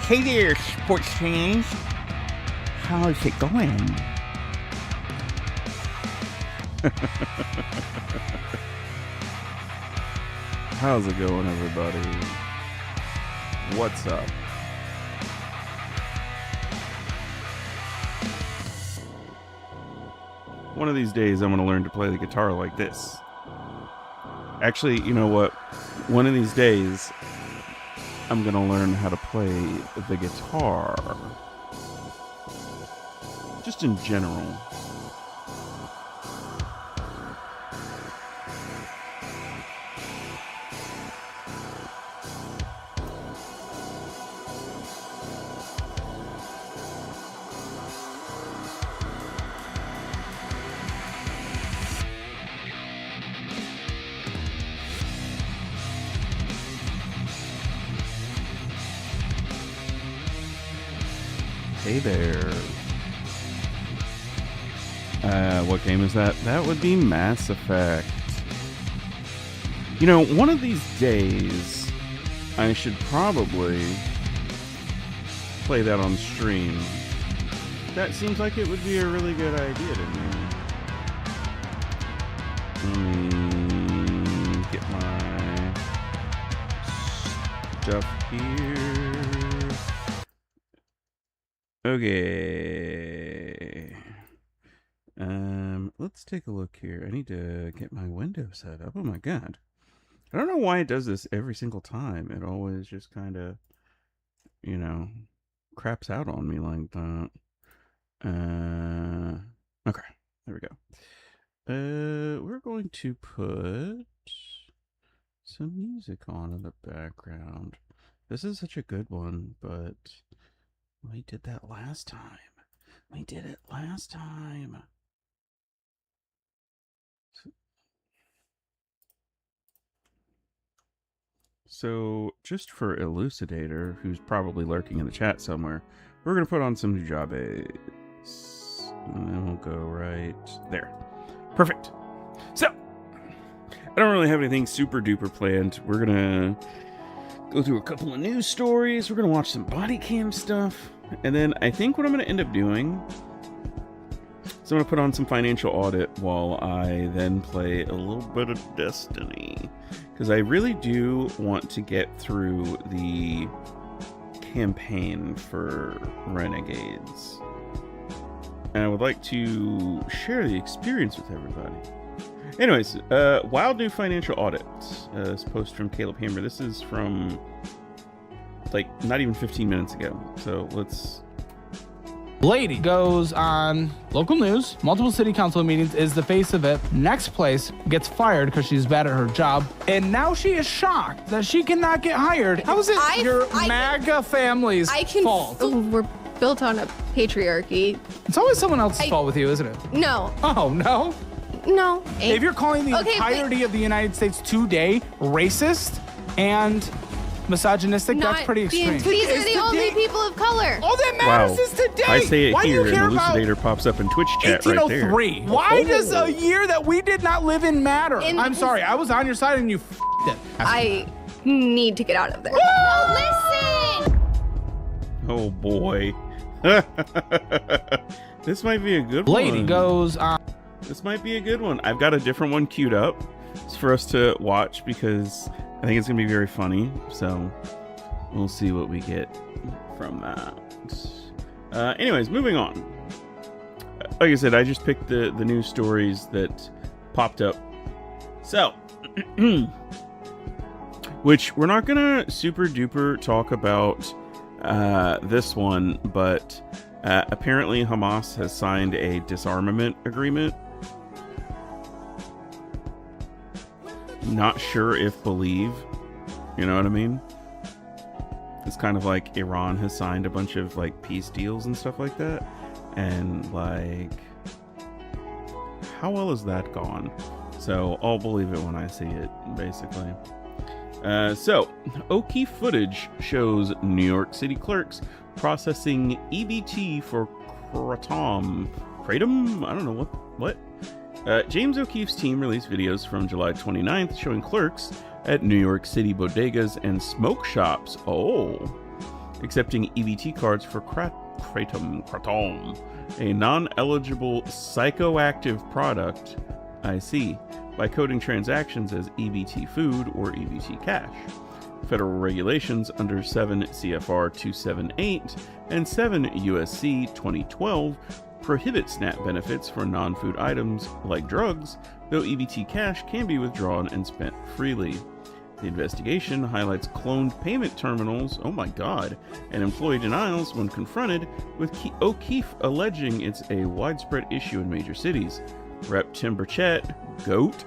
Hey there, sports fans. How's it going? How's it going, everybody? What's up? One of these days, I'm going to learn to play the guitar like this. Actually, you know what? One of these days, I'm going to learn how to play the guitar. Just in general. Hey there. What game is that? That would be Mass Effect. You know, one of these days, I should probably play that on stream. That seems like it would be a really good idea to me. Let me get my stuff here. Okay. Let's take a look here. I need to get my window set up. Oh my god. I don't know why it does this every single time. It always just kind of, you know, craps out on me like that. Okay. There we go. We're going to put some music on in the background. This is such a good one, but we did that last time. We did it last time. So, just for Elucidator, who's probably lurking in the chat somewhere, we're going to put on some Jabez. And then we'll go right there. Perfect. So, I don't really have anything super duper planned. We're going to go through a couple of news stories. We're going to watch some body cam stuff. And then I think what I'm going to end up doing is I'm going to put on some financial audit while I then play a little bit of Destiny. Because I really do want to get through the campaign for Renegades. And I would like to share the experience with everybody. Anyways, wild new financial audit. This post from Caleb Hammer. This is from, like, not even 15 minutes ago. So let's... Lady goes on local news, multiple city council meetings, is the face of it. Next place gets fired because she's bad at her job. And now she is shocked that she cannot get hired. How is it your MAGA family's fault? We're built on a patriarchy. It's always someone else's fault with you, isn't it? No. Oh, no? No. If you're calling the entirety of the United States today racist and misogynistic, that's pretty extreme. These are the only people of color. All that matters is today. I say it Why here, do you care and Elucidator pops up in Twitch chat right there. 1803. Why does a year that we did not live in matter? I'm sorry, I was on your side and you f***ed it. I need to get out of there. No, listen! Oh boy. This might be a good one. Lady goes on. This might be a good one. I've got a different one queued up for us to watch because I think it's going to be very funny. So we'll see what we get from that. Anyways, moving on. Like I said, I just picked the news stories that popped up. So, which we're not going to super duper talk about this one, but apparently Hamas has signed a disarmament agreement. Not sure if believe, you know what I mean? It's kind of like Iran has signed a bunch of like peace deals and stuff like that. And like, how well has that gone? So I'll believe it when I see it, basically. So O'Keefe footage shows New York City clerks processing EBT for Kratom. Kratom? I don't know what. James O'Keefe's team released videos from July 29th showing clerks at New York City bodegas and smoke shops. accepting EBT cards for kratom, a non-eligible psychoactive product, I see, by coding transactions as EBT food or EBT cash. Federal regulations under 7 CFR 278 and 7 USC 2012 prohibit SNAP benefits for non-food items like drugs, though EBT cash can be withdrawn and spent freely. The investigation highlights cloned payment terminals, oh my god, and employee denials when confronted, with O'Keefe alleging it's a widespread issue in major cities. Rep. Tim Burchett, GOAT,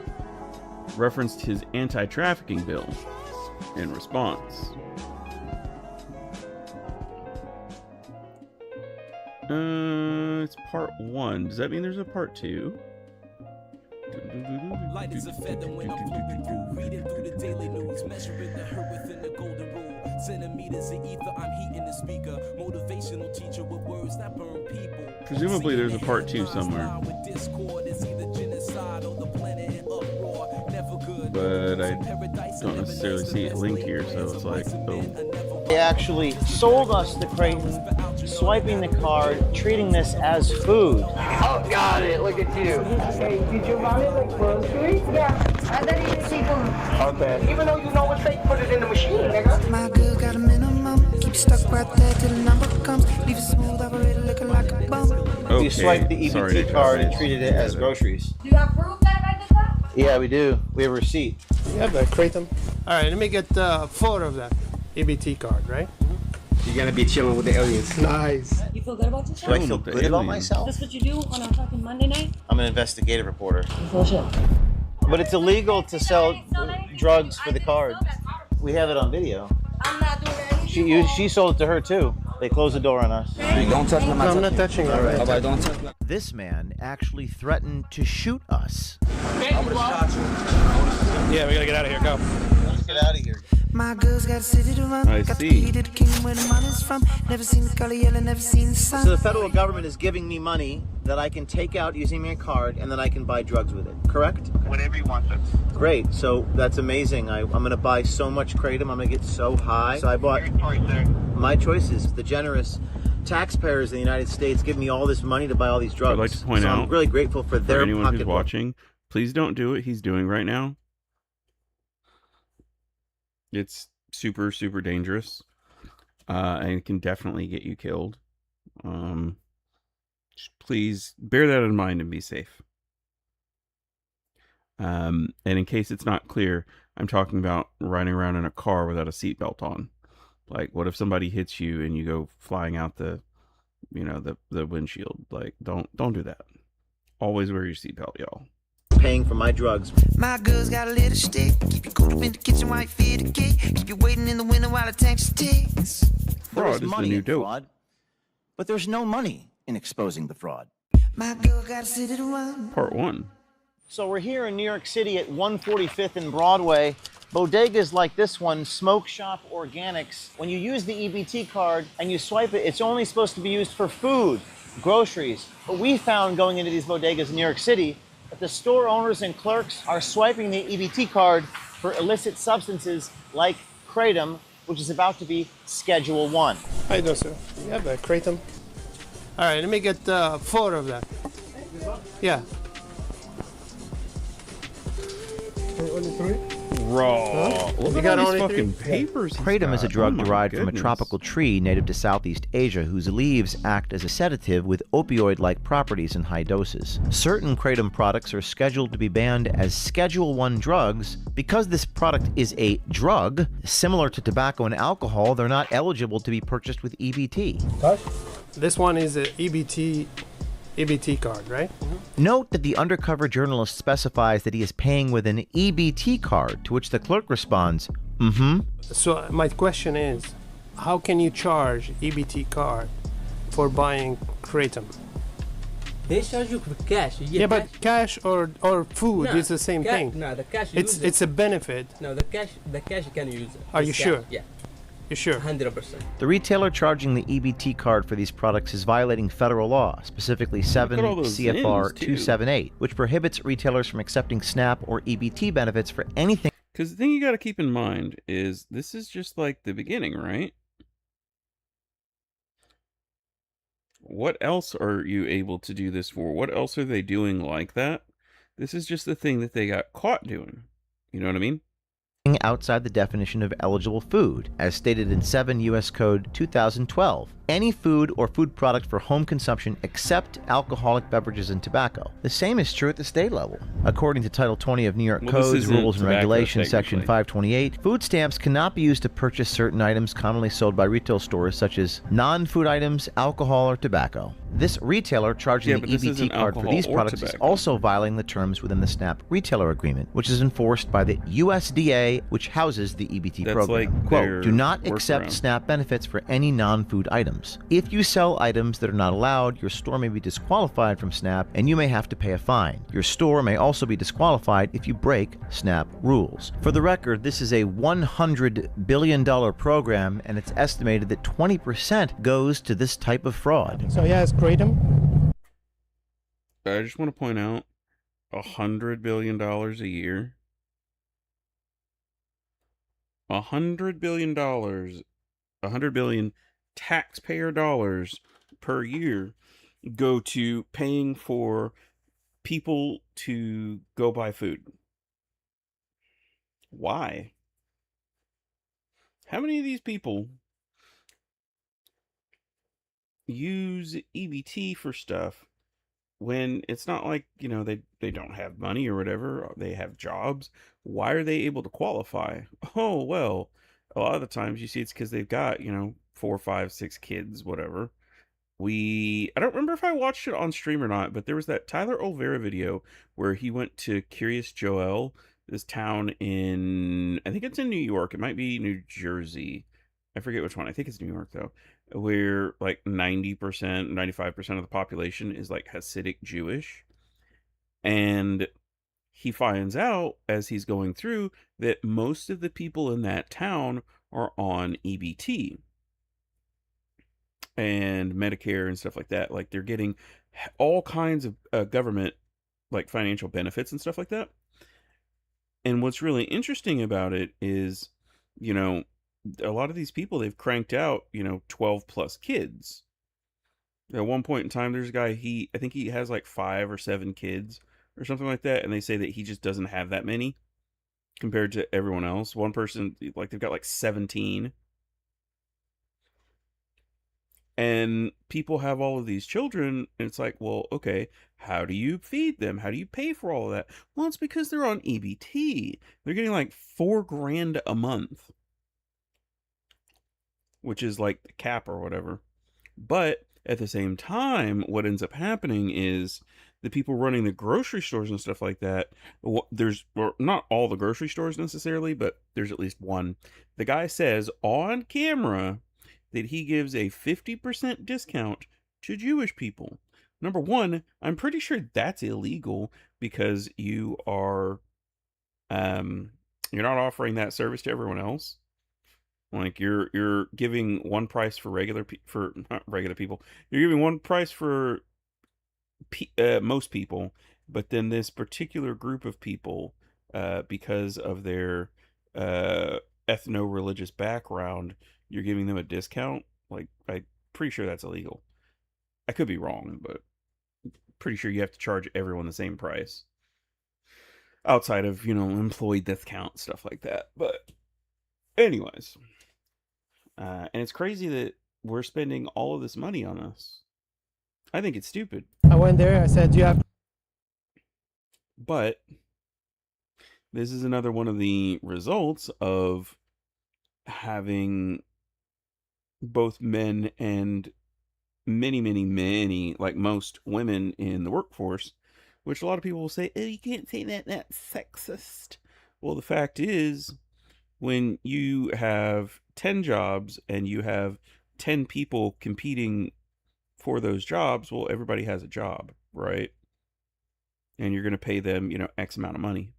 referenced his anti-trafficking bill in response. It's part 1. Does that mean there's a part 2? Light as a feather when I'm flipping through, reading through the daily news, measuring the hurt within the golden rule. Centimeters of ether, I'm heating the speaker. Motivational teacher with words that burn people. Presumably there's a part 2 somewhere. But I don't necessarily see a link here, so it's like, oh. They actually sold us the Kratom, swiping the card, treating this as food. Oh, got it. Look at you. Okay, did you buy it like groceries? Yeah, I thought you seafood. Okay. Even though you know it's fake, put it in the machine, nigga. My girl got a minimum. Keep stuck right there till the number comes. Leave it smooth, operator looking like a bum. Okay. You swipe the EBT card and treated it as groceries. Do you have proof that I did that? Yeah, we do. We have a receipt. Yeah, but Kratom. All right, let me get 4 of that EBT card, right? You're gonna be chilling with the aliens. Nice. You feel good about yourself? Do I feel good about myself? Is this what you do on a fucking Monday night? I'm an investigative reporter. Bullshit. But it's illegal to sell drugs for the card. We have it on video. I'm not doing anything. She sold it to her too. They closed the door on us. Don't touch them. No, I'm not touching it. All right. Bye-bye, don't touch them. This man actually threatened to shoot us. Yeah, we gotta get out of here. Go. Let's get out of here. My girl's got a city to run. I Got see. the key to the kingdom where the money's from. Never seen the color yellow, never seen the sun. So the federal government is giving me money that I can take out using my card and then I can buy drugs with it, correct? Whatever you want, sir. Great, so that's amazing. I'm gonna buy so much Kratom, I'm gonna get so high. So I bought Your choice, sir. my choices. The generous taxpayers in the United States give me all this money to buy all these drugs. I'd like to point so out, I'm really grateful for their for anyone who's pocketbook. watching, please don't do what he's doing right now. It's super, super dangerous. And it can definitely get you killed. Just please bear that in mind and be safe. And in case it's not clear, I'm talking about riding around in a car without a seatbelt on. Like, what if somebody hits you and you go flying out the windshield? Like, don't do that. Always wear your seatbelt, y'all. Paying for my drugs. My girl's got a little stick. Keep you cool up in the kitchen while you feed the kid. Keep you waiting in the window while the tank ticks. Fraud is the new dope. Fraud, but there's no money in exposing the fraud. My girl got a city to run. Part 1. So we're here in New York City at 145th and Broadway. Bodegas like this one, Smoke Shop Organics. When you use the EBT card and you swipe it, it's only supposed to be used for food, groceries. But we found going into these bodegas in New York City that the store owners and clerks are swiping the EBT card for illicit substances like Kratom, which is about to be Schedule 1. How you doing, sir? You have a Kratom. All right, let me get 4 of that. Yeah. Only 3? Raw. Look You at got all only these 3? fucking papers. he's Kratom is a got. drug Oh my derived from a goodness. tropical tree native to Southeast Asia whose leaves act as a sedative with opioid-like properties in high doses. Certain Kratom products are scheduled to be banned as Schedule 1 drugs. Because this product is a drug, similar to tobacco and alcohol, they're not eligible to be purchased with EBT. This one is a EBT card, right? Note that the undercover journalist specifies that he is paying with an EBT card, to which the clerk responds, mm-hmm. So my question is, how can you charge EBT card for buying Kratom? They charge you for cash. You get Yeah, but cash or food is the same thing. No, the cash. It's a benefit. No, the cash you can use. Are you sure? Yeah. You sure? 100%. The retailer charging the EBT card for these products is violating federal law, specifically 7 all those CFR ends, too. 278, which prohibits retailers from accepting SNAP or EBT benefits for anything. Because the thing you got to keep in mind is this is just like the beginning, right? What else are you able to do this for? What else are they doing like that? This is just the thing that they got caught doing. You know what I mean? Outside the definition of eligible food, as stated in 7 U.S. Code 2012. Any food or food product for home consumption except alcoholic beverages and tobacco. The same is true at the state level. According to Title 20 of New York Codes, Rules and Regulations, Section 528, food stamps cannot be used to purchase certain items commonly sold by retail stores, such as non-food items, alcohol, or tobacco. This retailer charging the EBT card for these products is also violating the terms within the SNAP retailer agreement, which is enforced by the USDA, which houses the EBT program. Quote, do not accept SNAP benefits for any non-food items. If you sell items that are not allowed, your store may be disqualified from SNAP and you may have to pay a fine. Your store may also be disqualified if you break SNAP rules. For the record, this is a $100 billion program, and it's estimated that 20% goes to this type of fraud. So yes, Kratom. I just want to point out $100 billion a year. $100 billion. $100 billion taxpayer dollars per year go to paying for people to go buy food. Why? How many of these people use EBT for stuff when it's not like, you know, they don't have money or whatever, or they have jobs? Why are they able to qualify? Oh, well, a lot of the times you see it's because they've got, you know, 4, 5, 6 kids, whatever. I don't remember if I watched it on stream or not, but there was that Tyler Olvera video where he went to Curious Joel, this town in, I think it's in New York. It might be New Jersey. I forget which one. I think it's New York, though, where like 90%, 95% of the population is like Hasidic Jewish. And he finds out as he's going through that most of the people in that town are on EBT and Medicare and stuff like that. Like, they're getting all kinds of government, like, financial benefits and stuff like that. And what's really interesting about it is, you know, a lot of these people, they've cranked out, you know, 12 plus kids. At one point in time, there's a guy, I think he has like 5 or 7 kids or something like that. And they say that he just doesn't have that many compared to everyone else. One person, like, they've got like 17. And people have all of these children, and it's like, well, okay, how do you feed them? How do you pay for all of that? Well, it's because they're on EBT. They're getting like $4,000 a month, which is like the cap or whatever. But at the same time, what ends up happening is the people running the grocery stores and stuff like that, there's, or not all the grocery stores necessarily, but there's at least one. The guy says on camera that he gives a 50% discount to Jewish people. Number one, I'm pretty sure that's illegal because you are, you're not offering that service to everyone else. Like, you're giving one price for not regular people. You're giving one price for most people, but then this particular group of people, because of their ethno-religious background, you're giving them a discount. Like, I'm pretty sure that's illegal. I could be wrong, but pretty sure you have to charge everyone the same price. Outside of, you know, employee discount, stuff like that. But anyways. And it's crazy that we're spending all of this money on this. I think it's stupid. I went there, I said, you have... But this is another one of the results of having both men and many, like most women in the workforce, which a lot of people will say, oh, you can't say that, that's sexist. Well, the fact is, when you have 10 jobs and you have 10 people competing for those jobs, well, everybody has a job, right? And you're going to pay them, you know, X amount of money.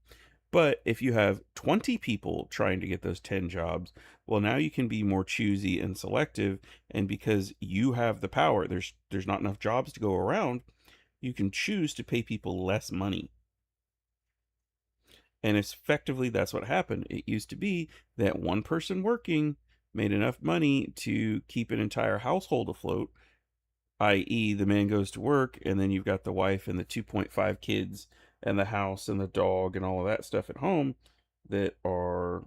But if you have 20 people trying to get those 10 jobs, well, now you can be more choosy and selective. And because you have the power, there's not enough jobs to go around, you can choose to pay people less money. And effectively, that's what happened. It used to be that one person working made enough money to keep an entire household afloat. i.e., the man goes to work, and then you've got the wife and the 2.5 kids and the house and the dog and all of that stuff at home that are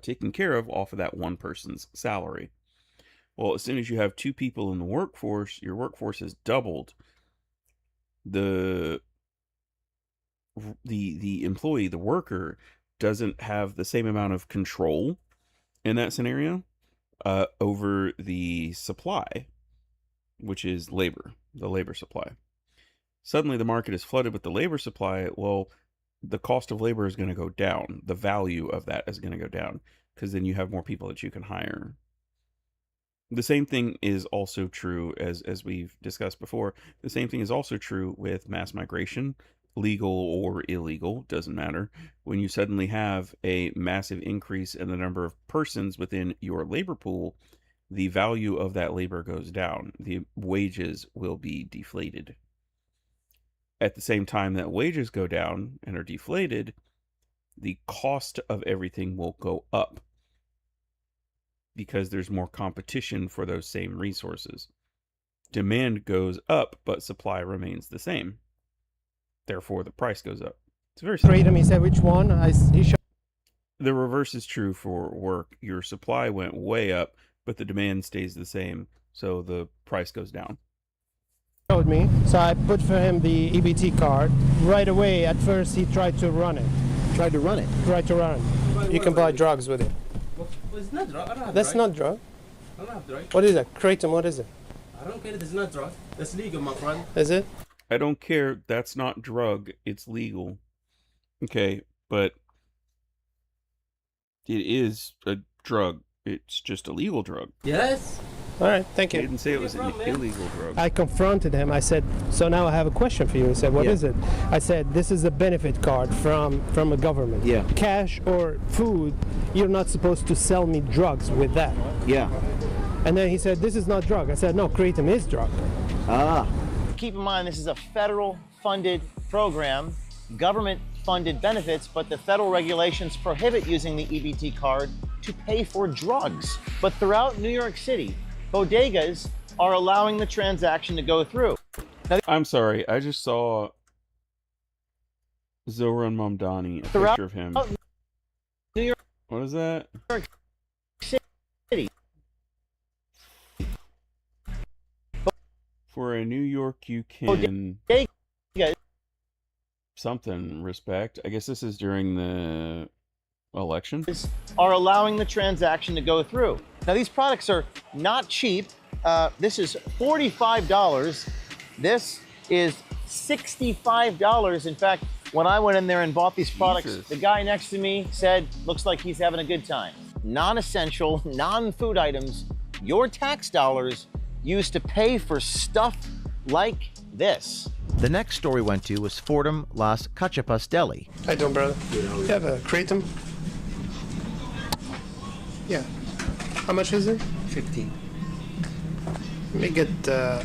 taken care of off of that one person's salary. Well, as soon as you have two people in the workforce, your workforce has doubled. The employee, the worker, doesn't have the same amount of control in that scenario over the supply, which is labor, the labor supply. Suddenly the market is flooded with the labor supply. Well, the cost of labor is going to go down. The value of that is going to go down because then you have more people that you can hire. The same thing is also true, as we've discussed before, the same thing is also true with mass migration, legal or illegal, doesn't matter. When you suddenly have a massive increase in the number of persons within your labor pool, the value of that labor goes down. The wages will be deflated. At the same time that wages go down and are deflated, the cost of everything will go up because there's more competition for those same resources. Demand goes up, but supply remains the same. Therefore, the price goes up. It's very simple. Kratom, he said which one? The reverse is true for work. Your supply went way up, but the demand stays the same, so the price goes down. Showed me, so I put for him the EBT card. Right away, at first, he tried to run it. Tried to run it? Tried to run it. You can buy drugs with it. Well, it's not drug. I don't have That's not drug. I don't have drug. What is it? Kratom, what is it? I don't care. It's not drug. That's legal, my friend. Is it? I don't care. That's not drug. It's legal. Okay, but it is a drug. It's just a legal drug. Yes. All right, thank you. I didn't say it was an illegal drug. I confronted him. I said, so now I have a question for you. He said, what is it? I said, this is a benefit card from a government. Yeah. Cash or food, you're not supposed to sell me drugs with that. Yeah. And then he said, this is not drug. I said, no, Kratom is drug. Ah. Keep in mind, this is a federal funded program, government funded benefits, but the federal regulations prohibit using the EBT card to pay for drugs. But throughout New York City, bodegas are allowing the transaction to go through. Now, I'm sorry, I just saw Zoran Mamdani, a picture of him. New York, What is that? New York City. For a New York, you can Bodegas something respect. I guess this is during the election. Are allowing the transaction to go through. Now, these products are not cheap. This is $45. This is $65. In fact, when I went in there and bought these products, the guy next to me said, looks like he's having a good time. Non-essential, non-food items, your tax dollars used to pay for stuff like this. The next store we went to was Fordham Las Cachapas Deli. How you doing, brother? You have a Kratom? Yeah. How much is it? 15. Let me get 10.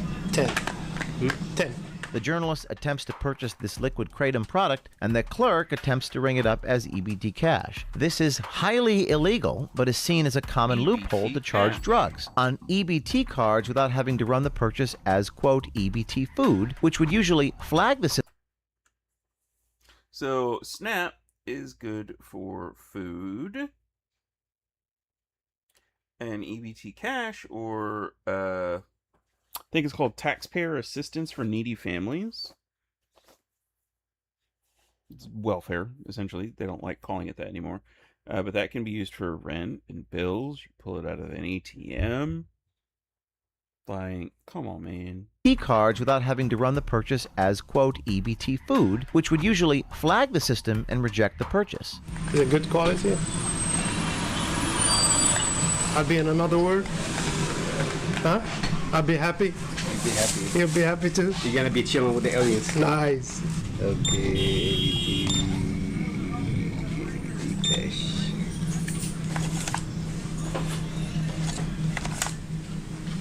10. The journalist attempts to purchase this liquid Kratom product, and the clerk attempts to ring it up as EBT cash. This is highly illegal, but is seen as a common loophole to charge drugs on EBT cards without having to run the purchase as, quote, EBT food, which would usually flag the system. So, SNAP is good for food. And EBT cash, or I think it's called taxpayer assistance for needy families. It's welfare, essentially. They don't like calling it that anymore. But that can be used for rent and bills. You pull it out of an ATM. Like, come on, man. Cards without having to run the purchase as, quote, EBT food, which would usually flag the system and reject the purchase. Is it good quality? I'll be in another word? Huh? I'll be happy? You'll be happy. You'll be happy too? You're gonna be chilling with the aliens. Nice. Okay. Cash.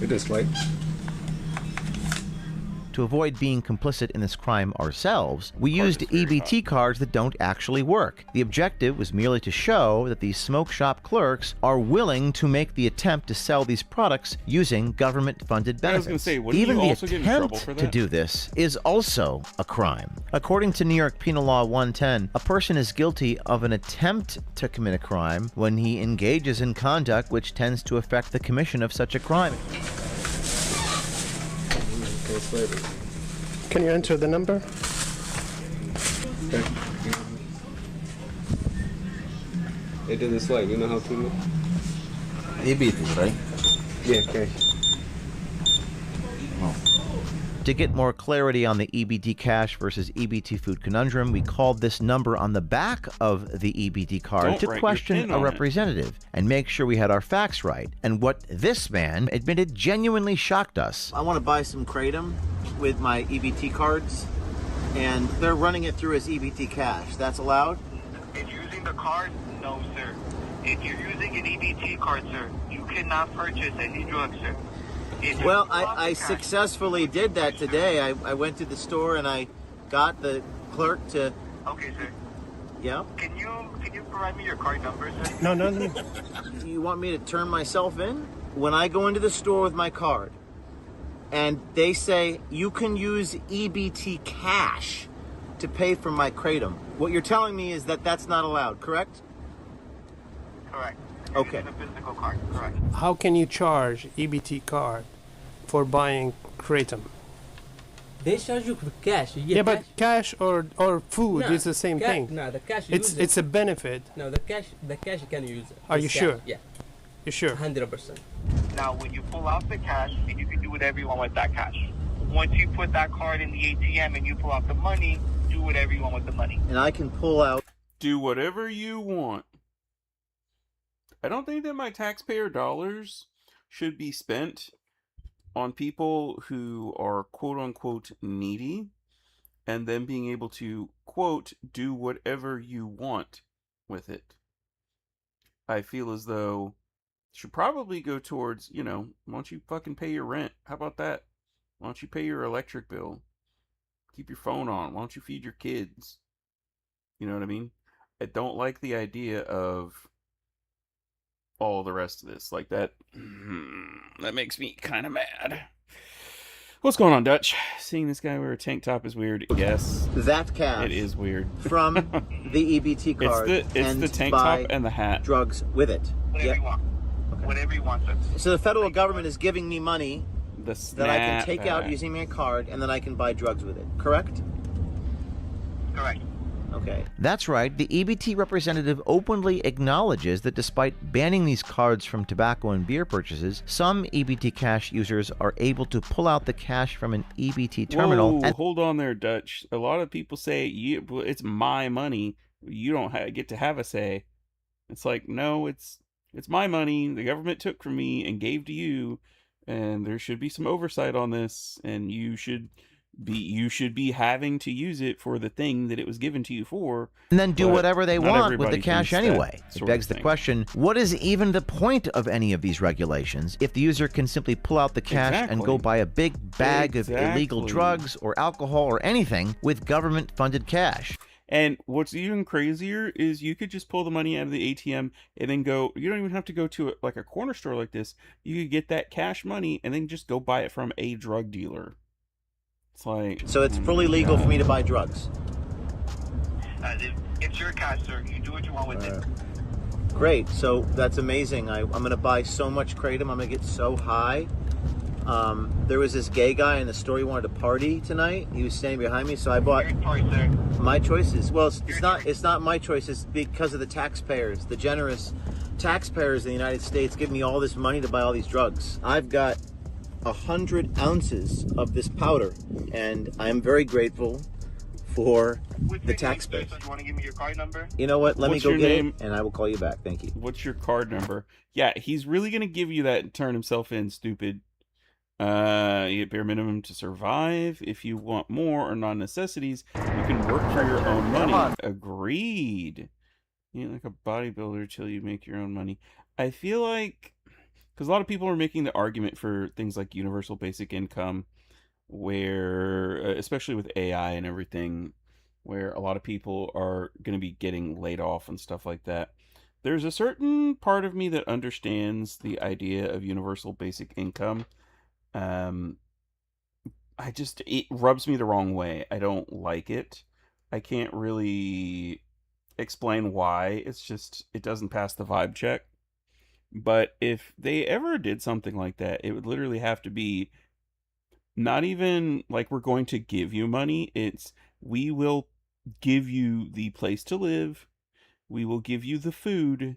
It is like. to avoid being complicit in this crime ourselves, we used EBT cards that don't actually work. The objective was merely to show that these smoke shop clerks are willing to make the attempt to sell these products using government-funded benefits. I was going to say, wouldn't Even you the also get in trouble attempt for to that? do this is also a crime. According to New York Penal Law 110, a person is guilty of an attempt to commit a crime when he engages in conduct which tends to affect the commission of such a crime. Can you enter the number? Okay. It doesn't swipe. You know how to? EBT, right? Yeah, okay. To get more clarity on the EBT cash versus EBT food conundrum, we called this number on the back of the EBT card Don't to write your question pin a on it. representative and make sure we had our facts right. And what this man admitted genuinely shocked us. I want to buy some Kratom with my EBT cards, and they're running it through as EBT cash. That's allowed? If you're using the card, no, sir. If you're using an EBT card, sir, you cannot purchase any drugs, sir. Well, I successfully did that today. I went to the store and I got the clerk to... Okay, sir. Yeah? Can you provide me your card number, sir? No. You want me to turn myself in? When I go into the store with my card and they say you can use EBT cash to pay for my Kratom, what you're telling me is that that's not allowed, correct? Correct. Okay. Using a physical card, correct. How can you charge EBT card for buying Kratom? They charge you for cash. You get Yeah, but cash or food No, is the same thing. No, the cash you use It's a benefit. No, the cash you can use it. Are It's you cash, sure? Yeah. You sure? 100%. Now, when you pull out the cash, and you can do whatever you want with that cash. Once you put that card in the ATM and you pull out the money, do whatever you want with the money. And I can pull out... Do whatever you want. I don't think that my taxpayer dollars should be spent on people who are quote-unquote needy and then being able to, quote, do whatever you want with it. I feel as though it should probably go towards, why don't you fucking pay your rent? How about that? Why don't you pay your electric bill? Keep your phone on. Why don't you feed your kids? You know what I mean? I don't like the idea of all the rest of this. Like that makes me kind of mad. What's going on, Dutch? Seeing this guy wear a tank top is weird. Yes. That cash. It is weird. From the EBT card. It's the tank top and the hat. Drugs with it. Whatever you want. Okay. Whatever you want, sir. So the federal government is giving me money that I can take out using my card, and then I can buy drugs with it. Correct? Correct. Okay. That's right. The EBT representative openly acknowledges that despite banning these cards from tobacco and beer purchases, some EBT cash users are able to pull out the cash from an EBT terminal. Whoa, hold on there, Dutch. A lot of people say it's my money. You don't get to have a say. It's like, no, it's my money. The government took from me and gave to you, and there should be some oversight on this, and you should be having to use it for the thing that it was given to you for, and then do whatever they want with the cash thinks anyway. that It begs the question, what is even the point of any of these regulations if the user can simply pull out the cash and go buy a big bag of illegal drugs or alcohol or anything with government-funded cash? And what's even crazier is you could just pull the money out of the ATM and then go, you don't even have to go to a corner store like this. You could get that cash money and then just go buy it from a drug dealer. It's like... So it's fully legal for me to buy drugs? It's your cash, sir. You do what you want with it. Great. So that's amazing. I'm going to buy so much Kratom. I'm going to get so high. There was this gay guy in the store. He wanted to party tonight. He was standing behind me, so I bought... Your choice, sir. My choices. Well, it's not my choice. It's because of the taxpayers, the generous taxpayers in the United States give me all this money to buy all these drugs. I've got 100 ounces of this powder, and I'm very grateful for the taxpayers. So you want to give me your card number? You know what? Let me What's go your get name? it, and I will call you back. Thank you. What's your card number? Yeah, he's really going to give you that and turn himself in, stupid. You get bare minimum to survive. If you want more or non-necessities, you can work for your own money. Agreed. You like a bodybuilder till you make your own money. I feel like, because a lot of people are making the argument for things like universal basic income. where, especially with AI and everything, where a lot of people are going to be getting laid off and stuff like that. There's a certain part of me that understands the idea of universal basic income. Um, it rubs me the wrong way. I don't like it. I can't really explain why. It's just, it doesn't pass the vibe check. But if they ever did something like that, it would literally have to be not even like we're going to give you money. It's we will give you the place to live. We will give you the food.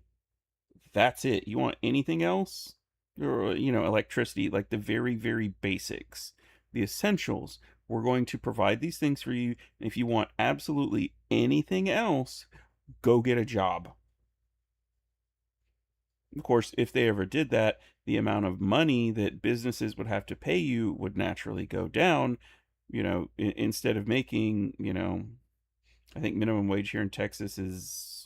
That's it. You want anything else? Or, electricity, like the very, very basics, the essentials. We're going to provide these things for you. And if you want absolutely anything else, go get a job. Of course, if they ever did that, the amount of money that businesses would have to pay you would naturally go down. Instead of making, I think minimum wage here in Texas is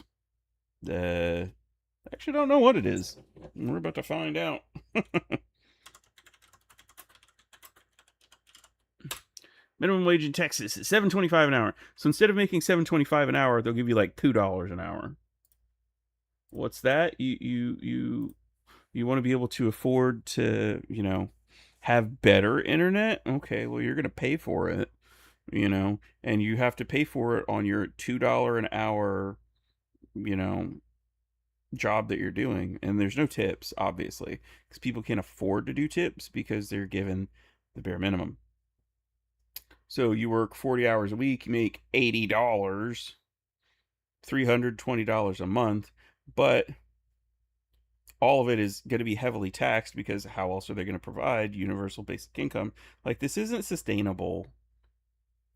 actually don't know what it is. We're about to find out. Minimum wage in Texas is $7.25 an hour. So instead of making $7.25 an hour, they'll give you like $2 an hour. What's that? You want to be able to afford to, have better internet? Okay, well, you're going to pay for it, and you have to pay for it on your $2 an hour, job that you're doing. And there's no tips, obviously, because people can't afford to do tips because they're given the bare minimum. So you work 40 hours a week, you make $80, $320 a month, but all of it is going to be heavily taxed because how else are they going to provide universal basic income? Like, this isn't sustainable.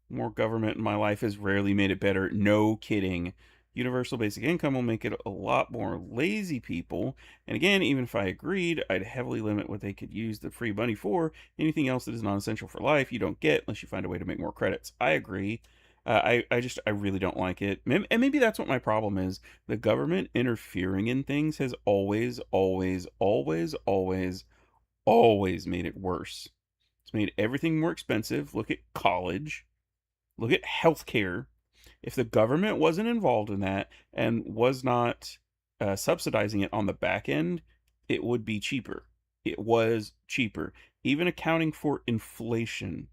More government in my life has rarely made it better. No kidding. Universal basic income will make it a lot more lazy people. And again, even if I agreed, I'd heavily limit what they could use the free money for. Anything else that is non-essential for life, you don't get unless you find a way to make more credits. I agree. I really don't like it. And maybe that's what my problem is. The government interfering in things has always, always, always, always, always made it worse. It's made everything more expensive. Look at college. Look at healthcare. If the government wasn't involved in that and was not subsidizing it on the back end, it would be cheaper. It was cheaper, even accounting for inflation.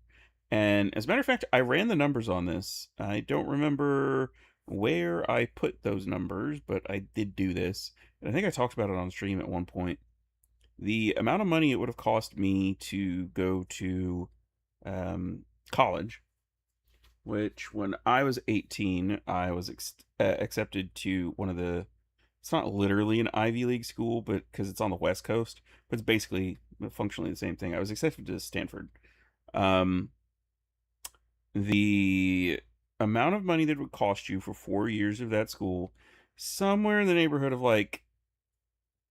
And as a matter of fact, I ran the numbers on this. I don't remember where I put those numbers, but I did do this. And I think I talked about it on stream at one point. The amount of money it would have cost me to go to college, which when I was 18, I was accepted to one of the, it's not literally an Ivy League school, but because it's on the West Coast, but it's basically functionally the same thing. I was accepted to Stanford. The amount of money that would cost you for 4 years of that school, somewhere in the neighborhood of like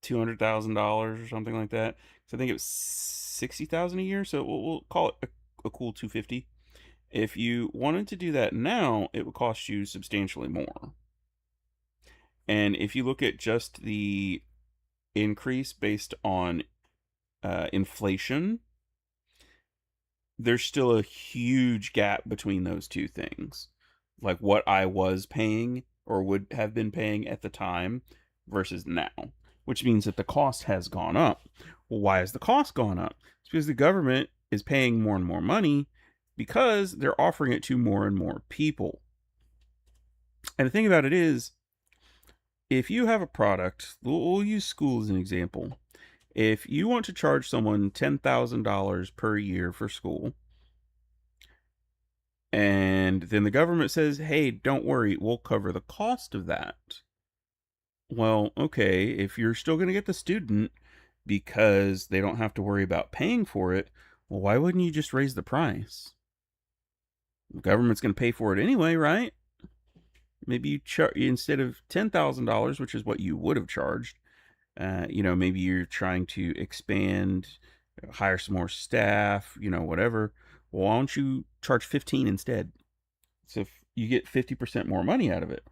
$200,000 or something like that. So I think it was $60,000 a year. So we'll call it a cool $250,000. If you wanted to do that now, it would cost you substantially more. And if you look at just the increase based on inflation, there's still a huge gap between those two things. Like what I was paying or would have been paying at the time versus now, which means that the cost has gone up. Well, why has the cost gone up? It's because the government is paying more and more money because they're offering it to more and more people. And the thing about it is, if you have a product, we'll use school as an example. If you want to charge someone $10,000 per year for school, and then the government says, hey, don't worry, we'll cover the cost of that. Well, okay, if you're still going to get the student because they don't have to worry about paying for it, well, why wouldn't you just raise the price? The government's going to pay for it anyway, right? Maybe you charge, instead of $10,000, which is what you would have charged, maybe you're trying to expand, hire some more staff, whatever. Well, why don't you charge 15 instead? So if you get 50% more money out of it.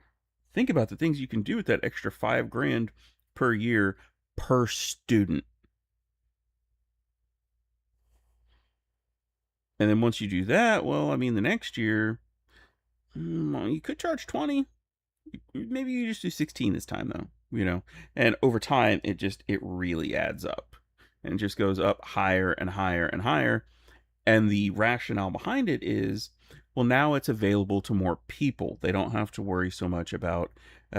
Think about the things you can do with that extra $5,000 per year per student. And then once you do that, well, I mean, the next year, you could charge 20. Maybe you just do 16 this time, though, you know. And over time, it really adds up. And it just goes up higher and higher and higher. And the rationale behind it is, well, now it's available to more people. They don't have to worry so much about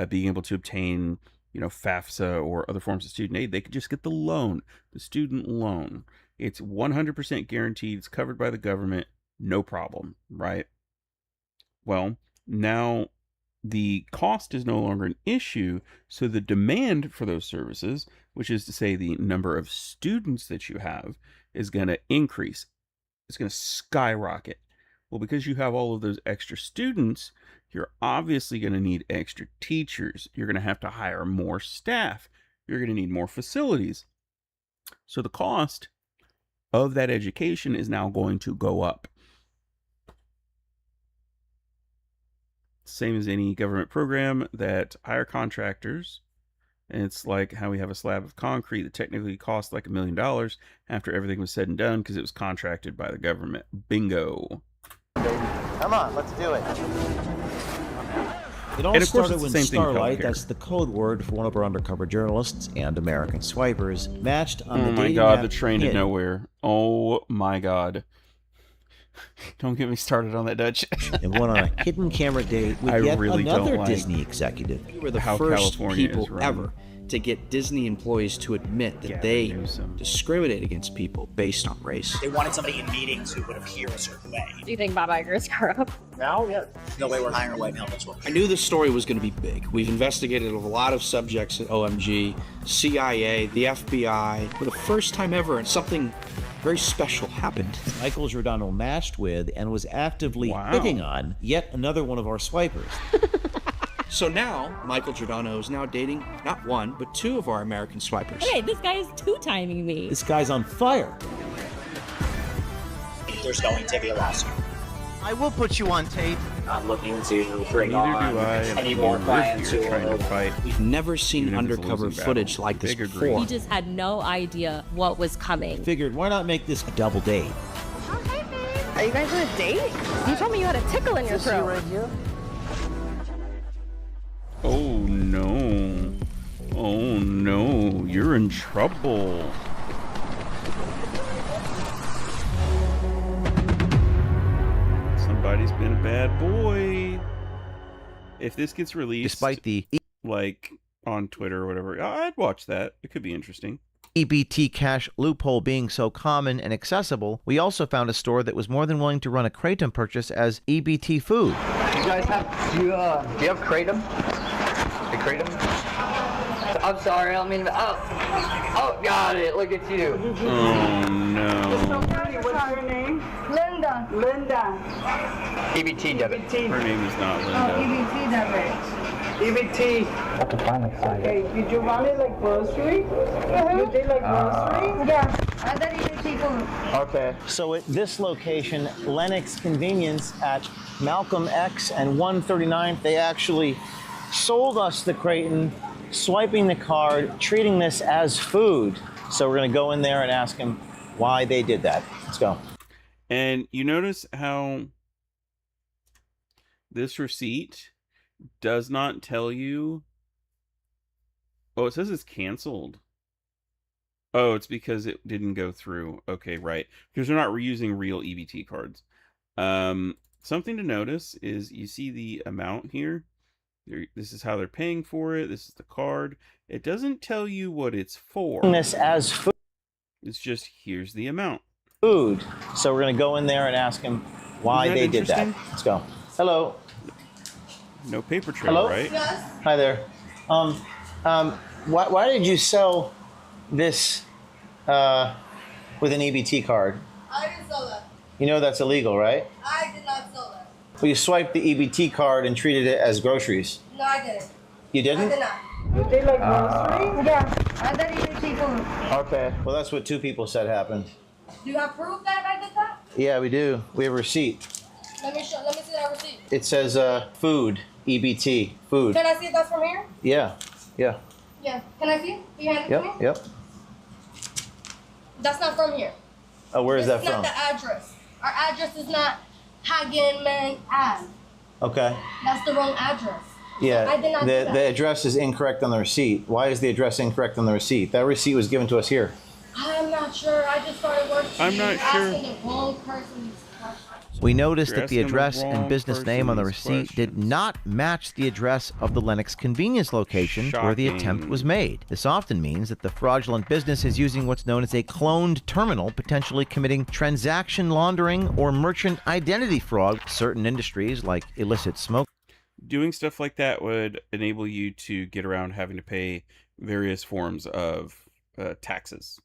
being able to obtain, you know, FAFSA or other forms of student aid. They could just get the loan, the student loan. It's 100% guaranteed. It's covered by the government. No problem, right? Well, now the cost is no longer an issue. So the demand for those services, which is to say the number of students that you have, is going to increase. It's going to skyrocket. Well, because you have all of those extra students, you're obviously going to need extra teachers. You're going to have to hire more staff. You're going to need more facilities. So the cost of that education is now going to go up. Same as any government program that hire contractors. And it's like how we have a slab of concrete that technically cost like $1 million after everything was said and done because it was contracted by the government. Bingo. Come on, let's do it. It all And of course, started it's the when same thing with Starlight, healthcare. that's the code word for one of our undercover journalists and American swipers, matched on the Oh my dating god, app the train to Hinge. nowhere. Oh my god. Don't get me started on that Dutch. And went on a hidden camera date with I yet really another don't like Disney executive. We were the how first California people is run. ever to get Disney employees to admit that they discriminate against people based on race. They wanted somebody in meetings who would appear a certain way. Do you think Bob Iger is corrupt? Now, yeah. No way we're hiring a white male in this one. I knew this story was going to be big. We've investigated a lot of subjects at OMG, CIA, the FBI. For the first time ever, something very special happened. Michael Giordano matched with and was actively hitting on yet another one of our swipers. So now, Michael Giordano is now dating not one, but two of our American swipers. Hey, this guy is two-timing me. This guy's on fire. There's going to be a lawsuit. I will put you on tape. I'm looking to bring Neither on do I, and any I'm more with clients you who trying to fight. We've never seen Even if it's a undercover losing footage battle. like this Big agree. before. He just had no idea what was coming. Figured, why not make this a double date? Are you guys on a date? You told me you had a tickle in your throat. Right here. Oh no. Oh no. You're in trouble. Somebody's been a bad boy. If this gets released, Despite the like on Twitter or whatever, I'd watch that. It could be interesting. EBT cash loophole being so common and accessible, we also found a store that was more than willing to run a Kratom purchase as EBT food. You guys have, do you have Kratom? The Kratom? I'm sorry, I don't mean to, oh, got it, look at you. Oh no. What's your name? Linda. Linda. EBT debit. Her name is not Oh, Linda. EBT debit. EBT. Okay, did you run it like grocery? You did like grocery? Yeah, other EBT food. Okay. So at this location, Lennox Convenience at Malcolm X and 139th, they actually sold us the Kratom, swiping the card, treating this as food. So we're going to go in there and ask them why they did that. Let's go. And you notice how this receipt does not tell you. Oh, it says it's canceled. Oh, it's because it didn't go through. Okay, right. Because they're not reusing real EBT cards. Something to notice is you see the amount here. This is how they're paying for it. This is the card. It doesn't tell you what it's for. This as food. It's just here's the amount. Food. So we're going to go in there and ask them why Isn't that they did that. interesting? Let's go. Hello. No paper trail, Hello? right? Yes. Hi there. Why did you sell this with an EBT card? I didn't sell that. You know that's illegal, right? I did not sell that. Well, you swiped the EBT card and treated it as groceries. No, I didn't. You didn't? I did not. You did like grocery? Yeah, other EBT food. Okay. Well, that's what two people said happened. Do you have proof that I did that? Yeah, we do. We have a receipt. Let me see that receipt. It says food, EBT, food. Can I see if that's from here? Yeah, yeah. Yeah. Can I see? Can you hand it to me? Yep. That's not from here. Oh, where is that This is from? not the address. Our address is not Hagenman Ave. Okay. That's the wrong address. Yeah, I did not do that. the address is incorrect on the receipt. Why is the address incorrect on the receipt? That receipt was given to us here. I'm not sure. I just started working. I'm not sure. Asking the wrong person these questions. We noticed You're that the asking the address wrong and business name on the person receipt these did not match the address of the Lennox convenience location where the attempt was made. This often means that the fraudulent business is using what's known as a cloned terminal, potentially committing transaction laundering or merchant identity fraud. Certain industries, like illicit smoke. Doing stuff like that would enable you to get around having to pay various forms of taxes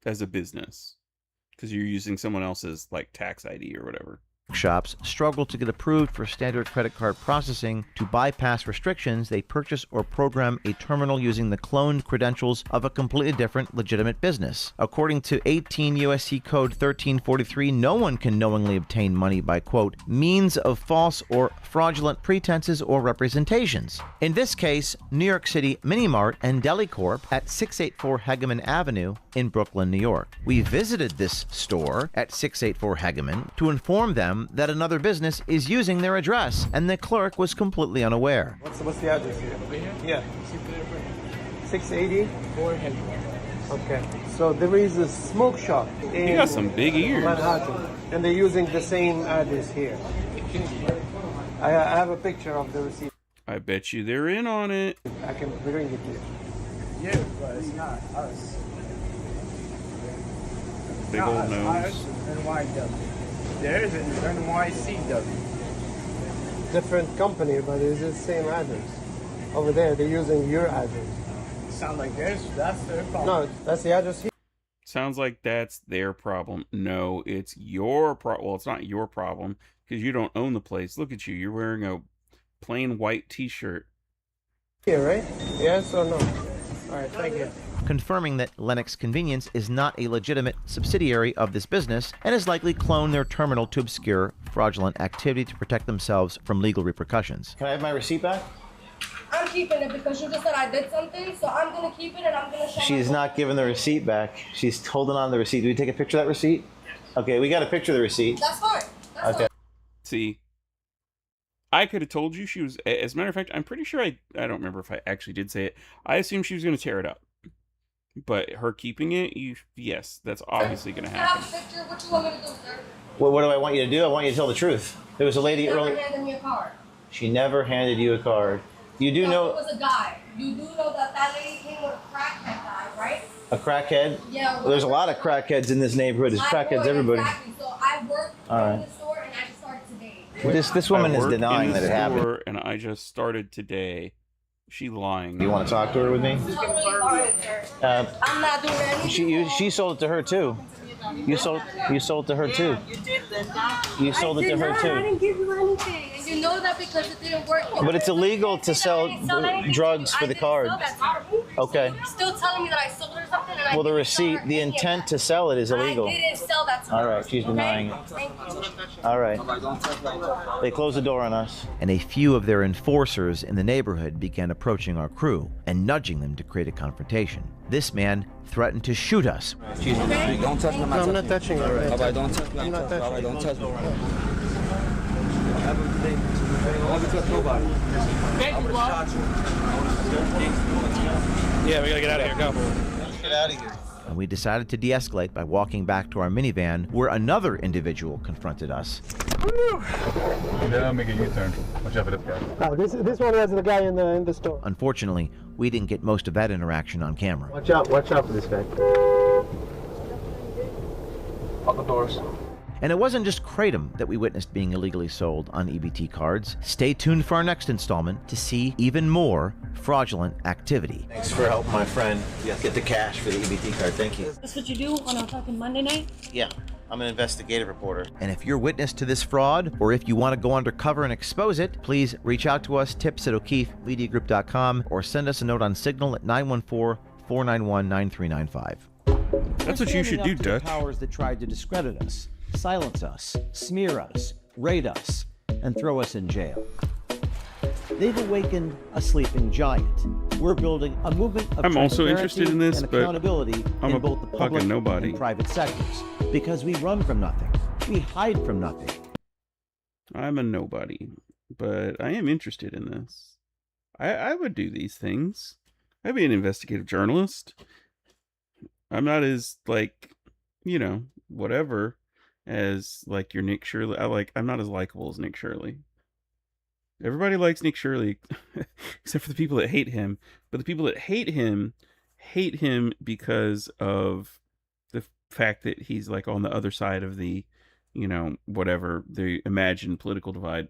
as a business, because you're using someone else's like tax ID or whatever. Shops struggle to get approved for standard credit card processing. To bypass restrictions, they purchase or program a terminal using the cloned credentials of a completely different legitimate business. According to 18 U.S.C. Code 1343, no one can knowingly obtain money by, quote, means of false or fraudulent pretenses or representations. In this case, New York City Mini Mart and Deli Corp at 684 Hegeman Avenue in Brooklyn, New York. We visited this store at 684 Hegeman to inform them that another business is using their address, and the clerk was completely unaware. What's the address here? Yeah. 680? Okay. So there is a smoke shop in You got some big ears. Manhattan, and they're using the same address here. I have a picture of the receipt. I bet you they're in on it. I can bring it here. Yeah, but it's not us. Big Not old us. nose. Ours is NYW. There is an NYCW. Different company, but it's the same address. Over there, they're using your address. Sound like theirs? That's their problem. No, that's the address here. Sounds like that's their problem. No, it's your problem. Well, it's not your problem because you don't own the place. Look at you. You're wearing a plain white t-shirt. Here, right? Yes or no? All right, thank you. Confirming that Lennox Convenience is not a legitimate subsidiary of this business and has likely cloned their terminal to obscure fraudulent activity to protect themselves from legal repercussions. Can I have my receipt back? I'm keeping it because you just said I did something, so I'm gonna keep it and I'm gonna show. She's not giving the receipt back. She's holding on to the receipt. Do we take a picture of that receipt? Okay, we got a picture of the receipt. That's fine. That's Okay. See, I could have told you she was. As a matter of fact, I'm pretty sure I don't remember if I actually did say it. I assumed she was going to tear it up. But her keeping it, yes, that's obviously going to Can I happen. have a picture? What you want me to do, sir? What do I want you to do? I want you to tell the truth. There was a lady You never earlier. handed me a card. She never handed you a card. You do No, know it was a guy. You do know that that lady came with a crackhead guy, right? a crackhead? Yeah. Well, there's a lot of crackheads in this neighborhood. There's I crackheads would, everybody. Exactly. So I work All in right. the store and I just started today. This woman I is work denying in the that it happened. store And I just started today. She lying. You want to talk to her with me? Totally fine, sir. I'm not doing anything. She sold it to her too. You sold it to her too. You did that. You sold it to her I too. didn't give you anything. And you know that because it didn't work. But it's illegal to sell drugs for the card. Okay. You're still telling me that I sold her something and Well, the receipt, the intent to sell it is illegal. I didn't sell that to her. All right, she's denying it. Thank you. All right. They closed the door on us. And a few of their enforcers in the neighborhood began approaching our crew and nudging them to create a confrontation. This man threatened to shoot us. Don't touch me. No, I'm not touching her. Right? Bye-bye, don't touch me. I'm not touching Bye-bye, don't touch me. Don't touch nobody. Yeah, we gotta get out of here. Go. Get out of here. And we decided to de-escalate by walking back to our minivan, where another individual confronted us. Yeah, make a U-turn. Watch out for this guy. Oh, this one was the guy in the store. Unfortunately, we didn't get most of that interaction on camera. Watch out for this guy. Lock the doors. And it wasn't just Kratom that we witnessed being illegally sold on EBT cards. Stay tuned for our next installment to see even more fraudulent activity. Thanks for helping my friend get the cash for the EBT card. Thank you. That's what you do on a fucking Monday night? Yeah, I'm an investigative reporter. And if you're witness to this fraud, or if you want to go undercover and expose it, please reach out to us, tips@o'keefemediagroup.com, or send us a note on Signal at 914-491-9395. That's what you should do, Dutch. Powers that tried to discredit us, silence us, smear us, raid us, and throw us in jail. They've awakened a sleeping giant. We're building a movement of I'm also transparency interested in this, and but accountability I'm in a both the fucking public nobody. and private sectors. Because we run from nothing. We hide from nothing. I'm a nobody, but I am interested in this. I would do these things. I'd be an investigative journalist. I'm not as, like, you know, whatever as, like, your Nick Shirley. I'm not as likable as Nick Shirley. Everybody likes Nick Shirley, except for the people that hate him. But the people that hate him because of the fact that he's, like, on the other side of the, you know, whatever, the imagined political divide.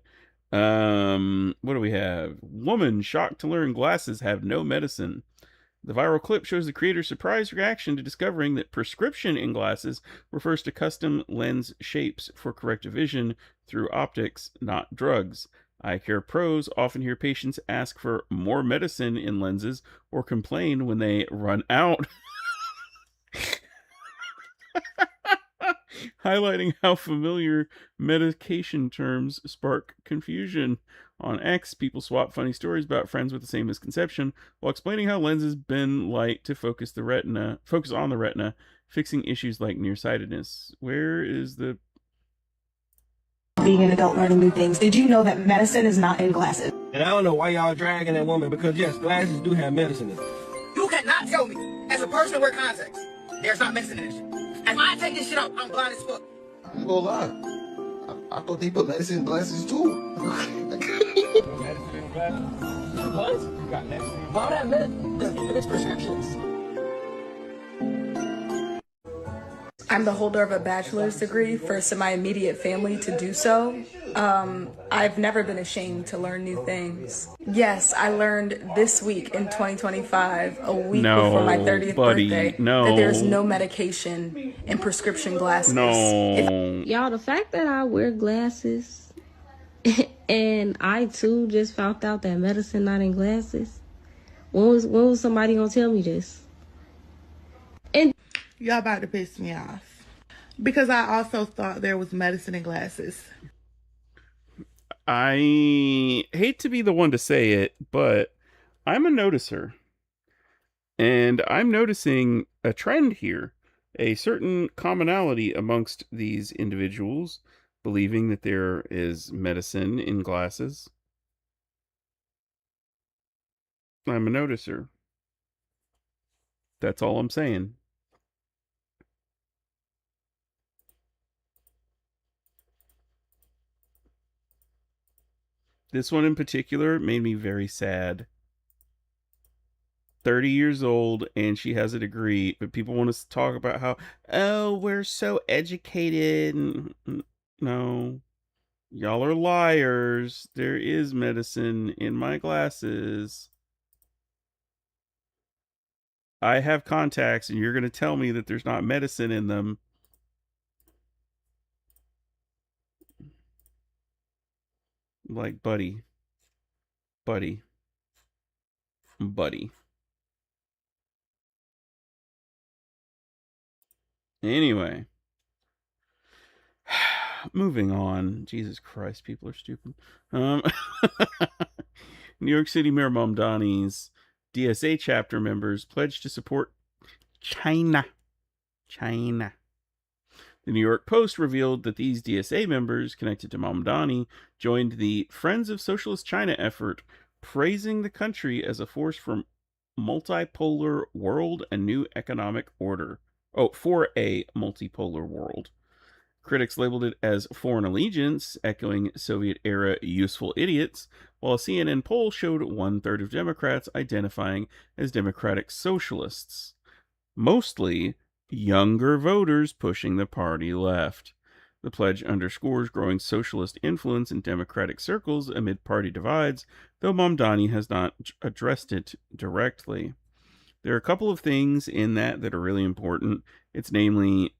What do we have? Woman shocked to learn glasses have no medicine. The viral clip shows the creator's surprised reaction to discovering that prescription in glasses refers to custom lens shapes for corrective vision through optics, not drugs. Eye care pros often hear patients ask for more medicine in lenses or complain when they run out. Highlighting how familiar medication terms spark confusion. On X, people swap funny stories about friends with the same misconception while explaining how lenses bend light to focus on the retina, fixing issues like nearsightedness. Where is the being an adult learning new things? Did you know that medicine is not in glasses? And I don't know why y'all dragging that woman, because yes, glasses do have medicine in it. You cannot tell me, as a person who wears contacts, there's not medicine in this shit. And when I take this shit out, I'm blind as fuck. I'm gonna lie. I thought they put medicine in glasses too. Medicine in glasses? What? You got medicine? Why would I have medicine? It's prescriptions. I'm the holder of a bachelor's degree. First in my immediate family to do so. I've never been ashamed to learn new things. Yes, I learned this week in 2025, a week before my 30th birthday, that there's no medication in prescription glasses. Y'all, the fact that I wear glasses and I too just found out that medicine not in glasses. When was somebody gonna tell me this? And y'all about to piss me off. Because I also thought there was medicine in glasses. I hate to be the one to say it, but I'm a noticer. And I'm noticing a trend here, a certain commonality amongst these individuals believing that there is medicine in glasses. I'm a noticer. That's all I'm saying. This one in particular made me very sad. 30 years old and she has a degree, but people want to talk about how, oh, we're so educated. No, y'all are liars. There is medicine in my glasses. I have contacts and you're going to tell me that there's not medicine in them. Like, buddy. Anyway. Moving on. Jesus Christ, people are stupid. New York City Mayor Mamdani's DSA chapter members pledged to support China. The New York Post revealed that these DSA members connected to Mamdani joined the Friends of Socialist China effort, praising the country as a force for multipolar world and new economic order. Oh, for a multipolar world. Critics labeled it as foreign allegiance, echoing Soviet-era useful idiots, while a CNN poll showed 1/3 of Democrats identifying as democratic socialists. Mostly younger voters pushing the party left. The pledge underscores growing socialist influence in democratic circles amid party divides, though Mamdani has not addressed it directly. There are a couple of things in that are really important. It's namely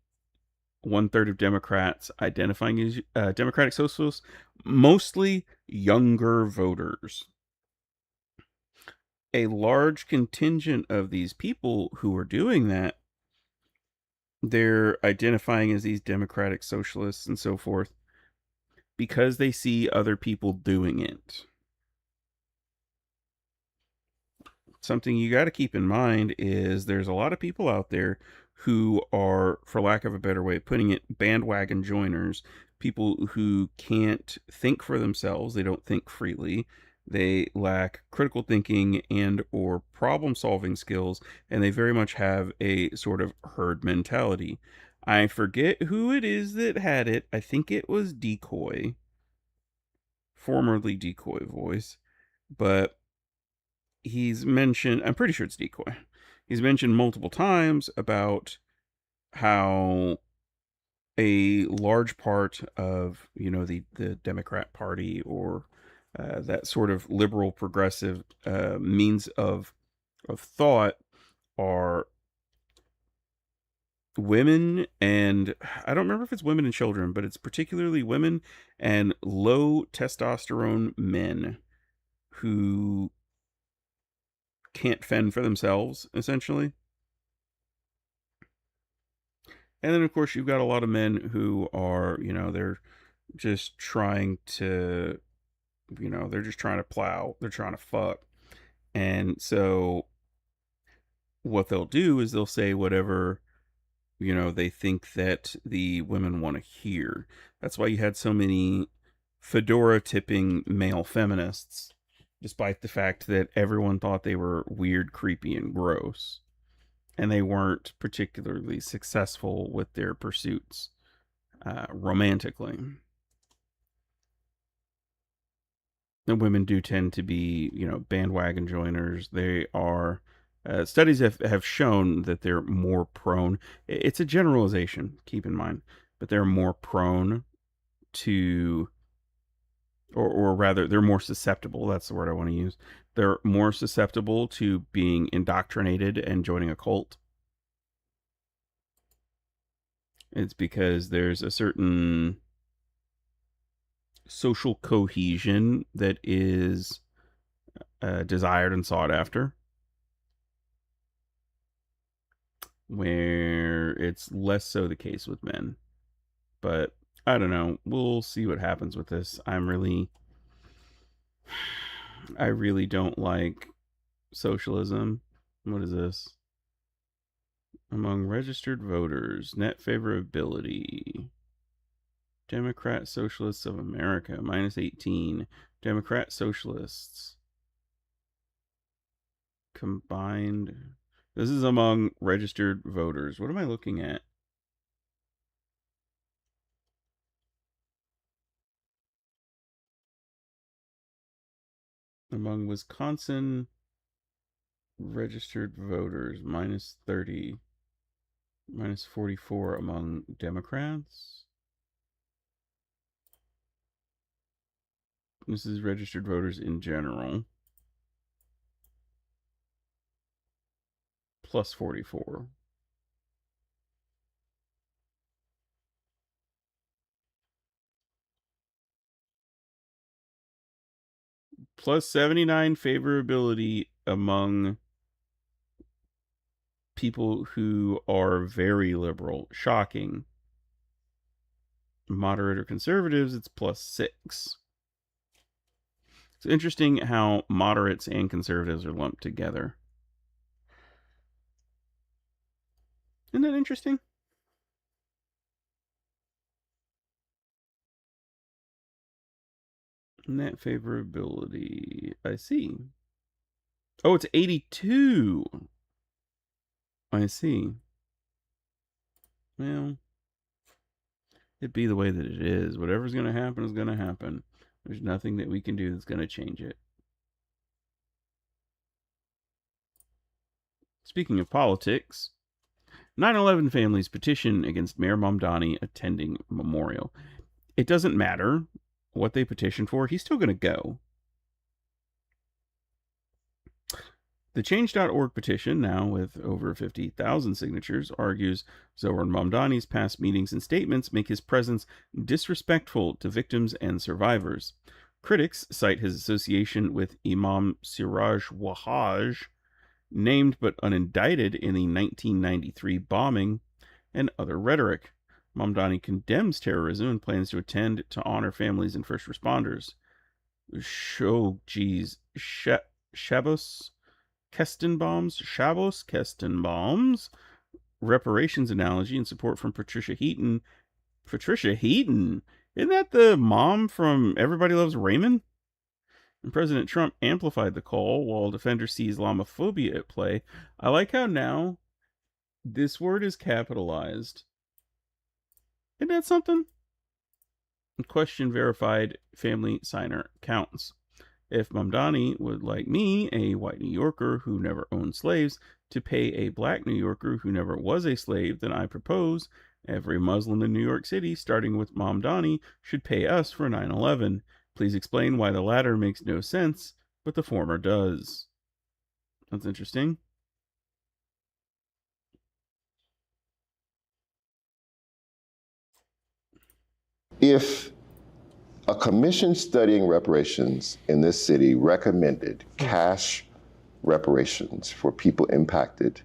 1/3 of Democrats identifying as democratic socialists, mostly younger voters. A large contingent of these people who are doing that, they're identifying as these democratic socialists and so forth because they see other people doing it. something you got to keep in mind is there's a lot of people out there who are, for lack of a better way of putting it, bandwagon joiners, people who can't think for themselves. They don't think freely. They lack critical thinking and or problem solving skills, and they very much have a sort of herd mentality. I forget who it is that had it. I think it was Decoy, formerly Decoy Voice, but he's mentioned, I'm pretty sure it's Decoy. He's mentioned multiple times about how a large part of, the Democrat Party or that sort of liberal progressive means of thought are women, and I don't remember if it's women and children, but it's particularly women and low testosterone men who can't fend for themselves, essentially. And then, of course, you've got a lot of men who are, they're just trying to, they're just trying to plow. They're trying to fuck. And so what they'll do is they'll say whatever, they think that the women want to hear. That's why you had so many fedora tipping male feminists, despite the fact that everyone thought they were weird, creepy, and gross. And they weren't particularly successful with their pursuits romantically. The women do tend to be, bandwagon joiners. They are, studies have shown that they're more prone, it's a generalization, keep in mind, but they're more prone to, or rather, they're more susceptible, that's the word I want to use. They're more susceptible to being indoctrinated and joining a cult. It's because there's a certain social cohesion that is desired and sought after, where it's less so the case with men. But I don't know. We'll see what happens with this. I really don't like socialism. What is this? Among registered voters, net favorability. Democrat Socialists of America, minus 18. Democrat Socialists. Combined. This is among registered voters. What am I looking at? Among Wisconsin registered voters, minus 30. Minus 44 among Democrats. This is registered voters in general. Plus 44. Plus 79 favorability among people who are very liberal. Shocking. Moderate or conservatives, it's plus 6. It's interesting how moderates and conservatives are lumped together. Isn't that interesting? Net favorability. I see. Oh, it's 82. I see. Well, it be the way that it is. Whatever's going to happen is going to happen. There's nothing that we can do that's going to change it. Speaking of politics, 9/11 families petition against Mayor Mamdani attending memorial. It doesn't matter what they petition for. He's still going to go. The Change.org petition, now with over 50,000 signatures, argues Zohar Mamdani's past meetings and statements make his presence disrespectful to victims and survivors. Critics cite his association with Imam Siraj Wahhaj, named but unindicted in the 1993 bombing, and other rhetoric. Mamdani condemns terrorism and plans to attend to honor families and first responders. Shabbos Shabbos Kestenbaum's reparations analogy and support from Patricia Heaton. Patricia Heaton? Isn't that the mom from Everybody Loves Raymond? And President Trump amplified the call while defenders see Islamophobia at play. I like how now this word is capitalized. Isn't that something? Question verified family signer counts. If Mamdani would like me, a white New Yorker who never owned slaves, to pay a black New Yorker who never was a slave, then I propose every Muslim in New York City, starting with Mamdani, should pay us for 9/11. Please explain why the latter makes no sense, but the former does. That's interesting. If a commission studying reparations in this city recommended cash reparations for people impacted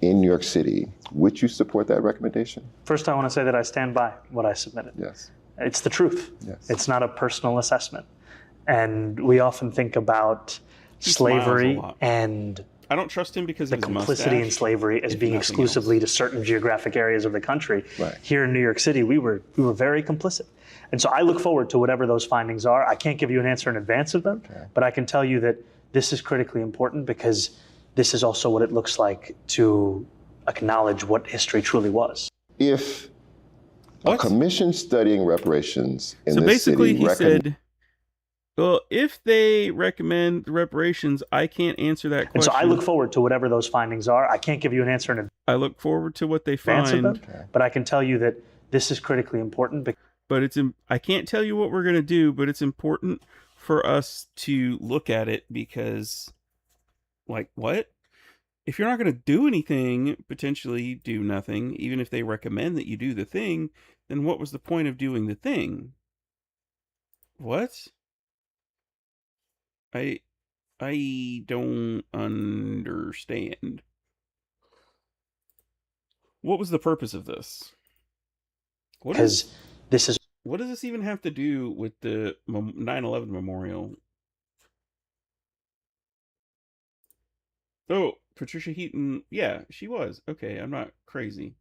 in New York City, would you support that recommendation? First, I want to say that I stand by what I submitted. Yes. It's the truth. Yes. It's not a personal assessment. And we often think about slavery and I don't trust him because the of his complicity in mustache, slavery as if being nothing exclusively to certain geographic areas of the country. Right. Here in New York City, we were very complicit. And so I look forward to whatever those findings are. I can't give you an answer in advance of them, but I can tell you that this is critically important because this is also what it looks like to acknowledge what history truly was. If a commission studying reparations in So this basically city he said, well, if they recommend the reparations, I can't answer that question. And so I look forward to whatever those findings are. I can't give you an answer in I look forward to what they advance of find. them, but I can tell you that this is critically important. But I can't tell you what we're going to do, but it's important for us to look at it because, like, what? If you're not going to do anything, potentially do nothing, even if they recommend that you do the thing, then what was the point of doing the thing? What? I don't understand. What was the purpose of this? Because this is... What does this even have to do with the 9/11 memorial? Oh, Patricia Heaton. Yeah, she was. Okay, I'm not crazy.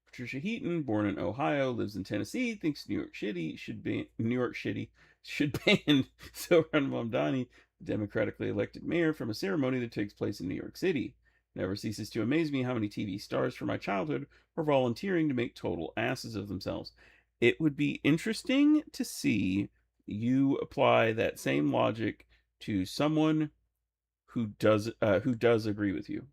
Patricia Heaton, born in Ohio, lives in Tennessee, thinks New York City should ban Zohran Mamdani, the democratically elected mayor, from a ceremony that takes place in New York City. Never ceases to amaze me how many TV stars from my childhood are volunteering to make total asses of themselves. It would be interesting to see you apply that same logic to someone who does agree with you.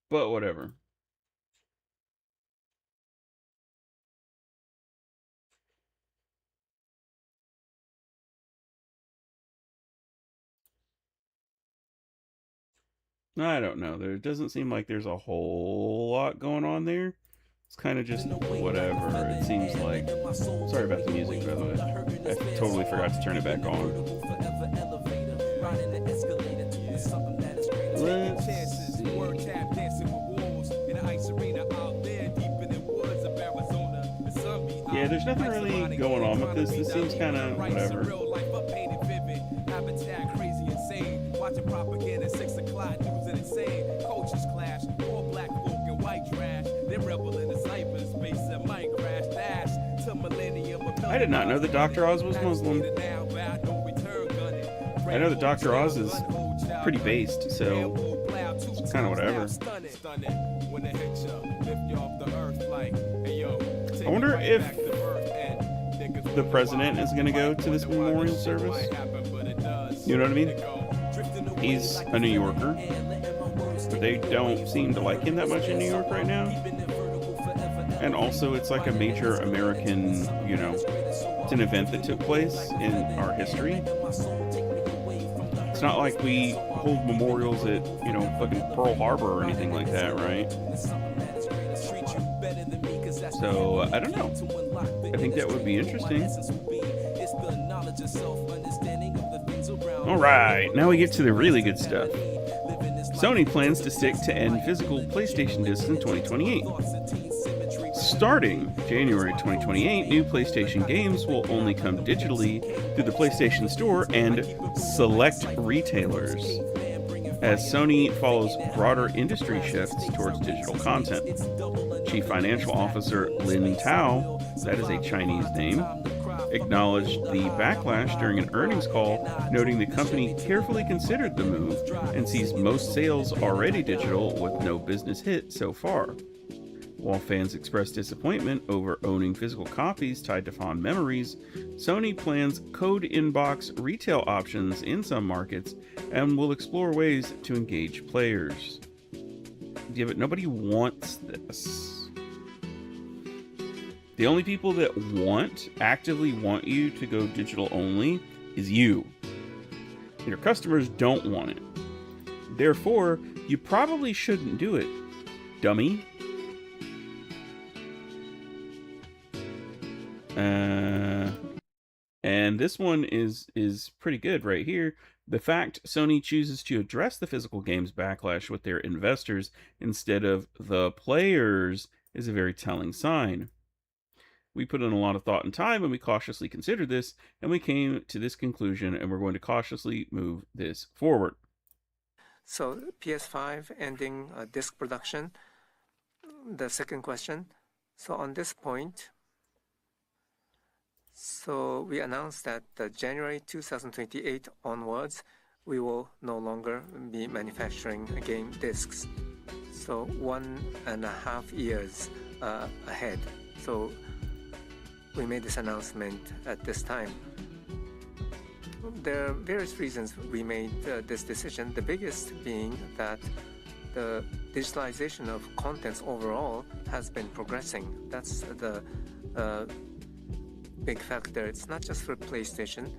But whatever. I don't know. There doesn't seem like there's a whole lot going on there. It's kind of just whatever. It seems like... Sorry about the music, by the way. I totally forgot to turn it back on. Let's Yeah, there's nothing really going on with this. This seems kind of whatever. Watching propaganda 6 o'clock news and insane cultures clash, all black folk and white trash. They rebel in the cyberspace and might crash dash to millennium. I did not know that Dr. Oz was Muslim. I know that Dr. Oz is pretty based, so it's kind of whatever. I wonder if the president is going to go to this memorial service. You know what I mean? He's a New Yorker, but they don't seem to like him that much in New York right now. And also, it's like a major American, you know, it's an event that took place in our history. It's not like we hold memorials at, you know, fucking Pearl Harbor or anything like that, right? So, I don't know. I think that would be interesting. All right, now we get to the really good stuff. Sony plans to stick to end physical PlayStation discs in 2028. Starting January 2028, new PlayStation games will only come digitally through the PlayStation Store and select retailers, as Sony follows broader industry shifts towards digital content. Chief Financial Officer Lin Tao, that is a Chinese name, acknowledged the backlash during an earnings call, noting the company carefully considered the move and sees most sales already digital with no business hit so far. While fans expressed disappointment over owning physical copies tied to fond memories, Sony plans code inbox retail options in some markets and will explore ways to engage players. Yeah, but nobody wants this. The only people that actively want you to go digital only is you. Your customers don't want it. Therefore, you probably shouldn't do it, dummy. And this one is pretty good right here. The fact Sony chooses to address the physical games backlash with their investors instead of the players is a very telling sign. We put in a lot of thought and time, and we cautiously considered this, and we came to this conclusion, and we're going to cautiously move this forward. So PS5 ending disc production. The second question. So on this point, so we announced that January 2028 onwards, we will no longer be manufacturing game discs. So 1.5 years ahead. So we made this announcement at this time. There are various reasons we made this decision, the biggest being that the digitalization of contents overall has been progressing. That's the big factor. It's not just for PlayStation,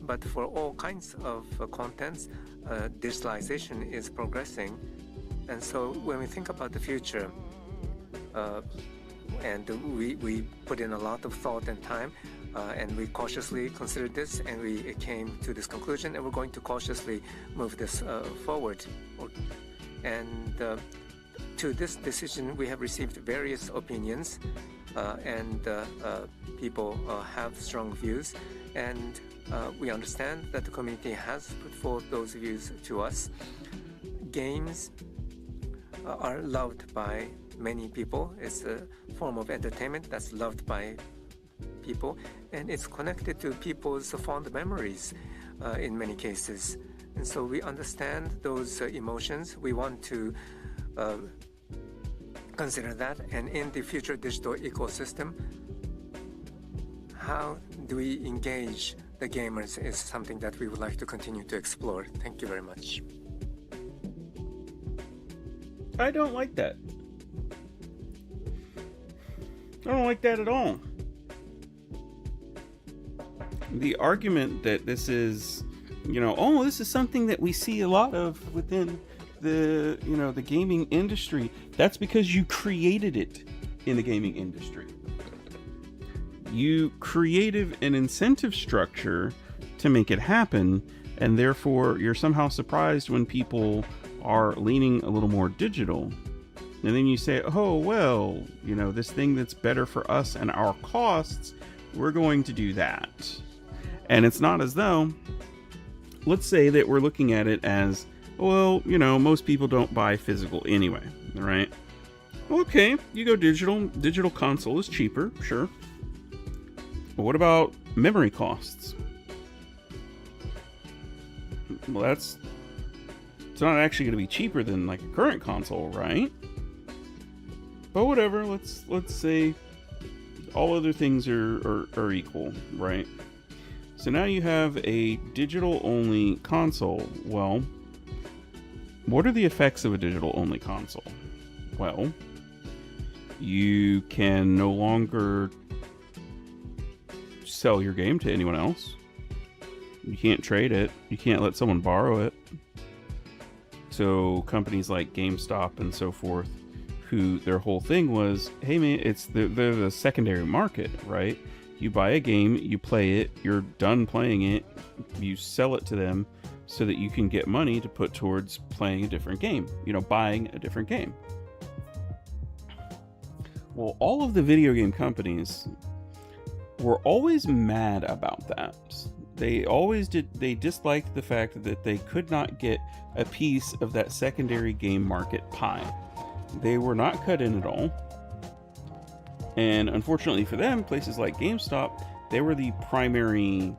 but for all kinds of contents, digitalization is progressing. And so when we think about the future, and we put in a lot of thought and time, and we cautiously considered this, and we came to this conclusion, and we're going to cautiously move this forward. And to this decision, we have received various opinions, and people have strong views, and we understand that the community has put forth those views to us. Games are loved by many people. It's a form of entertainment that's loved by people, and it's connected to people's fond memories in many cases. And so we understand those emotions. We want to consider that, and in the future digital ecosystem, how do we engage the gamers is something that we would like to continue to explore. Thank you very much. I don't like that. I don't like that at all. The argument that this is, this is something that we see a lot of within the, the gaming industry. That's because you created it in the gaming industry. You created an incentive structure to make it happen, and therefore you're somehow surprised when people are leaning a little more digital. And then you say, oh, well, this thing that's better for us and our costs, we're going to do that. And it's not as though, let's say that we're looking at it as, well, most people don't buy physical anyway, right? Okay, you go digital. Digital console is cheaper, sure. But what about memory costs? Well, it's not actually going to be cheaper than like a current console, right? But whatever, let's say all other things are equal, right? So now you have a digital only console. Well, what are the effects of a digital only console? Well, you can no longer sell your game to anyone else. You can't trade it. You can't let someone borrow it. So companies like GameStop and so forth, who their whole thing was, hey man, they're the secondary market, right? You buy a game, you play it, you're done playing it, you sell it to them so that you can get money to put towards playing a different game, buying a different game. Well, all of the video game companies were always mad about that. They disliked the fact that they could not get a piece of that secondary game market pie. They were not cut in at all. And unfortunately for them, places like GameStop, they were the primary,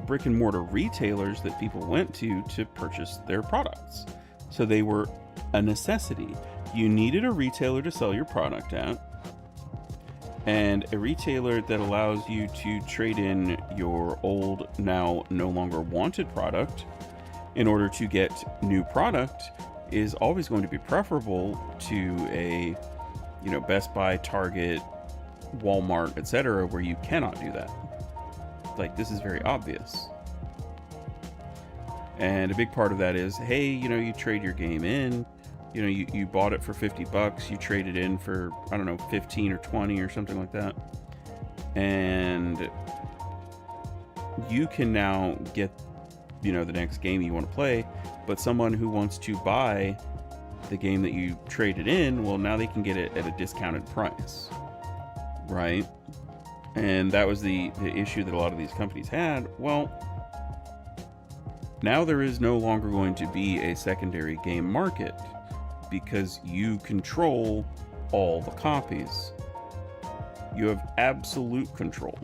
brick and mortar retailers that people went to purchase their products. So they were a necessity. You needed a retailer to sell your product at, and a retailer that allows you to trade in your old, now no longer wanted product in order to get new product is always going to be preferable to a Best Buy, Target, Walmart, etc., where you cannot do that. Like, this is very obvious. And a big part of that is, hey, you trade your game in, you bought it for $50, you trade it in for, I don't know, 15 or 20 or something like that. And you can now get, the next game you want to play, but someone who wants to buy the game that you traded in, well, now they can get it at a discounted price, right? And that was the issue that a lot of these companies had. Well, now there is no longer going to be a secondary game market because you control all the copies. You have absolute control,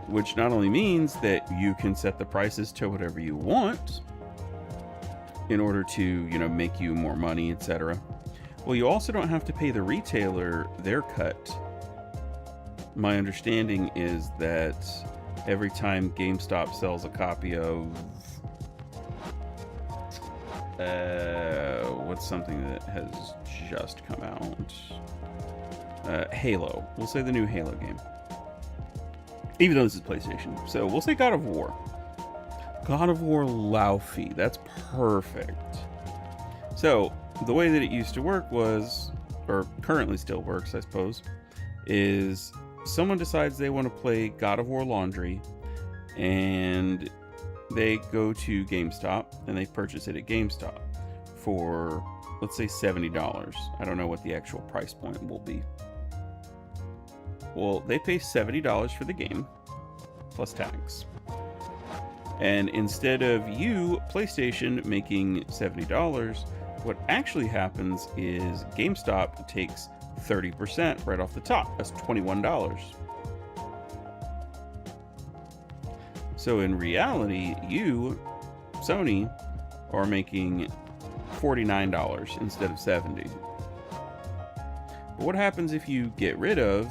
which not only means that you can set the prices to whatever you want in order to, make you more money, etc. Well, you also don't have to pay the retailer their cut. My understanding is that every time GameStop sells a copy of what's something that has just come out? Halo. We'll say the new Halo game. Even though this is PlayStation. So we'll say God of War. God of War Laufey. That's perfect. So the way that it used to work was, or currently still works, I suppose, is someone decides they want to play God of War Laundry, and they go to GameStop and they purchase it at GameStop for, let's say, $70. I don't know what the actual price point will be. Well, they pay $70 for the game plus tax. And instead of you, PlayStation, making $70, what actually happens is GameStop takes 30% right off the top. That's $21. So in reality, you, Sony, are making $49 instead of $70. But what happens if you get rid of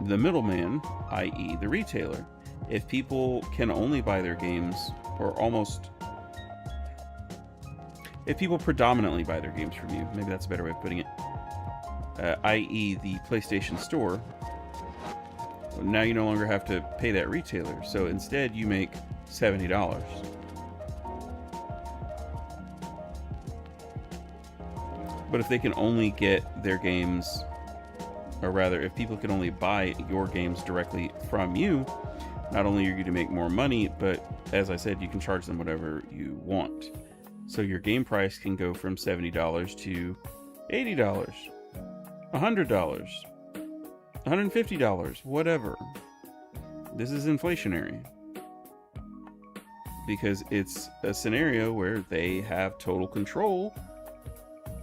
the middleman, i.e. the retailer? If people can only buy their games, or almost, if people predominantly buy their games from you, maybe that's a better way of putting it, i.e. the PlayStation Store, now you no longer have to pay that retailer. So instead you make $70. But if they can only get their games, or rather, if people can only buy your games directly from you, not only are you going to make more money, but as I said, you can charge them whatever you want. So your game price can go from $70 to $80, $100, $150, whatever. This is inflationary because it's a scenario where they have total control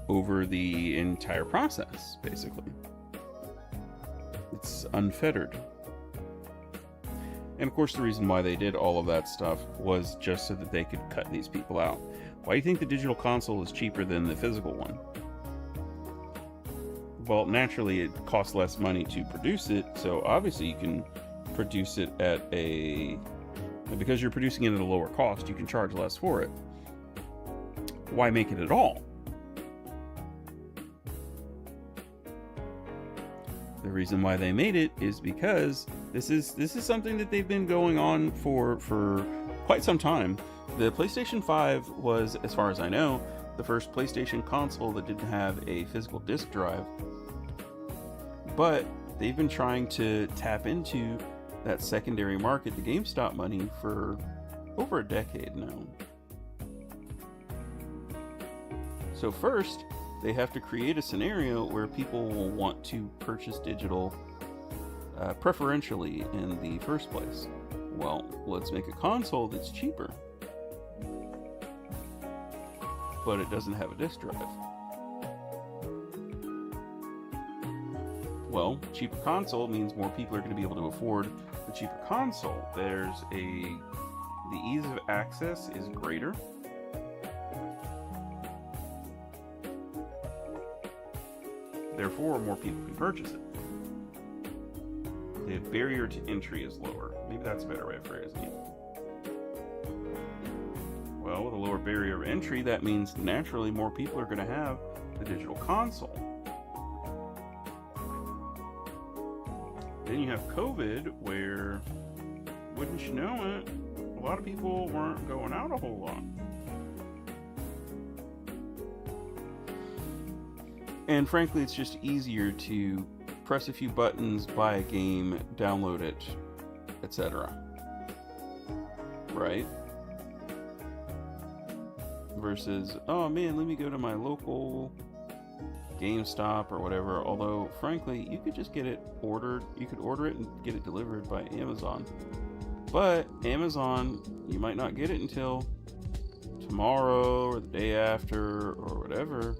over the entire process, basically. It's unfettered. And of course, the reason why they did all of that stuff was just so that they could cut these people out. Why do you think the digital console is cheaper than the physical one? Well, naturally, it costs less money to produce it, so obviously you can produce it at a... Because you're producing it at a lower cost, you can charge less for it. Why make it at all? The reason why they made it is because this is something that they've been going on for quite some time. The PlayStation 5 was, as far as I know, the first PlayStation console that didn't have a physical disc drive. But they've been trying to tap into that secondary market, the GameStop money, for over a decade now. So first, they have to create a scenario where people will want to purchase digital preferentially in the first place. Well, let's make a console that's cheaper, but it doesn't have a disk drive. Well, cheaper console means more people are going to be able to afford the cheaper console. The ease of access is greater. Therefore, more people can purchase it. The barrier to entry is lower. Maybe that's a better way of phrasing it. Well, with a lower barrier of entry, that means naturally more people are going to have the digital console. Then you have COVID, where, wouldn't you know it, a lot of people weren't going out a whole lot. And frankly, it's just easier to press a few buttons, buy a game, download it, etc. Right? Versus, oh man, let me go to my local GameStop or whatever. Although, frankly, you could just get it ordered. You could order it and get it delivered by Amazon. But Amazon, you might not get it until tomorrow or the day after or whatever.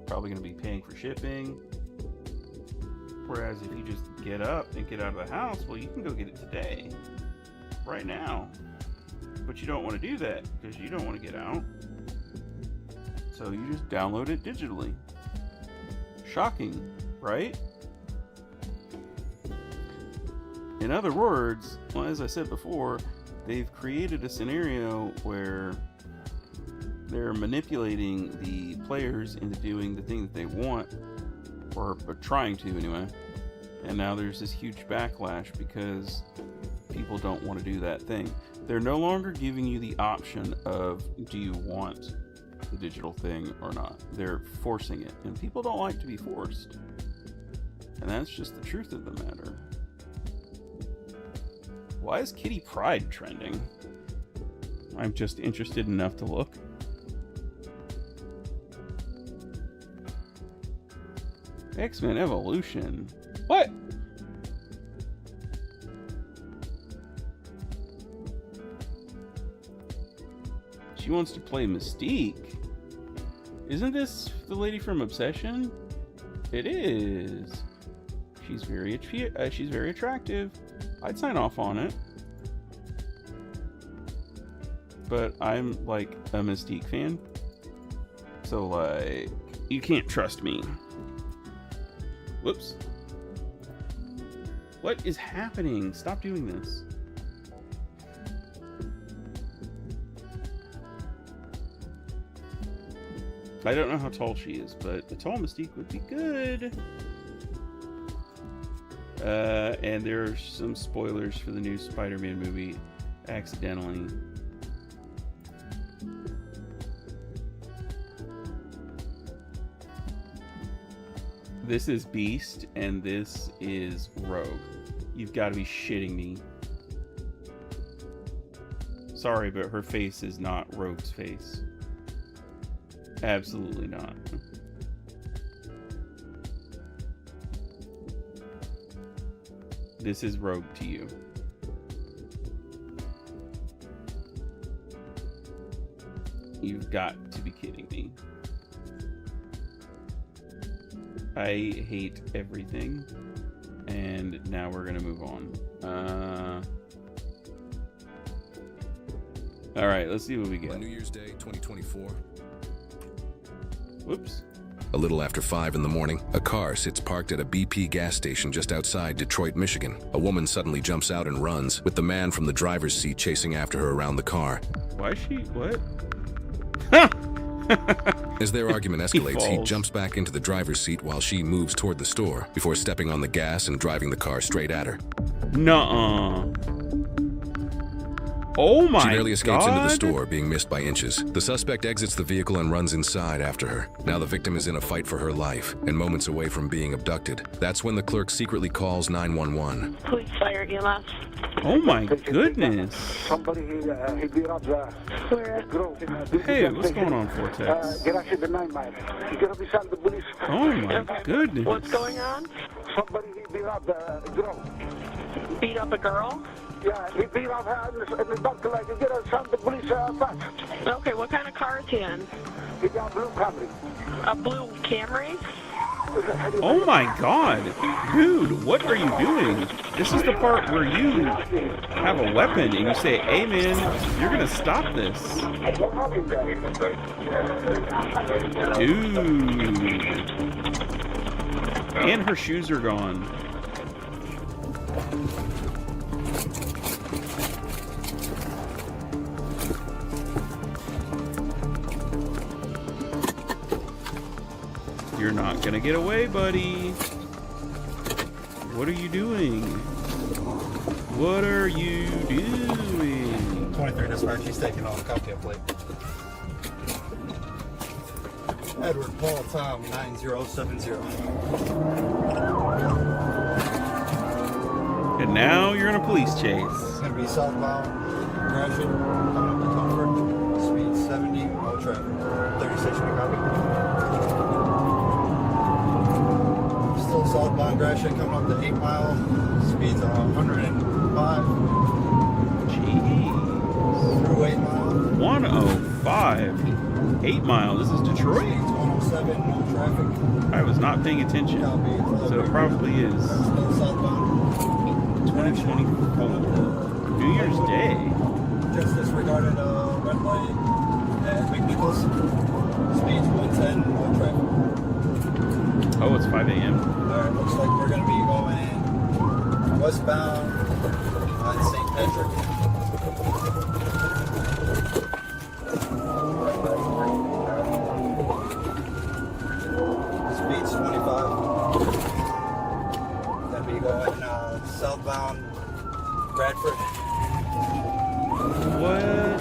Probably going to be paying for shipping. Whereas if you just get up and get out of the house, well, you can go get it today, right now. But you don't want to do that because you don't want to get out. So you just download it digitally. Shocking, right? In other words, well, as I said before, they've created a scenario where they're manipulating the players into doing the thing that they want, or trying to anyway. And now there's this huge backlash because people don't want to do that thing. They're no longer giving you the option of, do you want the digital thing or not? They're forcing it, and people don't like to be forced. And that's just the truth of the matter. Why is Kitty Pryde trending? I'm just interested enough to look. X-Men Evolution. What? She wants to play Mystique. Isn't this the lady from Obsession? It is. She's very attractive. I'd sign off on it. But I'm like a Mystique fan. So like, you can't trust me. Whoops. What is happening? Stop doing this. I don't know how tall she is, but the tall Mystique would be good. And there are some spoilers for the new Spider-Man movie, accidentally. This is Beast, and this is Rogue. You've got to be shitting me. Sorry, but her face is not Rogue's face. Absolutely not. This is Rogue to you. You've got to be kidding me. I hate everything. And now we're gonna move on. Alright, let's see what we get. New Year's Day 2024. Whoops. A little after 5 in the morning, a car sits parked at a BP gas station just outside Detroit, Michigan. A woman suddenly jumps out and runs, with the man from the driver's seat chasing after her around the car. Why is she... what? As their argument escalates, he jumps back into the driver's seat while she moves toward the store, before stepping on the gas and driving the car straight at her. Nuh-uh. Oh my She barely escapes into the God. store, being missed by inches. The suspect exits the vehicle and runs inside after her. Now the victim is in a fight for her life and moments away from being abducted. That's when the clerk secretly calls 911. Police fire EMS. Oh my goodness. Somebody he beat up the girl. Hey, what's going on, Vortex? Get out of the 9 mile. You gotta be sent the police. Oh my goodness. What's going on? Somebody he beat up the girl. Beat up a girl? Yeah, he beat up her in the dark like you gotta send the police fast. Okay, what kind of car is he in? He got a blue Camry. A blue Camry? Oh my God. Dude, what are you doing? This is the part where you have a weapon and you say, hey man, you're gonna stop this. Dude. And her shoes are gone. You're not gonna get away, buddy. What are you doing? What are you doing? 23 dispatch, he's taking off. Copy up plate. Edward Paul Tom 9070. And now you're in a police chase. It's gonna be southbound, Gratiot, coming up to Comfort, speed 70, no traffic. 30 station to copy. Still southbound Gratiot, coming up to 8 Mile, speeds 105. Jeez. Through 8 Mile. 105. 8 Mile. This is Detroit. 107, no traffic. I was not paying attention. So it probably is. Still southbound. 2024. New Year's Day. Just disregarded red light at McNichols. Speeds 110, no traffic. Oh, it's 5 a.m. Alright, looks like we're going to be going westbound on St. Patrick. Speeds 25. Going to be going southbound Bradford. What?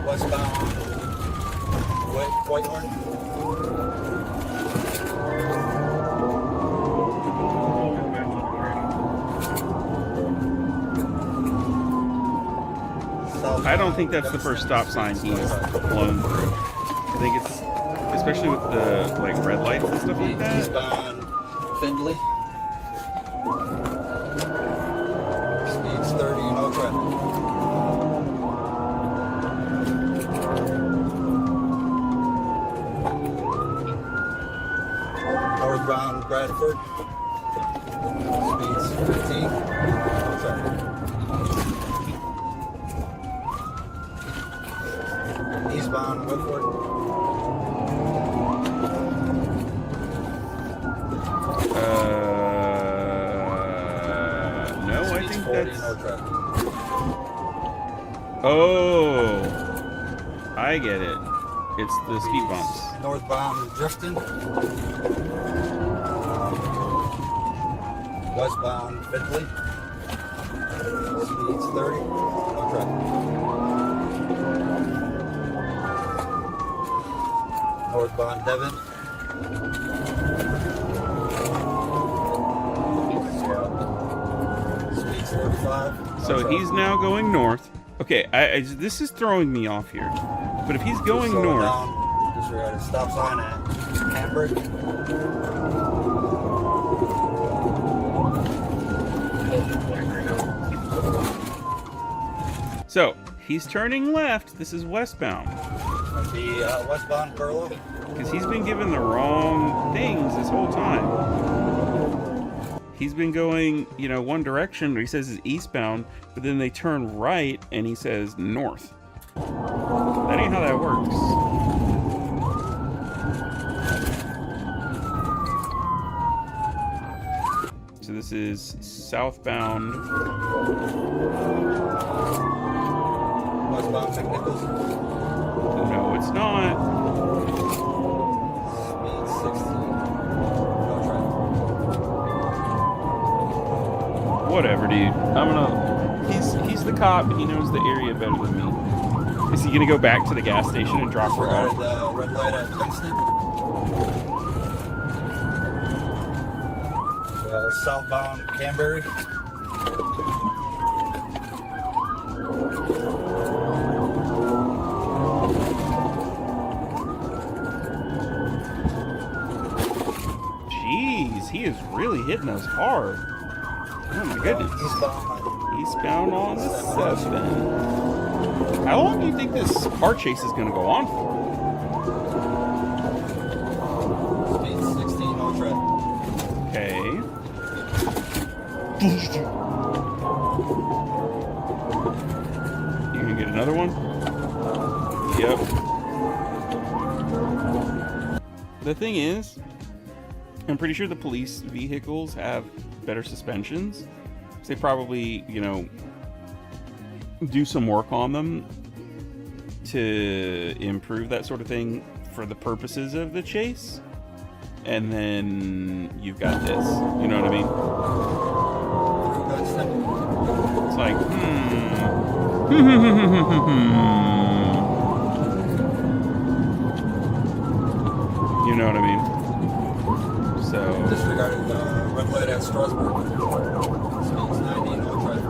Westbound Whitehorn. I don't think that's the first stop sign he's blown through. I think it's, especially with the like red lights and stuff like that. Eastbound Findlay. Speeds 30, no traffic. Northbound Bradford. Speeds 15, no traffic. Eastbound Woodford. No, I think 40, that's. no traffic. Oh, I get it. It's the speed bumps. Northbound Drifton. Westbound Findlay. Speeds 30, no traffic. Northbound Devon. Speeds 35. So he's now going north. Okay, this is throwing me off here. But if he's going north, Disregard a stop sign at Hamburg. so he's turning left. This is westbound. The westbound Burlow. Because he's been given the wrong things this whole time. He's been going, you know, one direction. He says it's eastbound, but then they turn right and he says north. That ain't how that works. So this is southbound. Westbound McNichols. No, it's not. Speed 60. No traffic. whatever, dude. He's the cop. He knows the area better than me. Is he gonna go back to the gas station and drop her off? Red light at Princeton. Southbound Canberry. Jeez, he is really hitting us hard. Oh my goodness. Eastbound on the 7. How long do you think this car chase is going to go on for? Speed 16 on track. Okay. You gonna get another one? Yep. The thing is, I'm pretty sure the police vehicles have better suspensions. So they probably, you know, do some work on them to improve that sort of thing for the purposes of the chase. And then you've got this. You know what I mean? It's like, You know what I mean? So. Disregarded the red light at Strasbourg. Speeds 90 on track.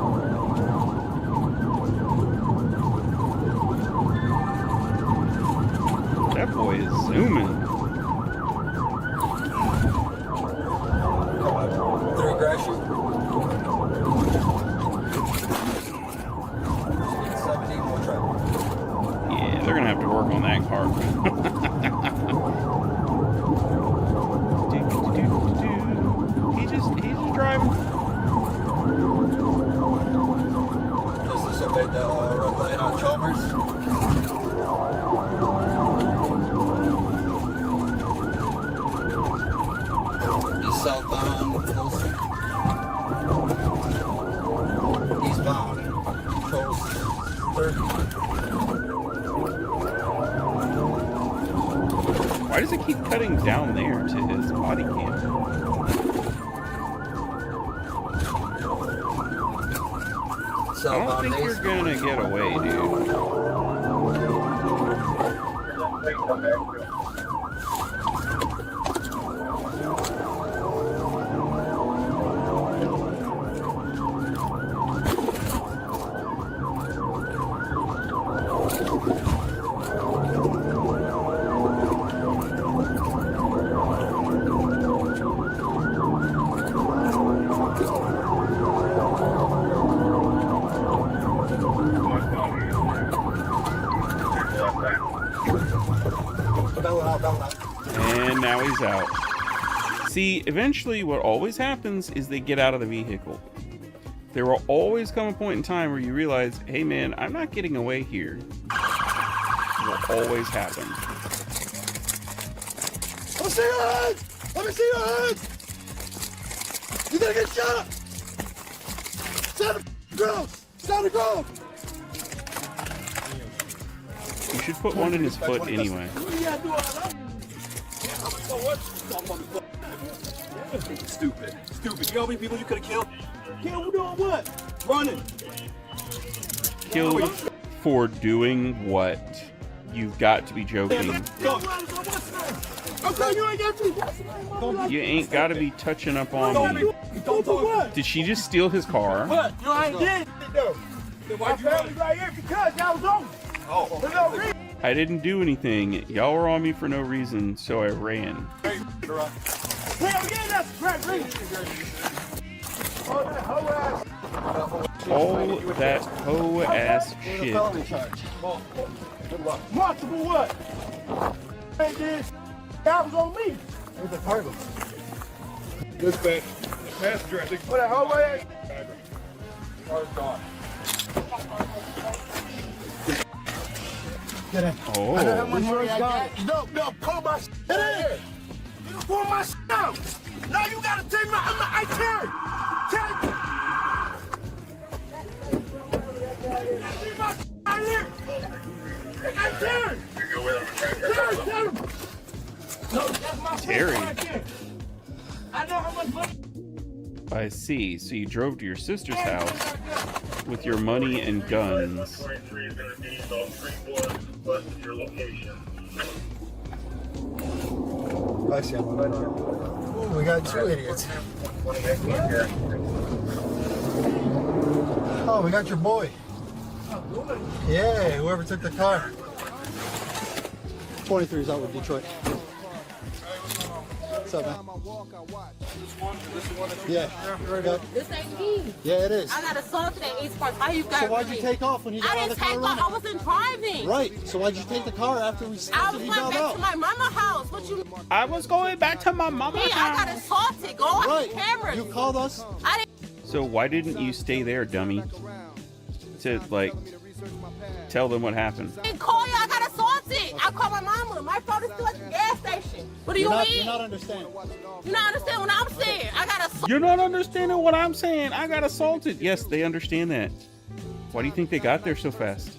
That boy is zooming. Through Gratiot. Speed 70 on track. Yeah, they're gonna have to work on that car. He's just driving. Just disobeyed the red light on Chalmers. He's southbound, close. Eastbound, close. 30. Why does it keep cutting down there to his body cam? I don't think you're gonna get away, dude. And now he's out. See, eventually what always happens is they get out of the vehicle. There will always come a point in time where you realize, hey man, I'm not getting away here. It will always happen. Let me see your hands! Let me see your hands! You're gonna get shot! Stand the ground! Stand the ground! You should put one in his foot anyway. Stupid. Stupid. You know how many people you could have killed? Killed doing what? Running. Killed for doing what? You've got to be joking. You ain't got to be touching up on me. Did she just steal his car? What? You know I ain't did it though. My family's right here because y'all was on me. Oh. For no reason. I didn't do anything. Y'all were on me for no reason, so I ran. Hell yeah, that's crack. All that hoe ass shit. Multiple what? Hey, this. That was on me. It's a cargo. Dispatch. Passenger, I think. What the whole way? Car's gone. Get in. Oh. I know how much money I got. No, pull my shit in. You pull my shit out. Now you gotta take my, I carry. Take my shit out here. I carry. Carry. No, that's my Terry. I know how much money. I I see. So you drove to your sister's house with your money and guns. I see him. Oh, we got two idiots. Oh, we got your boy. Yeah, whoever took the car. 23 is out with Detroit. What's up, man? Yeah. This ain't me. Yeah, it is. I got assaulted at East Park. How you got So why'd you take off when you got out of the car? I didn't take off. I wasn't driving. Right. So why'd you take the car after we I was going back to my mama's house. What you? I was going back to my mama's house. I got assaulted. Go on right. the camera. You called us. I didn't. So why didn't you stay there, dummy? To like tell them what happened. I didn't call you. I got assaulted. I called my mama. My phone is still at the gas station. What do you mean? You're not understanding. You're not understanding what I'm saying. I got assaulted. You're not understanding what I'm saying. I got assaulted. Yes, they understand that. Why do you think they got there so fast?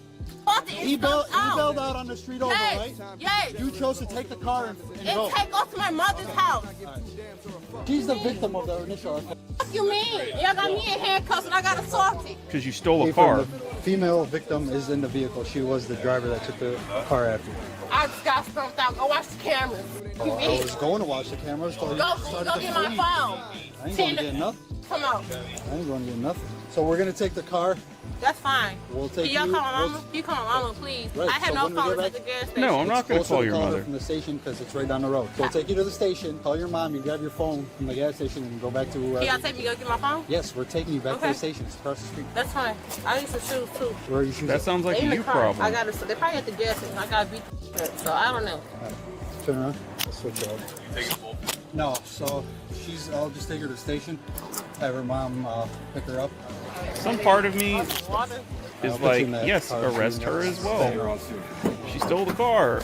He bailed out on the street over, yes. right? Yes. You chose to take the car and go. Take off to my mother's house. Right. She's the victim of the initial attack. What you mean? Y'all got me in handcuffs and I got assaulted. Because you stole a car. The female victim is in the vehicle. She was the driver that took the car after you. I just got stumped out. Go watch the cameras. I was going to watch the cameras. Go get my phone. I ain't going to get nothing. Come on. I ain't going to get nothing. So we're going to take the car. That's fine. We'll take Can y'all call my mama? You call my mama, please. Right. I have no phone at the gas station. No, I'm not going to call your mother. From the station because it's right down the road. So we'll take you to the station, call your mom, you grab your phone from the gas station and go back to wherever. Can y'all take me to go get my phone? Yes, we're taking you back to the station. It's across the street. That's fine. I need some shoes too. Where are your shoes? That sounds like a you problem. I got to. They're probably at the gas station. I got to beat so I don't know. Right. Turn around. I'll switch it over. No, so I'll just take her to the station, have her mom pick her up. Some part of me is like, yes, arrest her as well. She stole the car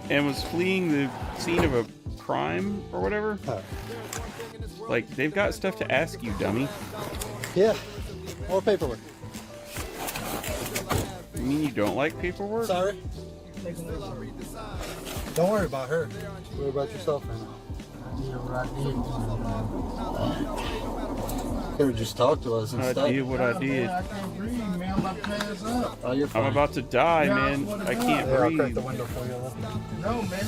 and was fleeing the scene of a crime or whatever. Like, they've got stuff to ask you, dummy. Yeah, more paperwork. You mean you don't like paperwork? Sorry. Don't worry about her. Worry about yourself right now. Can we just talk to us instead? I did what I did. Oh, you're fine. I'm about to die, man. I can't breathe. I'll crack the window for you. No, man.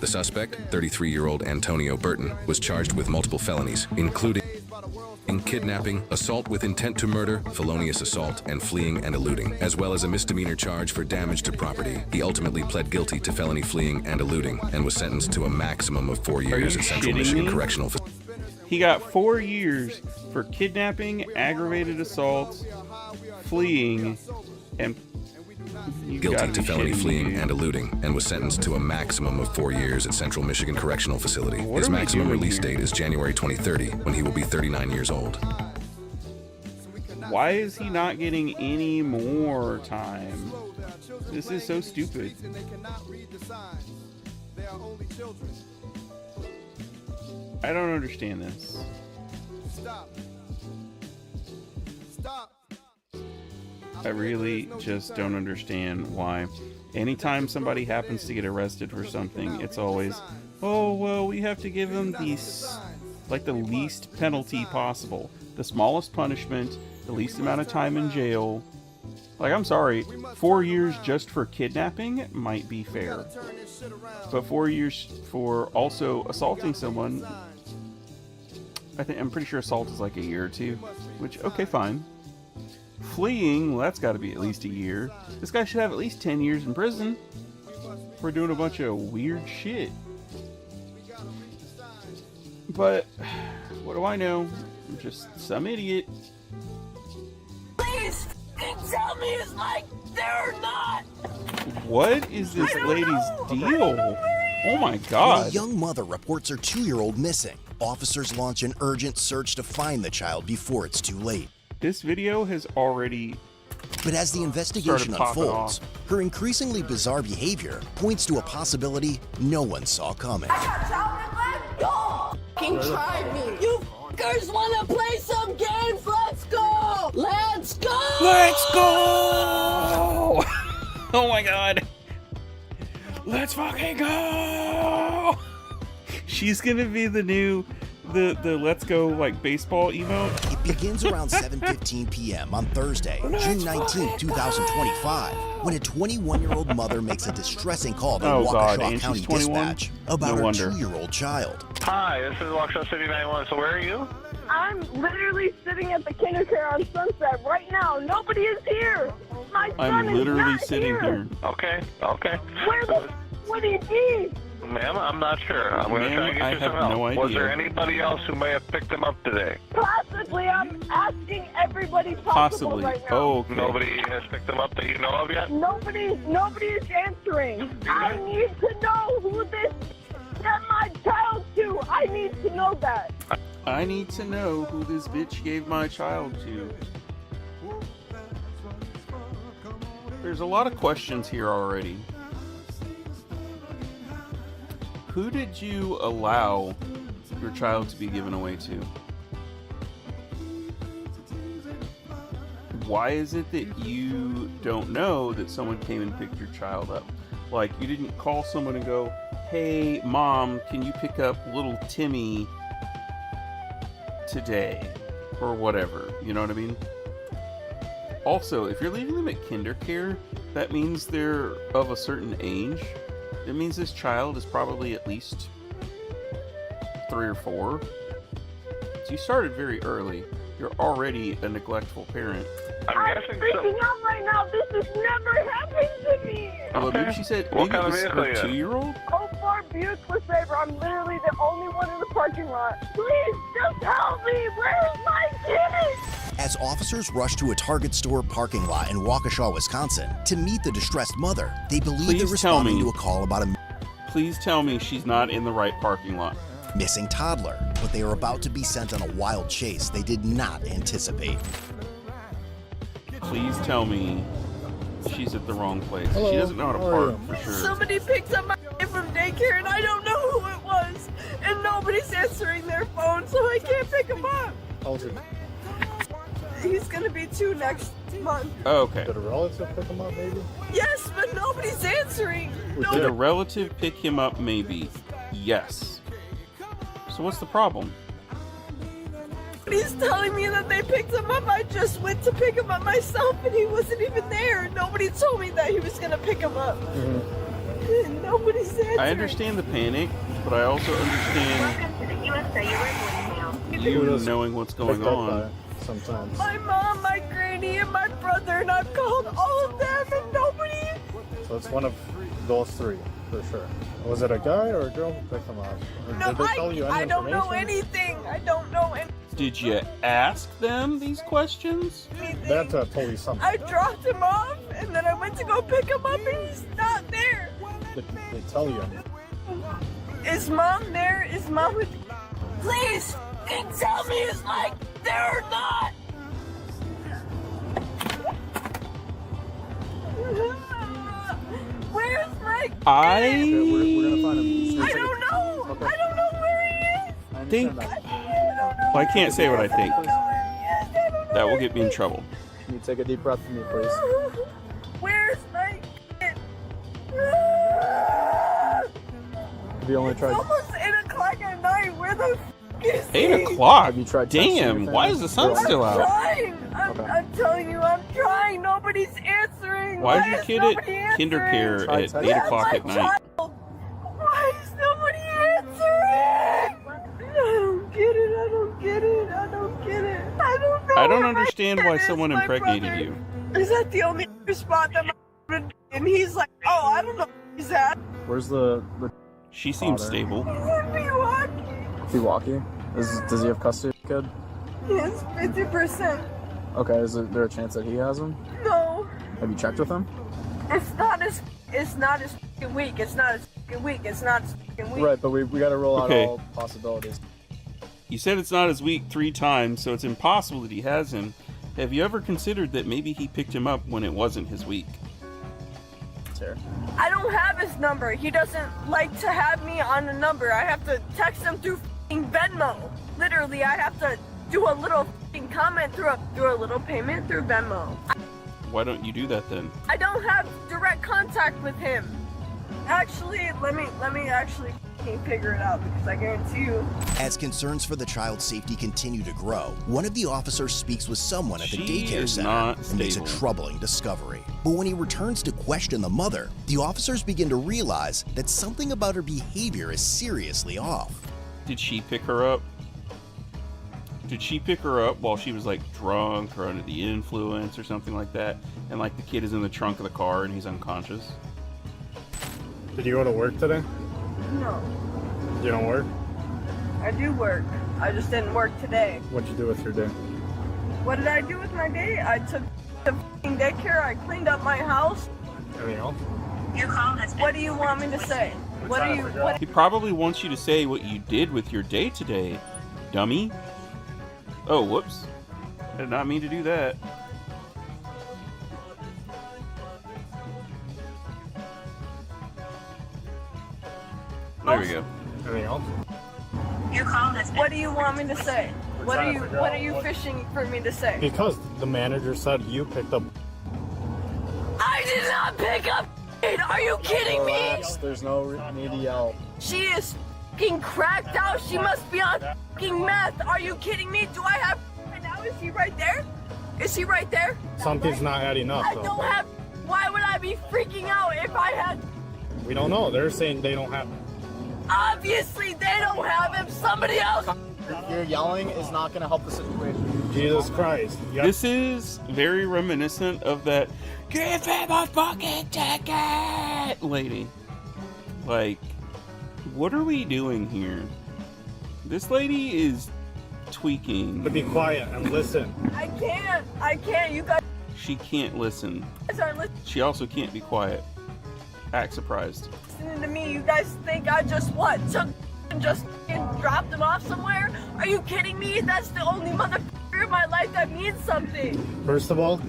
The suspect, 33-year-old Antonio Burton, was charged with multiple felonies, including kidnapping, assault with intent to murder, felonious assault, and fleeing and eluding, as well as a misdemeanor charge for damage to property. He ultimately pled guilty to felony fleeing and eluding and was sentenced to a maximum of 4 years at Central Michigan Correctional Facility. He got 4 years for kidnapping, aggravated assault, fleeing, and guilty to felony fleeing and eluding, and was sentenced to a maximum of 4 years at Central Michigan Correctional Facility. His maximum release date is January 2030, when he will be 39 years old. Why is he not getting any more time? This is so stupid. I don't understand this. I really just don't understand why. Anytime somebody happens to get arrested for something, it's always, oh, well, we have to give them the least penalty possible. The smallest punishment, the least amount of time in jail. Like, I'm sorry, 4 years just for kidnapping might be fair. But 4 years for also assaulting someone, I'm pretty sure assault is like a year or two, which, okay, fine. Fleeing, well, that's got to be at least a year. This guy should have at least 10 years in prison for doing a bunch of weird shit. But what do I know? I'm just some idiot. Please, tell me it's like they're not. What is this lady's deal? Oh my god. A young mother reports her 2-year-old missing. Officers launch an urgent search to find the child before it's too late. This video has already... But as the investigation unfolds, her increasingly bizarre behavior points to a possibility no one saw coming. Fucking try me. You fuckers want to play some games? Let's go. Let's go. Let's go. Oh my god. Let's fucking go. She's gonna be the the let's go like baseball emote? It begins around 7:15 p.m. on Thursday, June 19, 2025, when a 21-year-old mother makes a distressing call to Waukesha County Dispatch about her 2-year-old child. Hi, this is Waukesha City 911. So where are you? I'm literally sitting at the kindergarten on Sunset right now. Nobody is here. My son I'm is literally not sitting here. Okay. What do you need? Ma'am, I'm not sure. I'm going to try and get you some help. No idea. Was there anybody else who may have picked him up today? Possibly. I'm asking everybody possible right now. Oh, okay. Nobody has picked him up that you know of yet? Nobody is answering. I need to know who this sent my child to. I need to know that. I need to know who this bitch gave my child to. There's a lot of questions here already. Who did you allow your child to be given away to? Why is it that you don't know that someone came and picked your child up? Like, you didn't call someone and go, hey, Mom, can you pick up little Timmy today? Or whatever, you know what I mean? Also, if you're leaving them at kindercare, that means they're of a certain age. It means this child is probably at least 3 or 4. So you started very early. You're already a neglectful parent. I'm freaking out right now. This has never happened to me. Oh, maybe she said maybe it was her 2-year-old? 04 Buick LeSabre. I'm literally the only one in the parking lot. Please, just help me. Where's my kid? As officers rush to a Target store parking lot in Waukesha, Wisconsin, to meet the distressed mother, they believe they're responding to a call about a Please tell me she's not in the right parking lot. Missing toddler, but they are about to be sent on a wild chase they did not anticipate. Please tell me she's at the wrong place. She doesn't know how to park for sure. Somebody picked up my kid from daycare and I don't know who it was. And nobody's answering their phone, so I can't pick him up. How old is he? He's gonna be 2 next month. Oh, okay. Did a relative pick him up, maybe? Yes, but nobody's answering. Did a relative pick him up? Maybe. Yes. So what's the problem? He's telling me that they picked him up. I just went to pick him up myself and he wasn't even there. Nobody told me that he was gonna pick him up. Mm-hmm. Nobody's answering. I understand the panic, but I also understand you knowing what's going on. Sometimes. My mom, my granny, and my brother, and I've called all of them and nobody. So it's one of those 3, for sure. Was it a guy or a girl who picked them up? No, did they tell you any I don't know information? anything. I don't know anything. Did you ask them these questions? They had to tell you something. I dropped him off and then I went to go pick him up and he's not there. Did they tell you? Is Mom there? Is Mom with... Please, tell me it's like there or not. Where's my kid? We're gonna find him. I don't know. Okay. I don't know where he is. Think. Well, I can't say what I think. That will get me in trouble. Can you take a deep breath for me, please? Where's my kid? Have you only tried? It's almost 8 o'clock at night. Where the is 8 he? o'clock? Have you tried texting Damn, your why family? is the sun still I'm out? trying. Okay. I'm telling you, I'm trying. Nobody's answering. Why is your kid nobody at kindercare answering? at 8 o'clock at night? Child. Why is nobody answering? I don't get it. I don't get it. I don't get it. I don't know. I don't where my understand kid why is, someone my impregnated brother. you. Is that the only spot that my husband? And he's like, oh, I don't know where he's at. Where's the She seems father? stable. Milwaukee. Milwaukee? Does he have custody of the kid? Yes, 50%. Okay, is there a chance that he has him? No. Have you checked with him? It's not as fucking weak. It's not as fucking weak. It's not as fucking weak. Right, but we got to rule out Okay. all possibilities. You said it's not as weak 3 times, so it's impossible that he has him. Have you ever considered that maybe he picked him up when it wasn't his week? Here. I don't have his number. He doesn't like to have me on a number. I have to text him through fucking Venmo. Literally, I have to do a little fucking comment through a little payment through Venmo. Why don't you do that then? I don't have direct contact with him. Actually, let me actually figure it out because I guarantee you. As concerns for the child's safety continue to grow, one of the officers speaks with someone at the daycare center and makes a troubling discovery. But when he returns to question the mother, the officers begin to realize that something about her behavior is seriously off. Did she pick her up? Did she pick her up while she was like drunk or under the influence or something like that? And like the kid is in the trunk of the car and he's unconscious? Did you go to work today? No, You don't work? I do work. I just didn't work today. What'd you do with your day? What did I do with my day? I took the f***ing daycare. I cleaned up my house. Anything else? Your call has been. What do you want me to say? What do you? What? He probably wants you to say what you did with your day today, dummy. Oh, whoops. I did not mean to do that. There we go. Anything else? Your call has been. What do you want me to say? What are you fishing for me to say? Because the manager said you picked up. I did not pick up. Are you kidding me? Relax, there's no need to yell. She is f***ing cracked out. She must be on f***ing meth. Are you kidding me? Do I have right now? Is he right there? Is he right there? Something's not adding up. I don't have. Why would I be freaking out if I had? We don't know. They're saying they don't have. Obviously, they don't have him. Somebody else. Your yelling is not going to help the situation. Jesus Christ. Yep. This is very reminiscent of that "give him a fucking ticket" lady. Like, what are we doing here? This lady is tweaking. But be quiet and listen. I can't. You guys. She can't listen. Are listening She also can't be quiet. Act surprised. to me. You guys think I just what? Took and just dropped him off somewhere? Are you kidding me? That's the only motherfucker in my life that means something. First of all,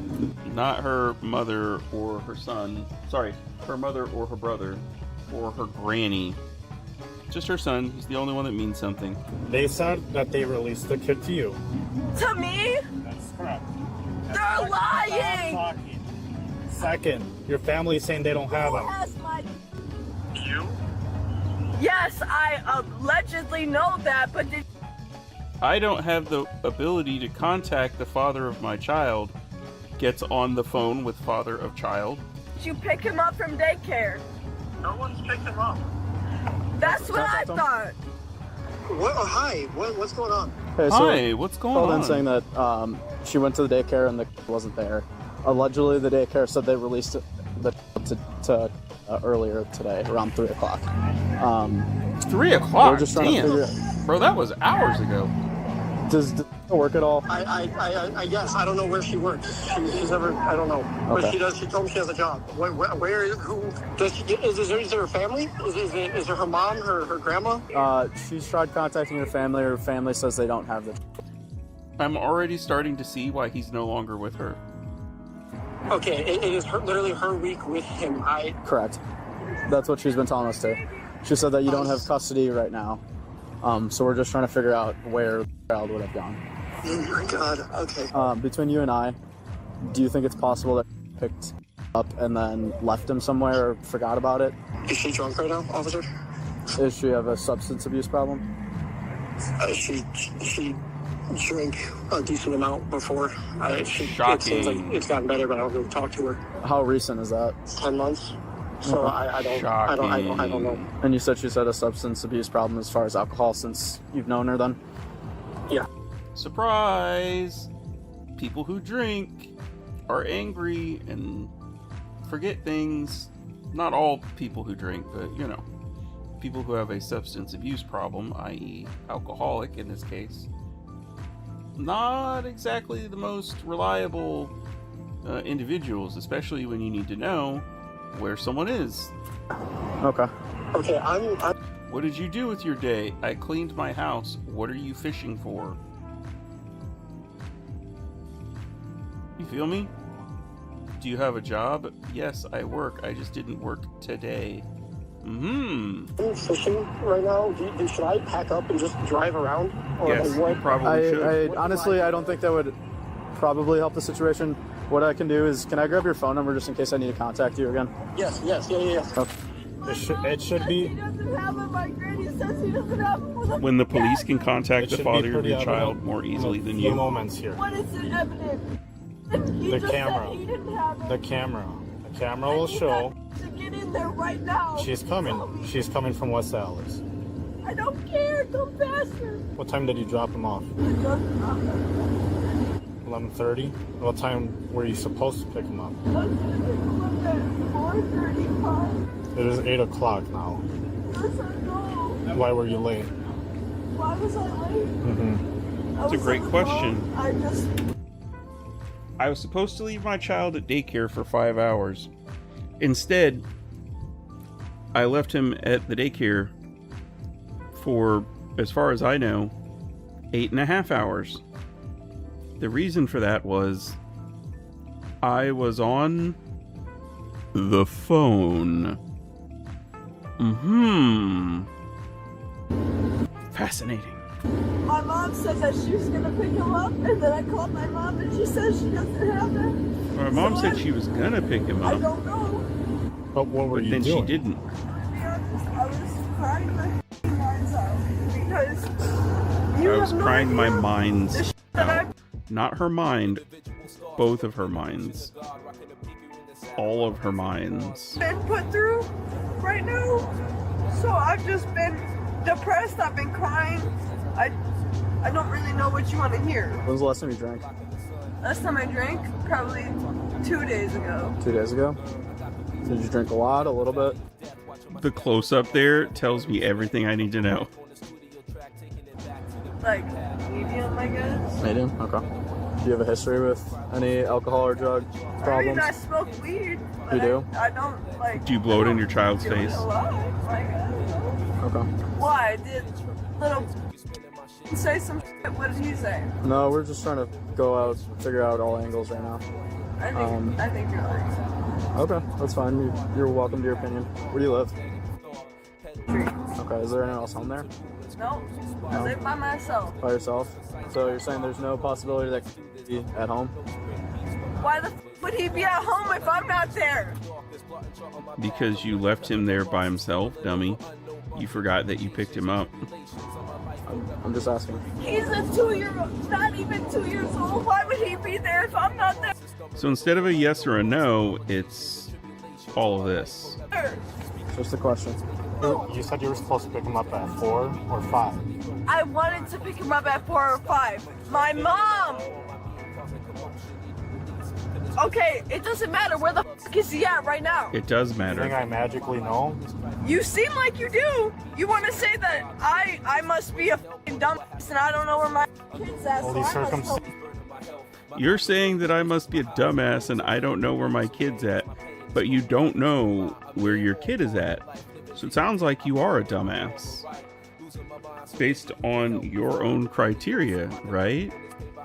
not her mother or her son. Sorry, her mother or her brother or her granny. Just her son. He's the only one that means something. They said that they released the kid to you. To me? That's correct. They're lying. Second, your family's saying they don't have him. You? Yes, I allegedly know that, but did I don't have the ability to contact the father of my child. Gets on the phone with father of child. you pick him up from daycare? No one's picked him up. That's what I thought. What? Oh, hi. What's going on? Hey, Hi, what's going on? Saying that she went to the daycare and the wasn't there. Allegedly, the daycare said they released the to earlier today, around 3 o'clock. 3 o'clock? We're just trying to figure Bro, that was hours ago. Does it work at all? I guess. I don't know where she works. She's never, I don't know. But Okay. she does, she told me she has a job. Who, does she, is there a family? Is there her mom, her grandma? She's tried contacting her family. Her family says they don't have the. I'm already starting to see why he's no longer with her. Okay, it is literally her week with him. Correct. That's what she's been telling us too. She said that you don't have custody right now. So we're just trying to figure out where the child would have gone. Oh my God, okay. Between you and I, do you think it's possible that she picked up and then left him somewhere or forgot about it? Is she drunk right now, officer? Does she have a substance abuse problem? She drank a decent amount before. It Shocking. seems like it's gotten better, but I don't really talk to her. How recent is that? 10 months. So Okay. I don't know. And you said she's had a substance abuse problem as far as alcohol since you've known her then? Yeah. Surprise! People who drink are angry and forget things. Not all people who drink, but you know, people who have a substance abuse problem, i.e. alcoholic in this case. Not exactly the most reliable individuals, especially when you need to know where someone is. Okay. Okay, I'm... What did you do with your day? I cleaned my house. What are you fishing for? You feel me? Do you have a job? Yes, I work. I just didn't work today. I'm fishing right now. Should I pack up and just drive around? Or Yes, like what? probably should. Honestly, I don't think that would probably help the situation. What I can do is, can I grab your phone number just in case I need to contact you again? Yes, yeah. Okay. It should be. He doesn't have him. My granny says he doesn't have when the police can contact the father of your child more easily than you. Moments here. What is the evidence? He The just camera. said he didn't have it. The camera. The camera will show. To get in there right now. She's coming. She's coming from West Dallas. I don't care. Come faster. What time did you drop him off? 11:30. What time were you supposed to pick him up? I was gonna pick him up at 4:35. It is 8 o'clock now. Yes, I know. Why were you late? Why was I late? That's a great question. I was supposed to leave my child at daycare for 5 hours. Instead, I left him at the daycare for, as far as I know, 8.5 hours. The reason for that was I was on the phone. Fascinating. My mom said that she was gonna pick him up, and then I called my mom, and she says she doesn't have it. My mom said she was gonna pick him up. I don't know. But what were you then doing? she didn't. To be honest, I was crying my minds out because you I was have no crying my idea minds the shit that out. Not her mind. Both of her minds. All of her minds. I've been put through right now. So I've just been depressed. I've been crying. I don't really know what you want to hear. When's the last time you drank? Last time I drank, probably 2 days ago. 2 days ago? Did you drink a lot, a little bit? The close-up there tells me everything I need to know. Like, medium, I guess. Medium? Okay. Do you have a history with any alcohol or drug problems? I mean, I smoke weed. But You do? I don't, like... Do you blow it in your child's do it face? a lot. Like, I don't know. Okay. Why? Did little say some shit? What did he say? No, we're just trying to go out, figure out all angles right now. I think you're right. Okay, that's fine. You're welcome to your opinion. Where do you live? Okay, is there anyone else home there? No, I live by myself. By yourself? So you're saying there's no possibility that could be at home? Why the would he be at home if I'm not there? Because you left him there by himself, dummy. You forgot that you picked him up. I'm just asking. He's a 2-year-old, not even 2 years old. Why would he be there if I'm not there? So instead of a yes or a no, it's all of this. Just a question. You said you were supposed to pick him up at 4 or 5. I wanted to pick him up at 4 or 5. My mom! Okay, it doesn't matter. Where the fuck is he at right now? It does You matter. think I magically know? You seem like you do. You want to say that I must be a fucking dumbass and I don't know where my kid's at. All So these I must circumstances. You're saying that I must be a dumbass and I don't know where my kid's at, but you don't know where your kid is at. So it sounds like you are a dumbass. Based on your own criteria, right?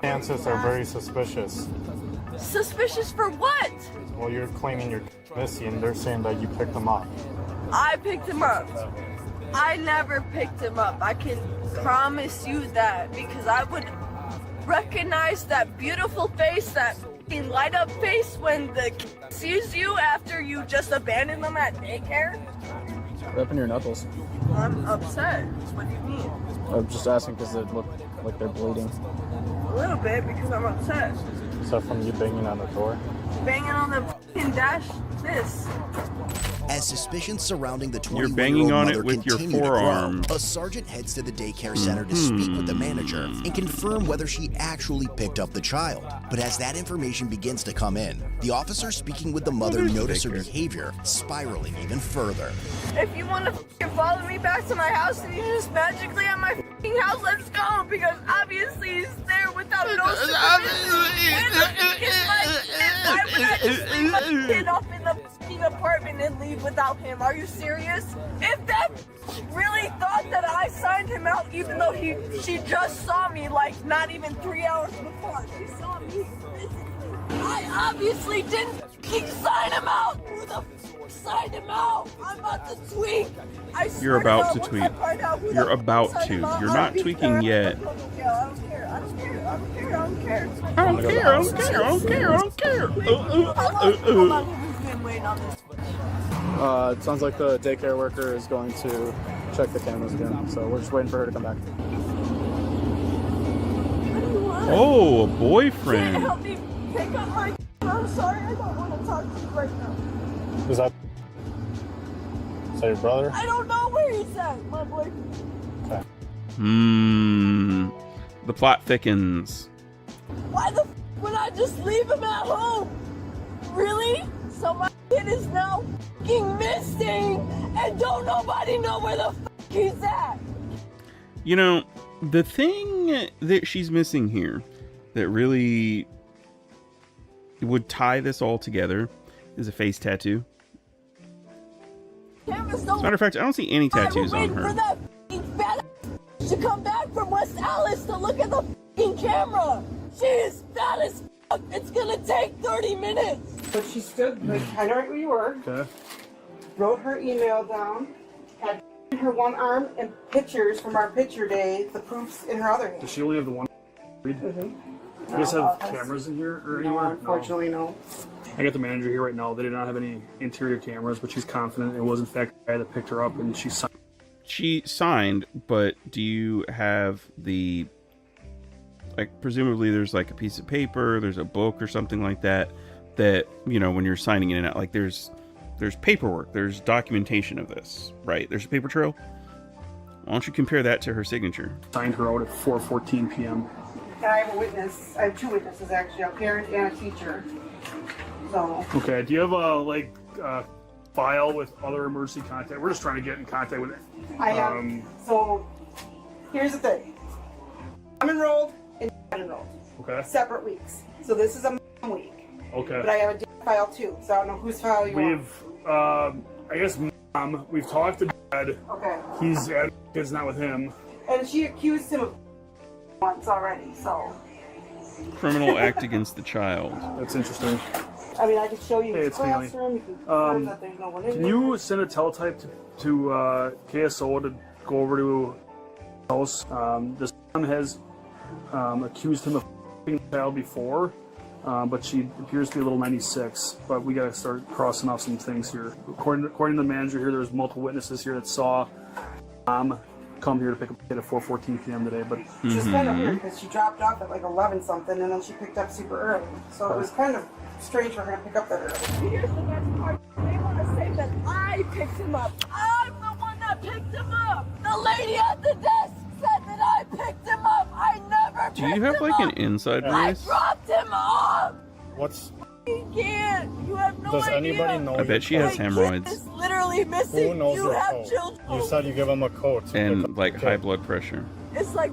Circumstances are very suspicious. Suspicious for what? Well, you're claiming you're missing, and they're saying that you picked them up. I picked him up. I never picked him up. I can promise you that because I would recognize that beautiful face, that fucking light up face when the kid sees you after you just abandon them at daycare. What happened to your knuckles? I'm upset. What do you mean? I'm just asking because they look like they're bleeding. A little bit because I'm upset. Is that from you banging on the door? Banging on the fucking dash. This. As suspicions surrounding the You're 21-year-old banging on mother it with your continue to grow, forearm. a sergeant heads to the daycare center to speak with the manager and confirm whether she actually picked up the child. But as that information begins to come in, the officer speaking with the mother notices her behavior spiraling even further. If you want to fucking follow me back to my house and you're just magically at my fucking house, let's go because obviously he's there without no supervision. Why would I just leave my kid up in the fucking apartment and leave without him? Are you serious? If that really thought that I signed him out even though she just saw me like not even 3 hours before. She saw me physically. I obviously didn't fucking sign him out. Who the fuck signed him out? I'm about to tweak. You're about to tweak. You're about to. You're not tweaking yet. I don't care. I don't care. I don't care. I don't care. I don't care. I don't care. I don't care. I don't care. How long have we been waiting on this? It sounds like the daycare worker is going to check the cameras again, so we're just waiting for her to come back. Oh, a boyfriend. Help me pick up my. I'm sorry, I don't want to talk to you right now. Is that your brother? I don't know where he's at, my boyfriend. The plot thickens. Why the would I just leave him at home? Really? So my kid is now f***ing missing, and don't nobody know where the f*** he's at. You know, the thing that she's missing here that really would tie this all together is a face tattoo. As a matter of fact, I don't see any tattoos on her. For that f***ing fat ass to come back from West Allis to look at the f***ing camera. She is fat as f***. It's gonna take 30 minutes. But she stood like kind of right where you were. Okay. Wrote her email down. Had in her one arm and pictures from our picture day. The proofs in her other hand. Does she only have the one read? Mm-hmm. You guys have cameras in here or anywhere? No, unfortunately, no. I got the manager here right now. They did not have any interior cameras, but she's confident it was in fact the guy that picked her up, and she signed. She signed, but do you have the, like, presumably there's like a piece of paper, there's a book or something like that, you know, when you're signing in and out, like there's paperwork, there's documentation of this, right? There's a paper trail. Why don't you compare that to her signature? Signed her out at 4:14 p.m. And I have a witness. I have two witnesses actually, a parent and a teacher. So. Okay. Do you have a file with other emergency contact? We're just trying to get in contact with it. I have. So here's the thing. I'm enrolled and not enrolled. Okay. Separate weeks. So this is a week. Okay. But I have a different file too. So I don't know whose file you want. I guess Mom. We've talked to Dad. Okay. He's at kids not with him. And she accused him of once already. So. Criminal act against the child. That's interesting. I mean, I can show you his it's Haley. classroom. You can confirm that there's no one in Can there. you send a teletype to KSO to go over to the house? The son has accused him of f***ing the child before, but she appears to be a little 96. But we got to start crossing off some things here. According to the manager here, there's multiple witnesses here that saw Mom come here to pick up a kid at 4:14 p.m. today. But Which is kind of weird because she dropped off at like 11 something and then she picked up super early. So it was kind of strange for her to pick up that early. Here's the best part. They want to say that I picked him up. I'm the one that picked him up. The lady at the desk said that I picked him up. I never picked him up. Do you have like an inside I voice? dropped him off. What's? You can't. You have no Does idea. anybody know? I bet she has hemorrhoids. It's literally missing. Who knows You your have code? children. You said you give them a code. And like high blood pressure. It's like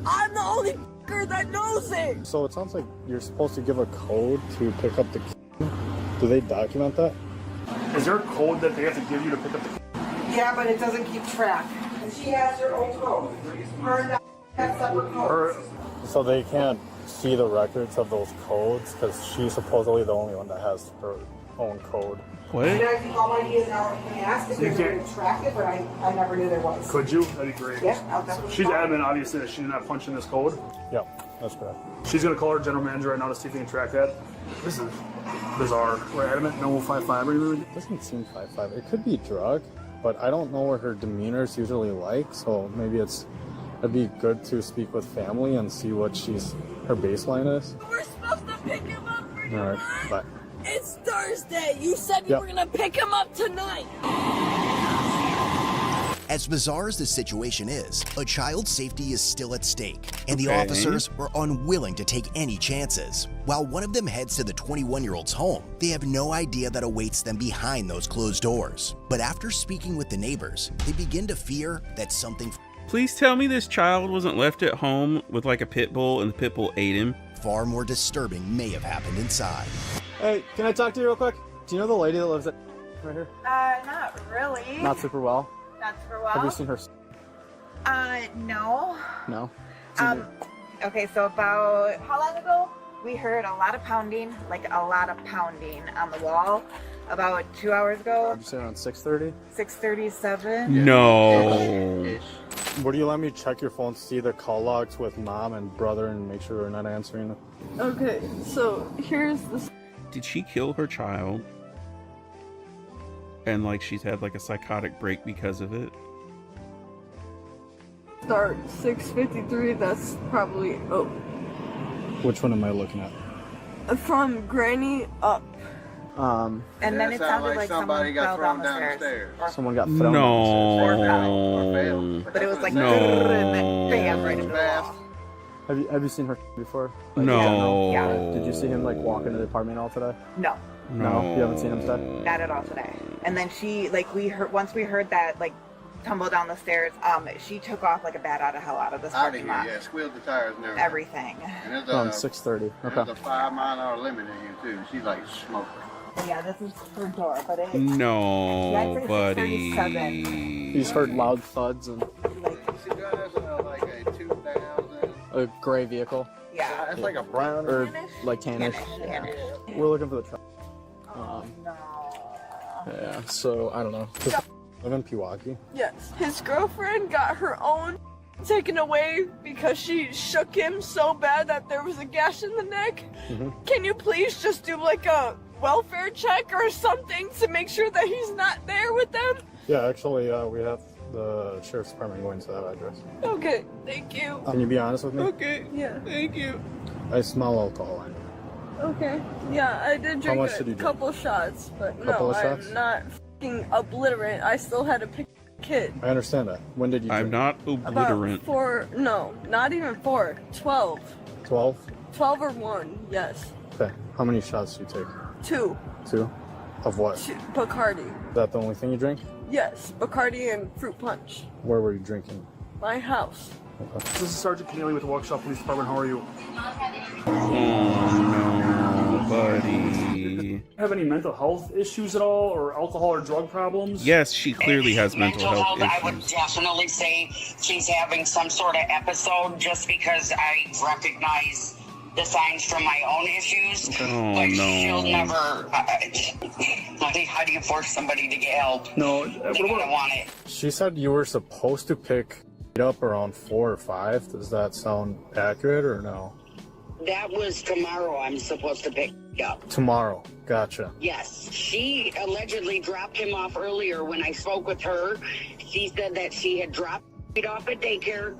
I'm the only f***er that knows it. So it sounds like you're supposed to give a code to pick up the kid. Do they document that? Is there a code that they have to give you to pick up the kid? Yeah, but it doesn't keep track. And she has her own code. Her and I have separate codes. So they can't see the records of those codes because she's supposedly the only one that has her own code. What? And I think all I need is now when they asked if You they were can't- going to track it, but I never knew there was. Could you? That'd be great. Yeah, I'll definitely She's call her. adamant, obviously, that she did not punch in this code. Yeah, that's correct. She's going to call her general manager right now to see if they can track that. This is bizarre. We're adamant, no 55 or anything. It doesn't seem 55. It could be drug, but I don't know what her demeanor is usually like, so maybe it'd be good to speak with family and see what her baseline is. We're supposed to pick him up for you. All right, bye. It's Thursday. You said you Yep. were gonna pick him up tonight. As bizarre as this situation is, a child's safety is still at stake, and the Okay. officers were unwilling to take any chances. While one of them heads to the 21-year-old's home, they have no idea that awaits them behind those closed doors. But after speaking with the neighbors, they begin to fear that something Please tell me this child wasn't left at home with like a pit bull and the pit bull ate him. far more disturbing may have happened inside. Hey, can I talk to you real quick? Do you know the lady that lives right here? Not really. Not super well. Not super well. Have you seen her? No. No. Okay, so about how long ago? We heard a lot of pounding, like a lot of pounding on the wall. About 2 hours ago. Did you say around 6:30? 6:37. No. Would you let me check your phone to see the call logs with mom and brother and make sure they're not answering? Okay, so here's the. Did she kill her child? And like she's had like a psychotic break because of it. Start 653. That's probably Which one am I looking at? from Granny up. And then it sounded like somebody got thrown down the stairs. Someone got thrown No. But it was like No. and then bam, right into the wall. Have you seen her before? No. Yeah. Did you see him like walk into the apartment all today? No, No, you haven't seen him today? not at all today. And then she, like, once we heard that, like, tumble down the stairs, she took off like a bat out of hell out of this Out of parking here, lot. yeah. Squealed the tires and Everything. And there's Oh, a, 6:30. there's Okay. a 5 mile-an-hour limit in here, too. She's like smoking. Yeah, this is her door, but it. No, Yeah, I'd say buddy. 637. He's heard loud thuds and She drives like a 2000. a gray vehicle. Yeah. It's like a brown Or like tannish. Tannish. We're looking for the truck. Yeah, so I don't know. Live in Pewaukee. Yes. His girlfriend got her own taken away because she shook him so bad that there was a gash in the neck. Can you please just do like a welfare check or something to make sure that he's not there with them? Yeah, actually, we have the sheriff's department going to that address. Okay, thank you. Can you be honest with me? Okay, yeah, thank you. I smell alcohol. Okay, yeah, I did drink much a did you drink? couple shots, but Couple no, of shots? I'm not fucking obliterate. I still had to pick a kid. I understand that. When did you I'm drink? not About obliterant. 4, no, not even 4, 12. 12? 12 or 1, yes. Okay. How many shots do you take? 2, 2? Of what? Bacardi. Is that the only thing you drink? Yes, Bacardi and fruit punch. Where were you drinking? My house. This is Sergeant Keneally with the Waukesha Police Department. How are you? Oh no, buddy. Have any mental health issues at all, or alcohol or drug problems? Yes, she clearly has mental health I would issues. definitely say she's having some sort of episode just because I recognize the signs from my own issues. Oh, but no. she'll never. How do you force somebody to get help? No, They gotta want it. She said you were supposed to pick it up around 4 or 5. Does that sound accurate or no? That was tomorrow. I'm supposed to pick up. Tomorrow. Gotcha. Yes, she allegedly dropped him off earlier. When I spoke with her, she said that she had dropped it off at daycare,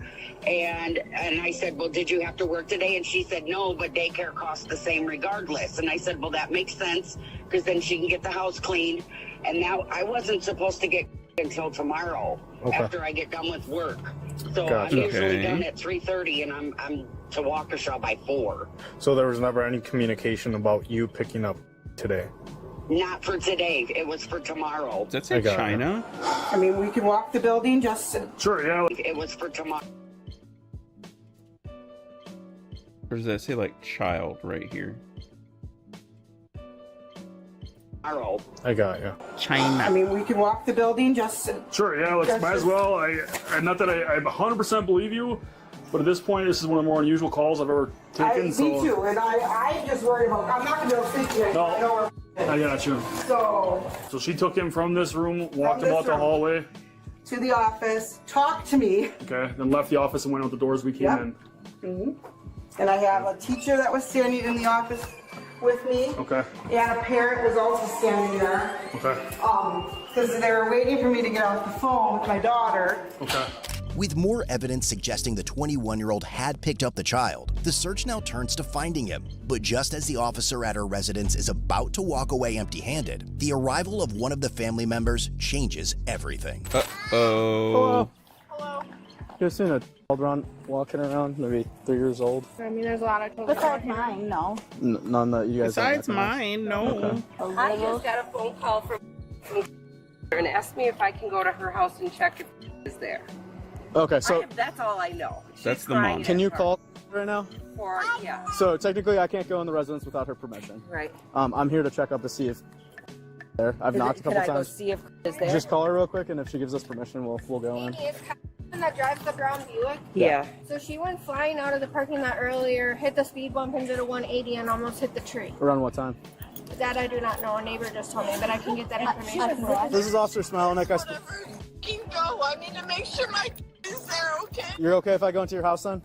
and I said, well, did you have to work today? And she said, no, but daycare costs the same regardless. And I said, well, that makes sense, because then she can get the house cleaned. And now I wasn't supposed to get until tomorrow after I get done with work. So Gotcha. I'm usually Okay. done at 3:30, and I'm to Waukesha by 4. So there was never any communication about you picking up today? Not for today. It was for tomorrow. Does that say China? I mean, we can walk the building just. Sure, yeah. It was for tomorrow. Or does that say like child right here? Tomorrow. I got you. China. I mean, we can walk the building just. Sure, yeah, let's might as well. I not that I 100% believe you, but at this point, this is one of the more unusual calls I've ever taken. Me so too, and I just worry about. I'm not gonna be able to sleep tonight. No. I know I got you. So So she took him from this room, walked From him this out the room. hallway, to the office, talk to me. okay, then left the office and went out the doors we came Yep. in. And I have a teacher that was standing in the office with me, Okay, and a parent was also standing there. okay, Because they were waiting for me to get off the phone with my daughter. okay. With more evidence suggesting the 21-year-old had picked up the child, the search now turns to finding him. But just as the officer at her residence is about to walk away empty-handed, the arrival of one of the family members changes everything. Uh-oh. You seen a child walking around, maybe 3 years old? I mean, there's a lot of children. Besides mine, no. None that you guys Besides have mine, no. Okay. I just got a phone call from and asked me if I can go to her house and check if is there. Okay, so That's all I know. That's the crying mom. can you call right now? For, yeah. So technically, I can't go in the residence without her permission. Right. I'm here to check up to see if there. I've knocked a couple Can I go times. see if is there? Just call her real quick, and if she gives us permission, we'll go in. Is that drives the brown Buick? Yeah. So she went flying out of the parking lot earlier, hit the speed bump and did a 180 and almost hit the tree. Around what time? That I do not know. A neighbor just told me, but I can get that information for us. This is Officer Smilenick. Go. I need to make sure my kid is there, okay? You're okay if I go into your house, then?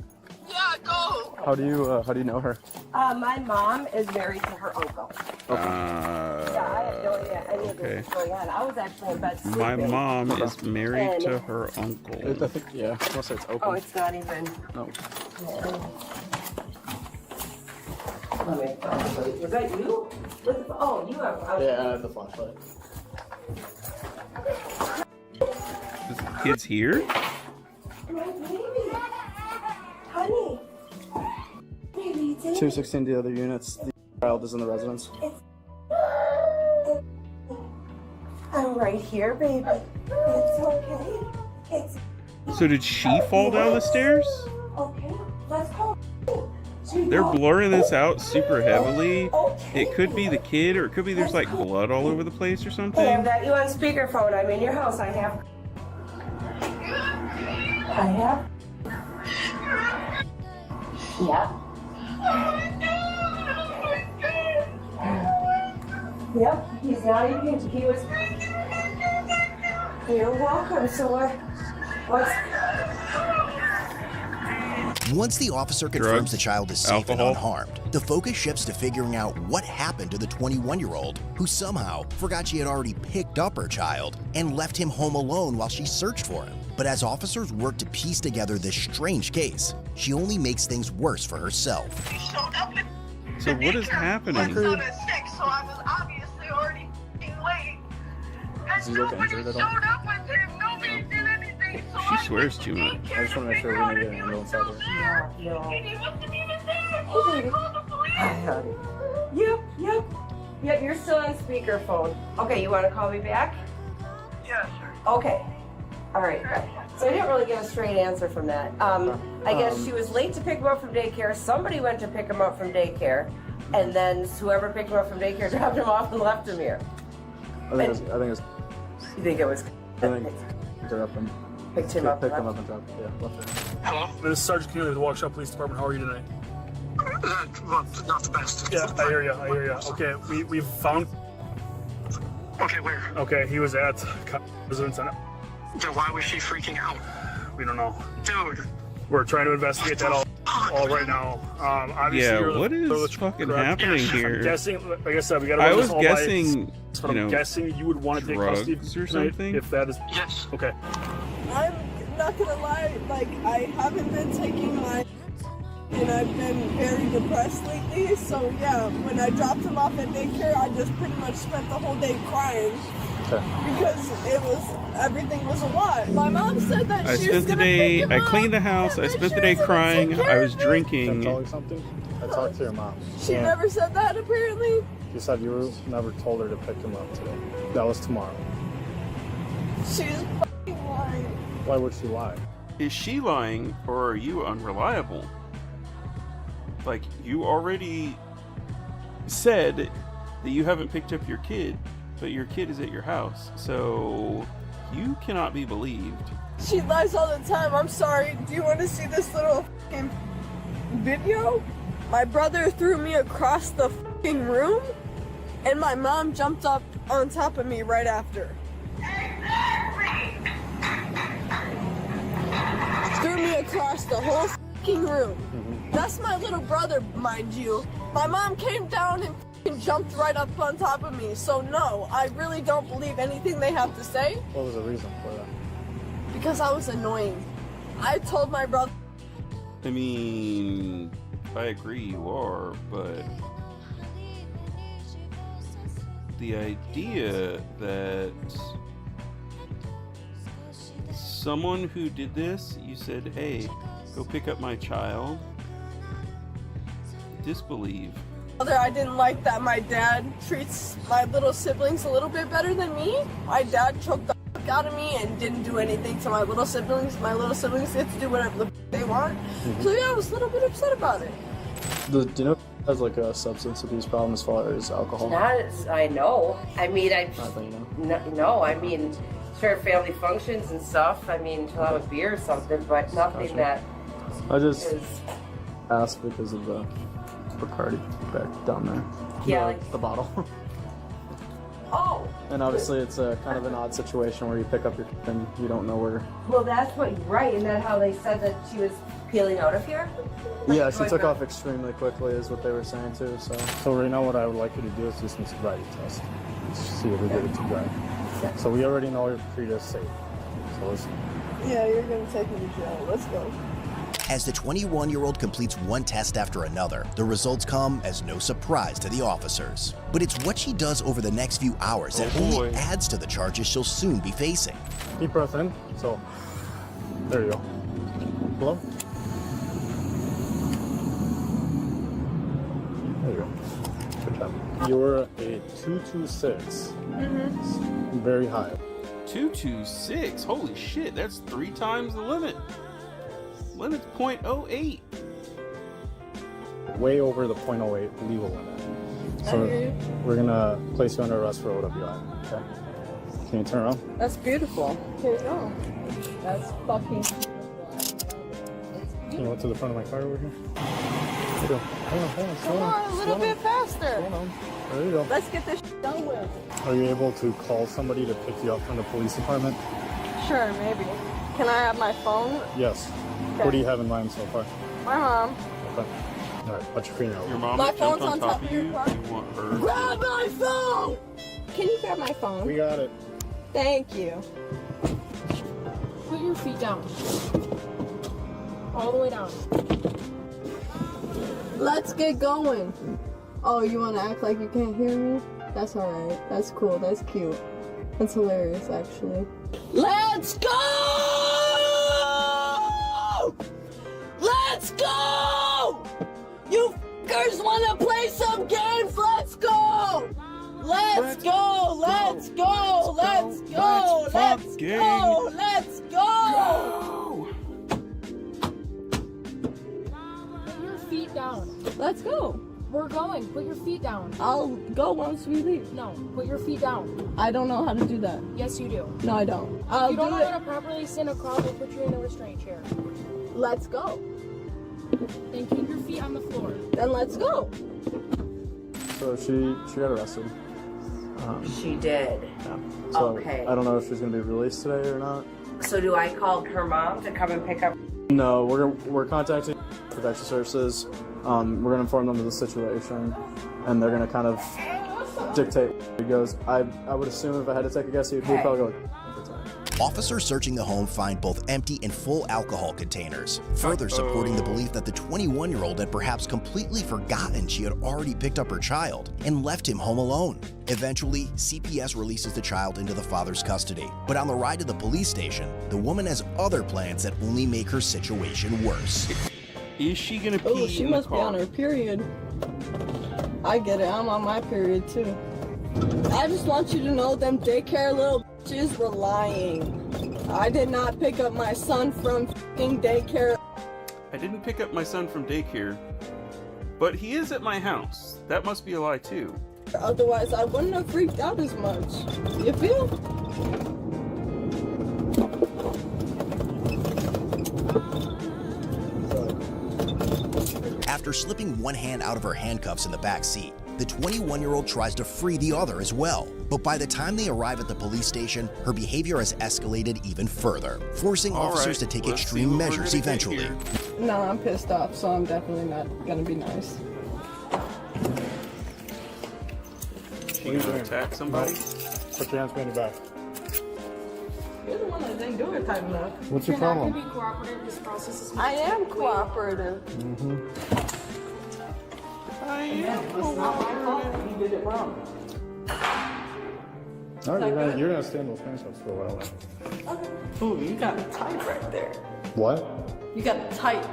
Yeah, go. How do you know her? My mom is married to her uncle. Yeah, I have no idea any of Okay. what's going on. I was actually in bed sleeping. My mom is married And- to her uncle. I think, yeah. I want to say it's open. Oh, it's not even. No. Was that you? Oh, you have. Yeah, I have the flashlight. Is the kids here? Honey. 216 the other units. The child is in the residence. I'm right here, baby. It's okay. It's So did she fall down the stairs? okay. Let's go. They're blurring this out super heavily. It could be the kid, or it could be there's like blood all over the place or Hey, I've something. got you on speakerphone. I'm in your house. I have. Yeah. Yep, he's not even. He was. You're welcome. So what's? Once the officer confirms Drugs, the child is safe alcohol. and unharmed, the focus shifts to figuring out what happened to the 21-year-old who somehow forgot she had already picked up her child and left him home alone while she searched for him. But as officers work to piece together this strange case, she only makes things worse for herself. So what is happening? So I was obviously already late. Is he looking injured at all? Showed up with him. Nobody did anything. So She swears too much. I just want to make sure we need to get an ambulance out there. and he wasn't even there. So I called the police. Yep, you're still on speakerphone. Okay, you want to call me back? Yeah, sure. Okay. All right. So I didn't really get a straight answer from that. I guess she was late to pick him up from daycare. Somebody went to pick him up from daycare, and then whoever picked him up from daycare dropped him off and left him here. I think it's. You think it was? I think picked her up and Picked him up. Picked him up and dropped. Yeah, left her. Hello? This is Sergeant Keeley with the Waukesha Police Department. How are you tonight? Not the best. Yeah, I hear you. Okay, we found. Okay, where? Okay, he was at residence. Then why was she freaking out? We don't know. Dude. We're trying to investigate that all right now. Obviously, Yeah, what is fucking happening here? I'm guessing, like I said, we got to I run was this all guessing, but I'm guessing you would want to take custody drugs or tonight something? if that is. Yes. Okay. I'm not gonna lie, like I haven't been taking my and I've been very depressed lately, so yeah, when I dropped him off at daycare, I just pretty much spent the whole day crying. Because everything was a lot. My mom said that I she was spent the gonna day, pick him I up. cleaned the house, I spent the day crying, I was drinking. Can I tell you something? I talked to your mom. She never said that apparently. You said you never told her to pick him up today. That was tomorrow. She's fucking lying. Why would she lie? Is she lying, or are you unreliable? Like, you already said that you haven't picked up your kid, but your kid is at your house, so you cannot be believed. She lies all the time. I'm sorry. Do you want to see this little fucking video? My brother threw me across the fucking room, and my mom jumped up on top of me right after. Threw me across the whole fucking room. That's my little brother, mind you. My mom came down and fucking jumped right up on top of me. So no, I really don't believe anything they have to say. What was the reason for that? Because I was annoying. I told my brother. I mean, I agree you are, but the idea that someone who did this, you said, hey, go pick up my child, disbelieve. I didn't like that my dad treats my little siblings a little bit better than me. My dad choked the fuck out of me and didn't do anything to my little siblings. My little siblings get to do whatever the they want. So yeah, I was a little bit upset about it. Do you know if he has like a substance abuse problem as far as alcohol? I know. I mean, Not that you know. No, I mean, sure, family functions and stuff. I mean, to have a beer or something, but nothing Gotcha. that I just is. asked because of the Bacardi back down there. Yeah, The- like- the bottle. Oh. And obviously, it's a kind of an odd situation where you pick up your and you don't know where. Well, that's what, right? Isn't that how they said that she was peeling out of here? Yeah, she took off extremely quickly, is what they were saying too. So right now, what I would like you to do is just make a sobriety test. Let's see if we get it to drive. So we already know your Frida is safe. So let's. Yeah, you're gonna take me to jail. Let's go. As the 21-year-old completes one test after another, the results come as no surprise to the officers. But it's what she does over the next few hours that only adds to the charges she'll soon be facing. Deep breath in. So, there you go. Blow. There you go. Good job. You're a 226. Mm-hmm. Very high. 226. Holy shit, that's 3 times the limit. Limit's 0.08. Way over the 0.08 legal limit. So we're gonna place you under arrest for OWI. Okay. Can you turn around? That's beautiful. Here you go. That's fucking beautiful. Can you go to the front of my car over here? Hold on, Come on, a little bit faster. Hold on. There you go. Let's get this done with. Are you able to call somebody to pick you up from the police department? Sure, maybe. Can I have my phone? Yes. Okay. What do you have in mind so far? My mom. Okay. All right, watch your finger. Your mom My jumped phone's on top of you. your car. You want her? Grab my phone! Can you grab my phone? We got it. Thank you. Put your feet down. All the way down. Let's get going. Oh, you want to act like you can't hear me? That's alright. That's cool. That's cute. That's hilarious, actually. Let's go! Let's go! You fuckers want to play some games? Let's go! Let's go! Let's go! Let's go! Let's go! Let's go! Put your feet down. Let's go. We're going. Put your feet down. I'll go once we leave. No, put your feet down. I don't know how to do that. Yes, you do. No, I don't. If I'll you don't do know it. how to properly sit in a car, we'll put you in a restraint chair. Let's go. Then keep your feet on the floor. Then let's go. So she got arrested. She did. Yeah. So Okay. I don't know if she's gonna be released today or not. So do I call her mom to come and pick up? No, we're contacting protection services. We're gonna inform them of the situation, and they're gonna kind of dictate where it goes. I would assume if I had to take a guess, he'd probably go. Officers searching the home find both empty and full alcohol containers, further supporting the belief that the 21-year-old had perhaps completely forgotten she had already picked up her child and left him home alone. Eventually, CPS releases the child into the father's custody, but on the ride to the police station, the woman has other plans that only make her situation worse. Is she gonna pee Oh, she in must the be car? on her period. I get it. I'm on my period too. I just want you to know them daycare little bitches were lying. I did not pick up my son from f***ing daycare. I didn't pick up my son from daycare, but he is at my house. That must be a lie too. Otherwise, I wouldn't have freaked out as much. You feel? After slipping one hand out of her handcuffs in the back seat, the 21-year-old tries to free the other as well. But by the time they arrive at the police station, her behavior has escalated even further, forcing officers to take extreme measures eventually. No, I'm pissed off, so I'm definitely not gonna be nice. You gonna attack somebody? Put your hands behind your back. You're the one that didn't do it time enough. What's your problem? If you're not going to be cooperative, this process is I am cooperative. I It's not my fault that you did it wrong. All right, you're gonna stay in those handcuffs for a while. Ooh, you got it tight right there. What? You got it tight.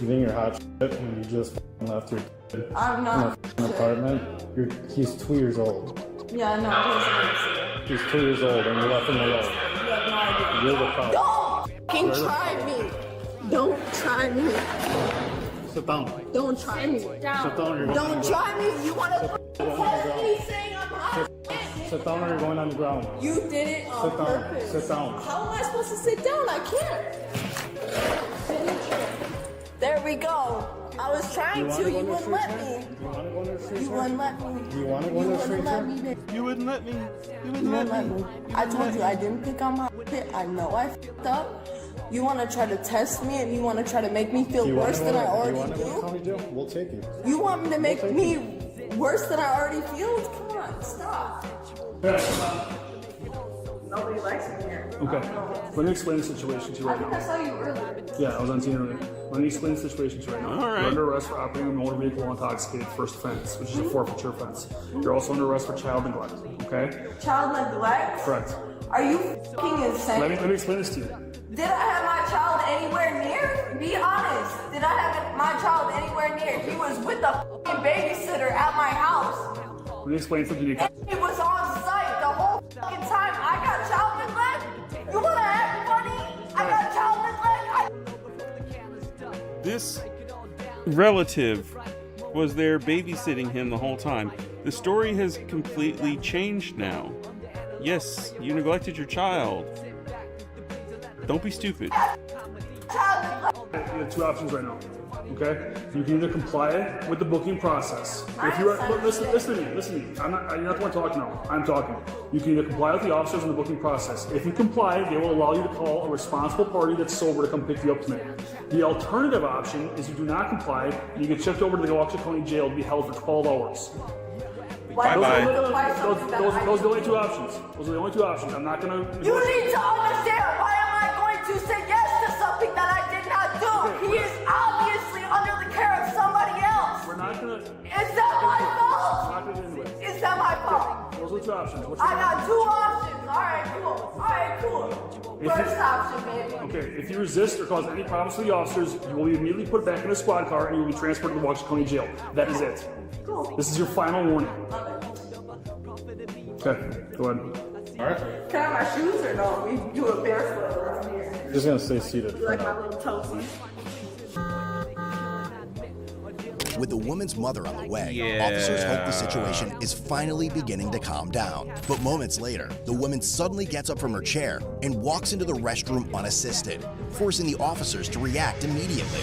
You think you're hot shit when you just left your kid I'm not in an apartment? He's 2 years old. Yeah, no, He's 2 years old and you left him alone. you have no idea. You're the problem. Don't fucking try me. Don't try me. Sit down. Don't try me. Sit down. Don't try me. You want to me saying I'm hot? Sit down or you're going on the ground. You did it on Sit down. purpose. Sit down. How am I supposed to sit down? I can't. There we go. I was trying to. You wouldn't let me. You want to go go into the street? You wouldn't let me. You want to go into the street? You wouldn't let me. You wouldn't let me. I told you I didn't pick on my shit. I know I f***ed up. You want to try to test me and you want to try to make me feel worse than I already do? We'll take you. You want me to make me worse than I already feel? Come on, stop. Nobody likes me here. Okay, let me explain the situation to you I right think I now. saw you earlier. Yeah, I was on TV earlier. Let me explain the situation to you right now. All right. You're under arrest for operating a motor vehicle while intoxicated, first offense, which is a forfeiture offense. You're also under arrest for child neglect, okay? Child neglect? Correct. Are you f***ing insane? Let me explain this to you. Did I have my child anywhere near? Be honest. Did I have my child anywhere near? He was with a f***ing babysitter at my house. Let me explain something to you. And he was on site the whole fucking time. I got child neglect? You wanna act funny? I got child neglect? This relative was there babysitting him the whole time. The story has completely changed now. Yes, you neglected your child. Don't be stupid. You have two options right now. Okay? You can either comply with the booking process. If you are, listen to me. You're not the one talking now. I'm talking. You can either comply with the officers in the booking process. If you comply, they will allow you to call a responsible party that's sober to come pick you up tonight. The alternative option is you do not comply, and you get shipped over to the Waukesha County Jail to be held for 12 hours. Bye-bye. Those are the only two options. Those are the only two options. I'm not gonna. You need to understand why am I going to say yes to something that I did not do? He is obviously under the care of somebody else. We're not gonna. Is that my fault? We're not gonna do it. Is that my fault? Those are the two options. What's I your got two options. Alright, cool. First option, baby. Okay, if you resist or cause any problems to the officers, you will be immediately put back in a squad car and you will be transferred to the Waukesha County Jail. That is it. Cool. This is your final warning. Okay, go ahead. Alright. Can I have my shoes or no? We do it barefoot around here. Just gonna stay seated. You like my little toesies? With the woman's mother on the way, Yeah. officers hope the situation is finally beginning to calm down. But moments later, the woman suddenly gets up from her chair and walks into the restroom unassisted, forcing the officers to react immediately.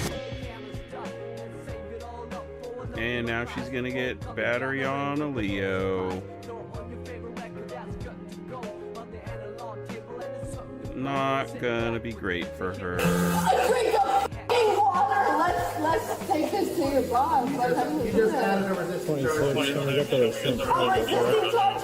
And now she's gonna get battery on a Leo. Not gonna be great for her. Drink of f***ing water. Let's take this to your boss. You just added a resistance charge. Can we get the resistance charge?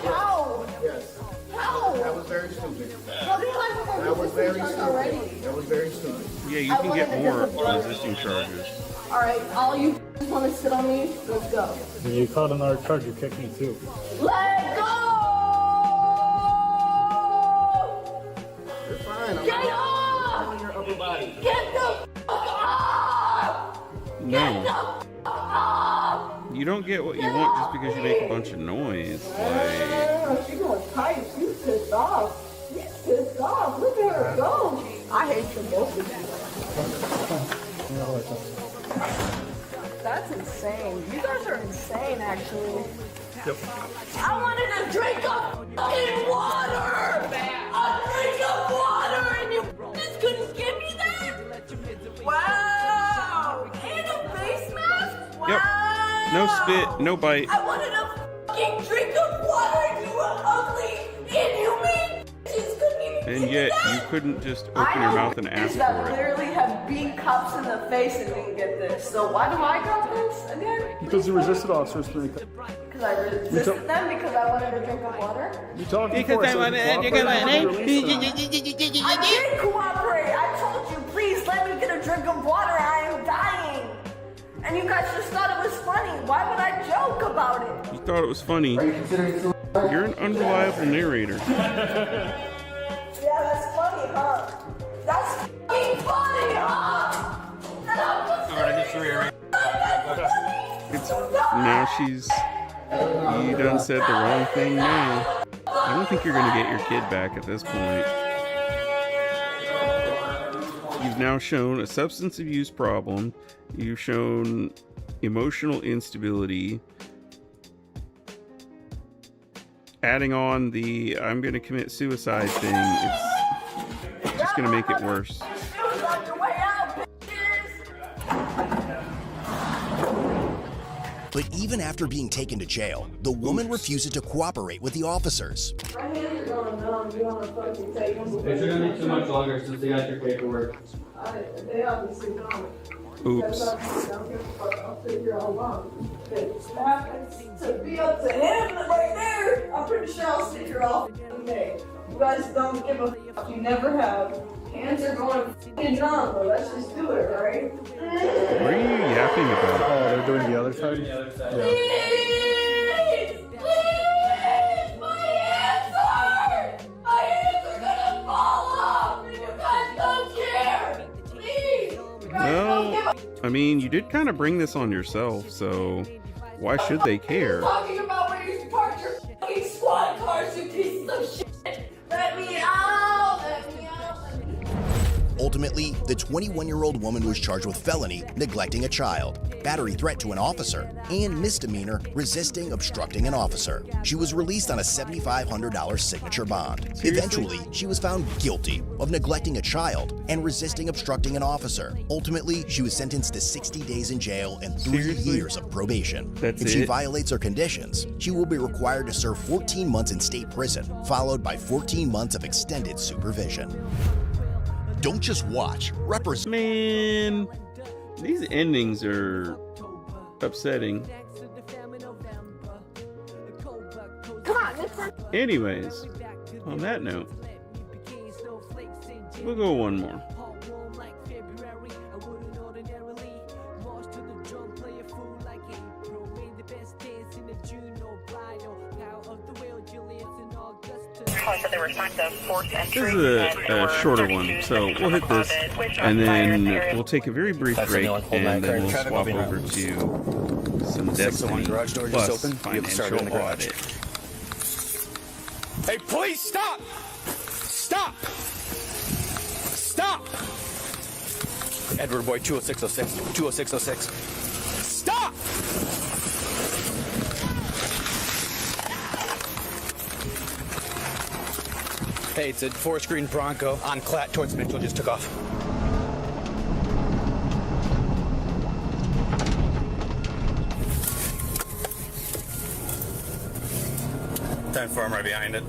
How? Yes. How? That was very stupid. How do you have a That was very resistance charge already? stupid. That was very stupid. Yeah, you can get more resisting charges. Alright, all you want to sit on me, let's go. You caught another charge. You kicked me too. Let go! You're fine. Get off! Your upper body. Get the f*** off! Get the No, f*** off! you don't get what you want just because you make a bunch of noise. Like, She's going tight. She's pissed off. She's pissed off. Look at her go. I hate you both of you. That's insane. You guys are insane, actually. Yep. I wanted a drink of fucking water! A drink of water, and you just couldn't give me that? Wow! And a face mask? Wow! Yep. No spit, no bite. I wanted a fucking drink of water, and you were ugly, inhumane! Just couldn't even give And me yet that? you couldn't just open your mouth and ask that for it. literally have beat cops in the face and didn't get this. So why do I got this again? Because you resisted officers tonight. Because I resisted them because I wanted a drink of water? You talked Because before. I wanted a drink of water. I did cooperate. I told you, please let me get a drink of water. I am dying. And you guys just thought it was funny. Why would I joke about it? You thought it was funny. You're an unreliable narrator. Yeah, that's funny, huh? That's fucking funny, huh? And I'm just It's, now she's... You done said the wrong thing now. I don't think you're gonna get your kid back at this point. You've now shown a substance abuse problem. You've shown emotional instability. Adding on the I'm gonna commit suicide thing, it's just gonna make it worse. But even after being taken to jail, the woman refuses to cooperate with the officers. My hands are going numb. You want to fucking take them? It's gonna be too much longer since they got your paperwork. They obviously don't. Oops. I'll figure out why. It happens to be up to him right there. I'm pretty sure I'll sit here all day. You guys don't give a fuck. You never have. Hands are going f***ing numb, but let's just do it, right? What are you yapping about? Oh, they're doing the other side? Please! Please! My hands hurt! My hands are gonna fall off! And you guys don't care! Please! You guys don't give a I mean, you did kind of bring this on yourself, so why should they care? talking about where you parked your fucking squad cars, you pieces of shit! Let me out! Let me out! Ultimately, the 21-year-old woman was charged with felony neglecting a child, battery threat to an officer, and misdemeanor resisting obstructing an officer. She was released on a $7,500 signature bond. Eventually, she was found guilty of neglecting a child and resisting obstructing an officer. Ultimately, she was sentenced to 60 days in jail and 3 years of probation. If she violates her conditions, she will be required to serve 14 months in state prison, followed by 14 months of extended supervision. Don't just watch. Man, these endings are upsetting. Come on, Mr. Anyways, on that note, we'll go one more. This is a shorter one, so we'll hit this, and then we'll take a very brief break, and then we'll swap over to some Destiny plus financial audit. Hey, please stop! Stop! Stop! Edward Boy 20606. 20606. Stop! Hey, it's a Forest Green Bronco on Clat towards Mitchell. Just took off. Time for him right behind it.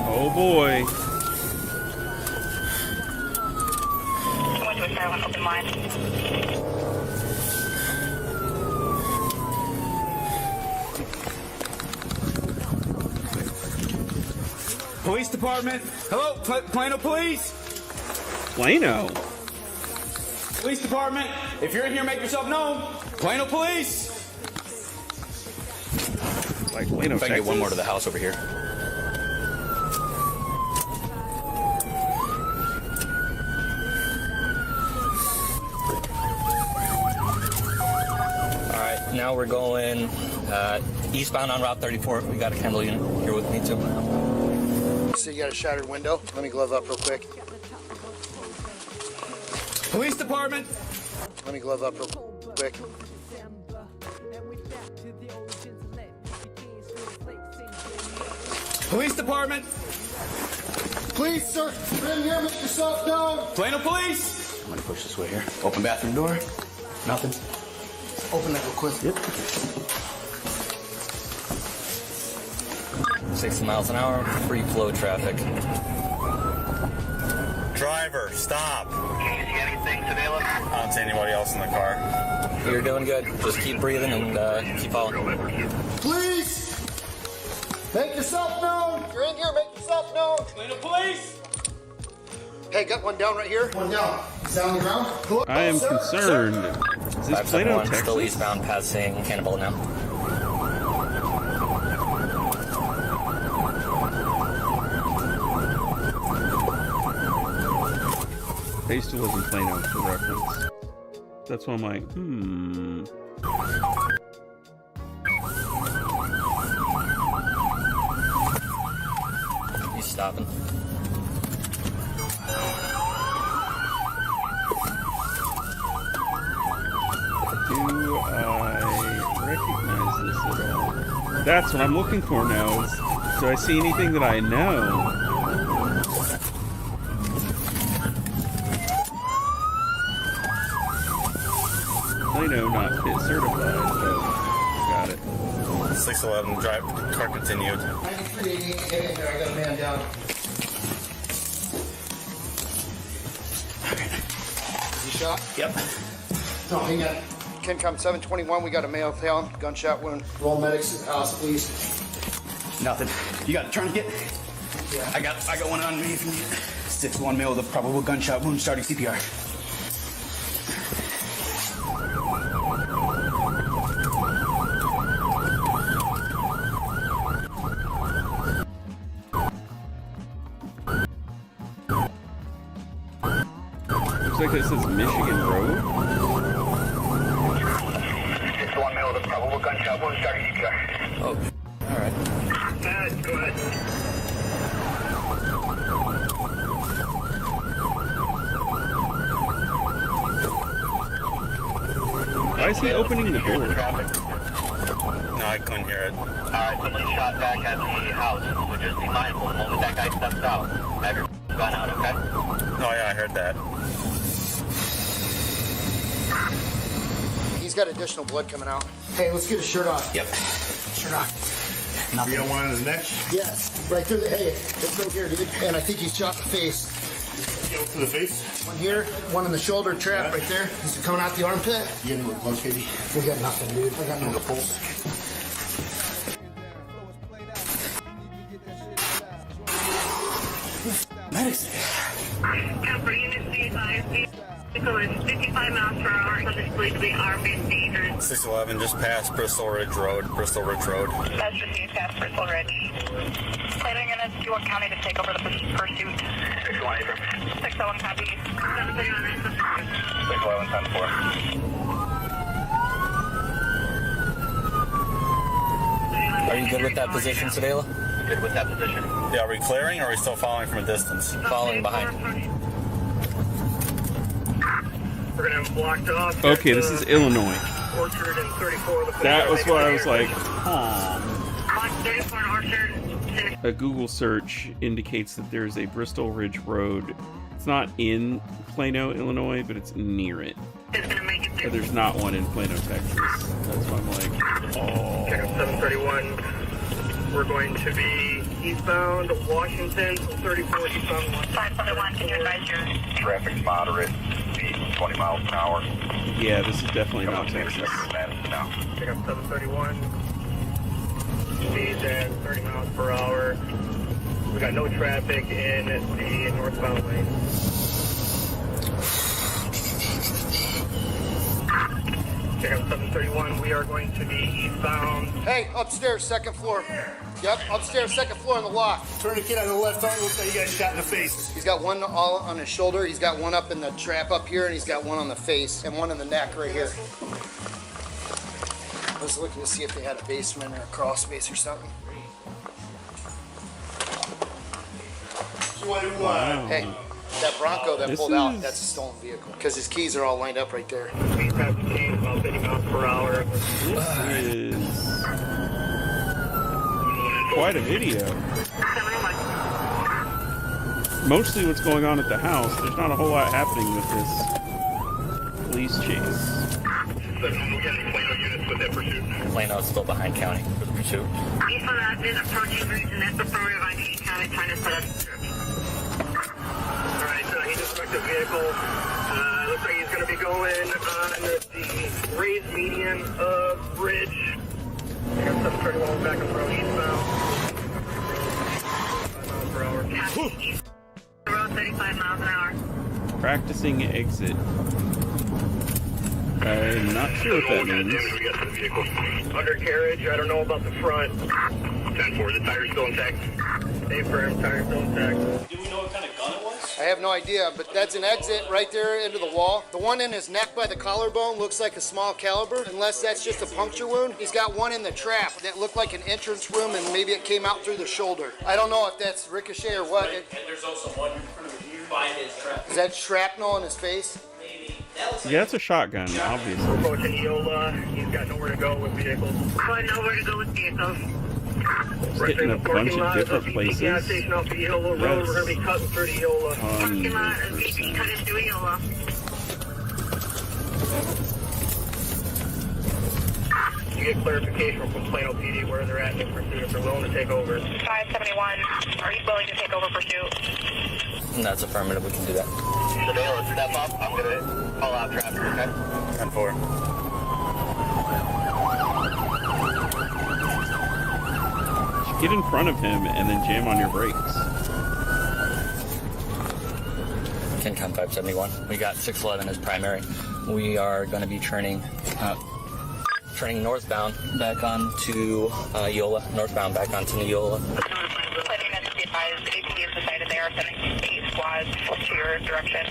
Oh boy. Open line. Police department. Hello, Plano Police. Plano. Police department. If you're in here, make yourself known. Plano Police. Like Plano, if I can get one more to the house over here. All right, now we're going eastbound on Route 34. We got a Kendall unit here with me too. So you got a shattered window. Let me glove up real quick. Police department. Let me glove up real quick. Police department. Please, sir, you're in here, make yourself known. Plano Police. I'm gonna push this way here. Open bathroom door. Nothing. Open that real quick. Yep. 60 miles an hour, free flow traffic. Driver, stop. Can you see anything today, look? I don't see anybody else in the car. You're doing good. Just keep breathing and keep following. Please, make yourself known. You're in here, make yourself known. Plano Police. Hey, got one down right here. One down. He's down on the ground. I am concerned. Is this Plano, Texas? Still eastbound, passing Cannibal now. I used to live in Plano, for reference. That's why I'm like, He's stopping. Do I recognize this at all? That's what I'm looking for now. Do I see anything that I know? Plano, not pit certified. Oh, got it. 611, drive, car continued. 9388, I got a man down. Is he shot? Yep. No, hang on. KenCom 721, we got a male down, gunshot wound. Roll medics to the house, please. Nothing. You got a tourniquet? Yeah. I got one on me if you need it. 6-1 male with a probable gunshot wound, starting CPR. Looks like it says Michigan Road. 6-1 male with a probable gunshot wound, starting CPR. Oh, alright. Go ahead. Why is he opening the door? No, I couldn't hear it. Alright, somebody shot back at the house, so just be mindful. The moment that guy steps out, have your gun out, okay? Oh yeah, I heard that. He's got additional blood coming out. Hey, let's get his shirt off. Yep. Shirt off. Nothing. You don't want on his neck? Yes, right there. Hey, it's right here, dude. And I think he's shot in the face. To the face? One here, one in the shoulder trap right there. He's coming out the armpit. You anywhere close, baby? We got nothing, dude. I got no pulse. Medics. 55 miles per hour, subject believed to be armed and dangerous. 611, just past Bristol Ridge Road. Bristol Ridge Road. That's received past Bristol Ridge. Later units, do you want county to take over the pursuit? 601, 601 copy. 611, 10-4. Are you good with that position, Sedela? Good with that position. Yeah, are we clearing or are we still following from a distance? Following behind. We're going to have blocked off. Okay, this is Illinois. Orchard and 34. That was why I was like, Block 34 and Orchard. A Google search indicates that there's a Bristol Ridge Road. It's not in Plano, Illinois, but it's near it. But there's not one in Plano, Texas. That's why I'm like, oh. Check up 731. We're going to be eastbound Washington, 34 eastbound. 571, can you advise your... Traffic's moderate, speed 20 miles an hour. Yeah, this is definitely not Texas. Check up 731. Speed at 30 miles per hour. We got no traffic in the northbound lane. Check out 731. We are going to be eastbound. Hey, upstairs, second floor. Yep, upstairs, second floor in the lock. Tourniquet on the left arm, looks like you got shot in the face. He's got one all on his shoulder. He's got one up in the trap up here, and he's got one on the face and one in the neck right here. I was looking to see if they had a basement or a crawl space or something. Wow. Hey, that Bronco that This pulled out, is- that's a stolen vehicle. Because his keys are all lined up right there. Speed past the chain about 50 miles per hour. This is quite a video. Mostly what's going on at the house. There's not a whole lot happening with this police chase. Plano's still behind county for the pursuit. East of that is approaching region. That's the priority of ID county trying to set up. Alright, so he just wrecked a vehicle. Looks like he's going to be going on the raised median of Ridge. I got 731 back on the road eastbound. 5 miles per hour. East road 35 miles an hour. Practicing exit. I'm not sure what that means. Undercarriage, I don't know about the front. 10-4, the tire's still intact. Stay firm, tire's still intact. Do we know what kind of gun it was? I have no idea, but that's an exit right there into the wall. The one in his neck by the collarbone looks like a small caliber, unless that's just a puncture wound. He's got one in the trap that looked like an entrance wound, and maybe it came out through the shoulder. I don't know if that's ricochet or what. And there's also one in front of you by his trap. Is that shrapnel in his face? Yeah, it's a shotgun, obviously. Approaching Eola, he's got nowhere to go with vehicles. Nowhere to go with vehicles. It's hitting a bunch of different places. Gas station off the Eola Road, we're going to be cutting through to Eola. Parking lot, cut into Eola. you get clarification from Plano PD where they're at in pursuit, if they're willing to take over. 571, are you willing to take over pursuit? That's affirmative, we can do that. Surveillance, step up. I'm going to call out traffic, okay? 10-4. Get in front of him and then jam on your brakes. Ken 571. We got 611 as primary. We are going to be turning northbound back onto Yola. Northbound back onto Yola. Planning to be advised, APD has decided they are sending 8 squads to your direction.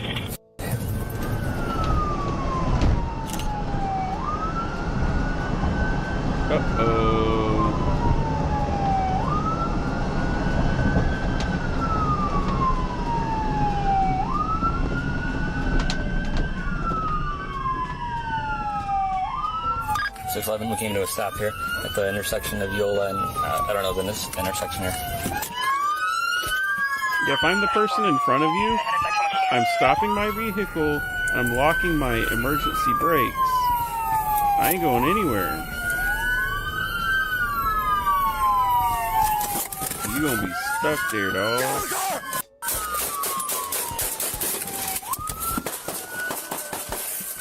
Uh-oh. 611, we came to a stop here at the intersection of Yola and, I don't know, the intersection here. Yeah, if I'm the person in front of you, I'm stopping my vehicle, I'm locking my emergency brakes. I ain't going anywhere. You gonna be stuck there, dog.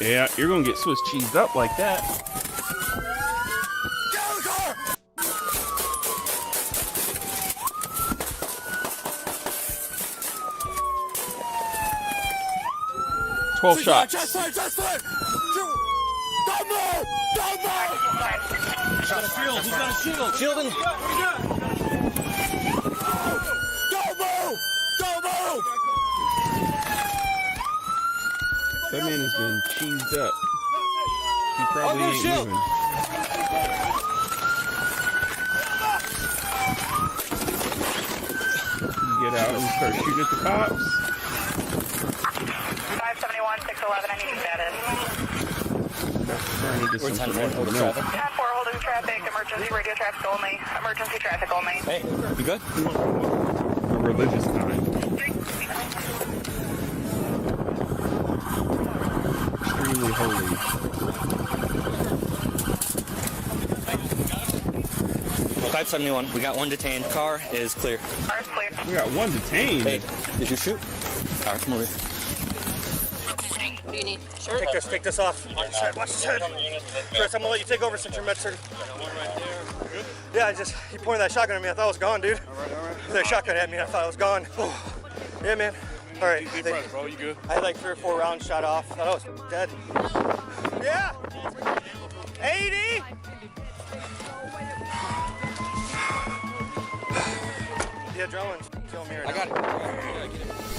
Yeah, you're gonna get Swiss cheesed up like that. Get out of the car! 12 shots. Just fire! Don't move! Don't move! He's got a shield. He's got a shield. Shielding. Don't move! Don't move! That man has been cheesed up. He probably ain't moving. You get out and start shooting at the cops. 571, 611, I need you status. We're 10-4, holding traffic. 10-4, holding traffic, emergency radio traffic only. Emergency traffic only. Hey, you good? A religious time. Extremely holy. Well, 571, we got one detained. Car is clear. Car is clear. We got one detained. Hey, did you shoot? All right, come over here. What do you need? Take this off. Watch his head. Chris, I'm gonna let you take over since you're med certified. Yeah, he pointed that shotgun at me. I thought I was gone, dude. That shotgun at me. I thought I was gone. Oh. Yeah, man. All right. Deep breath, bro. You good? I had like 3 or 4 rounds shot off. I thought I was dead. Yeah. 80. The adrenaline's killing me right now. I got it.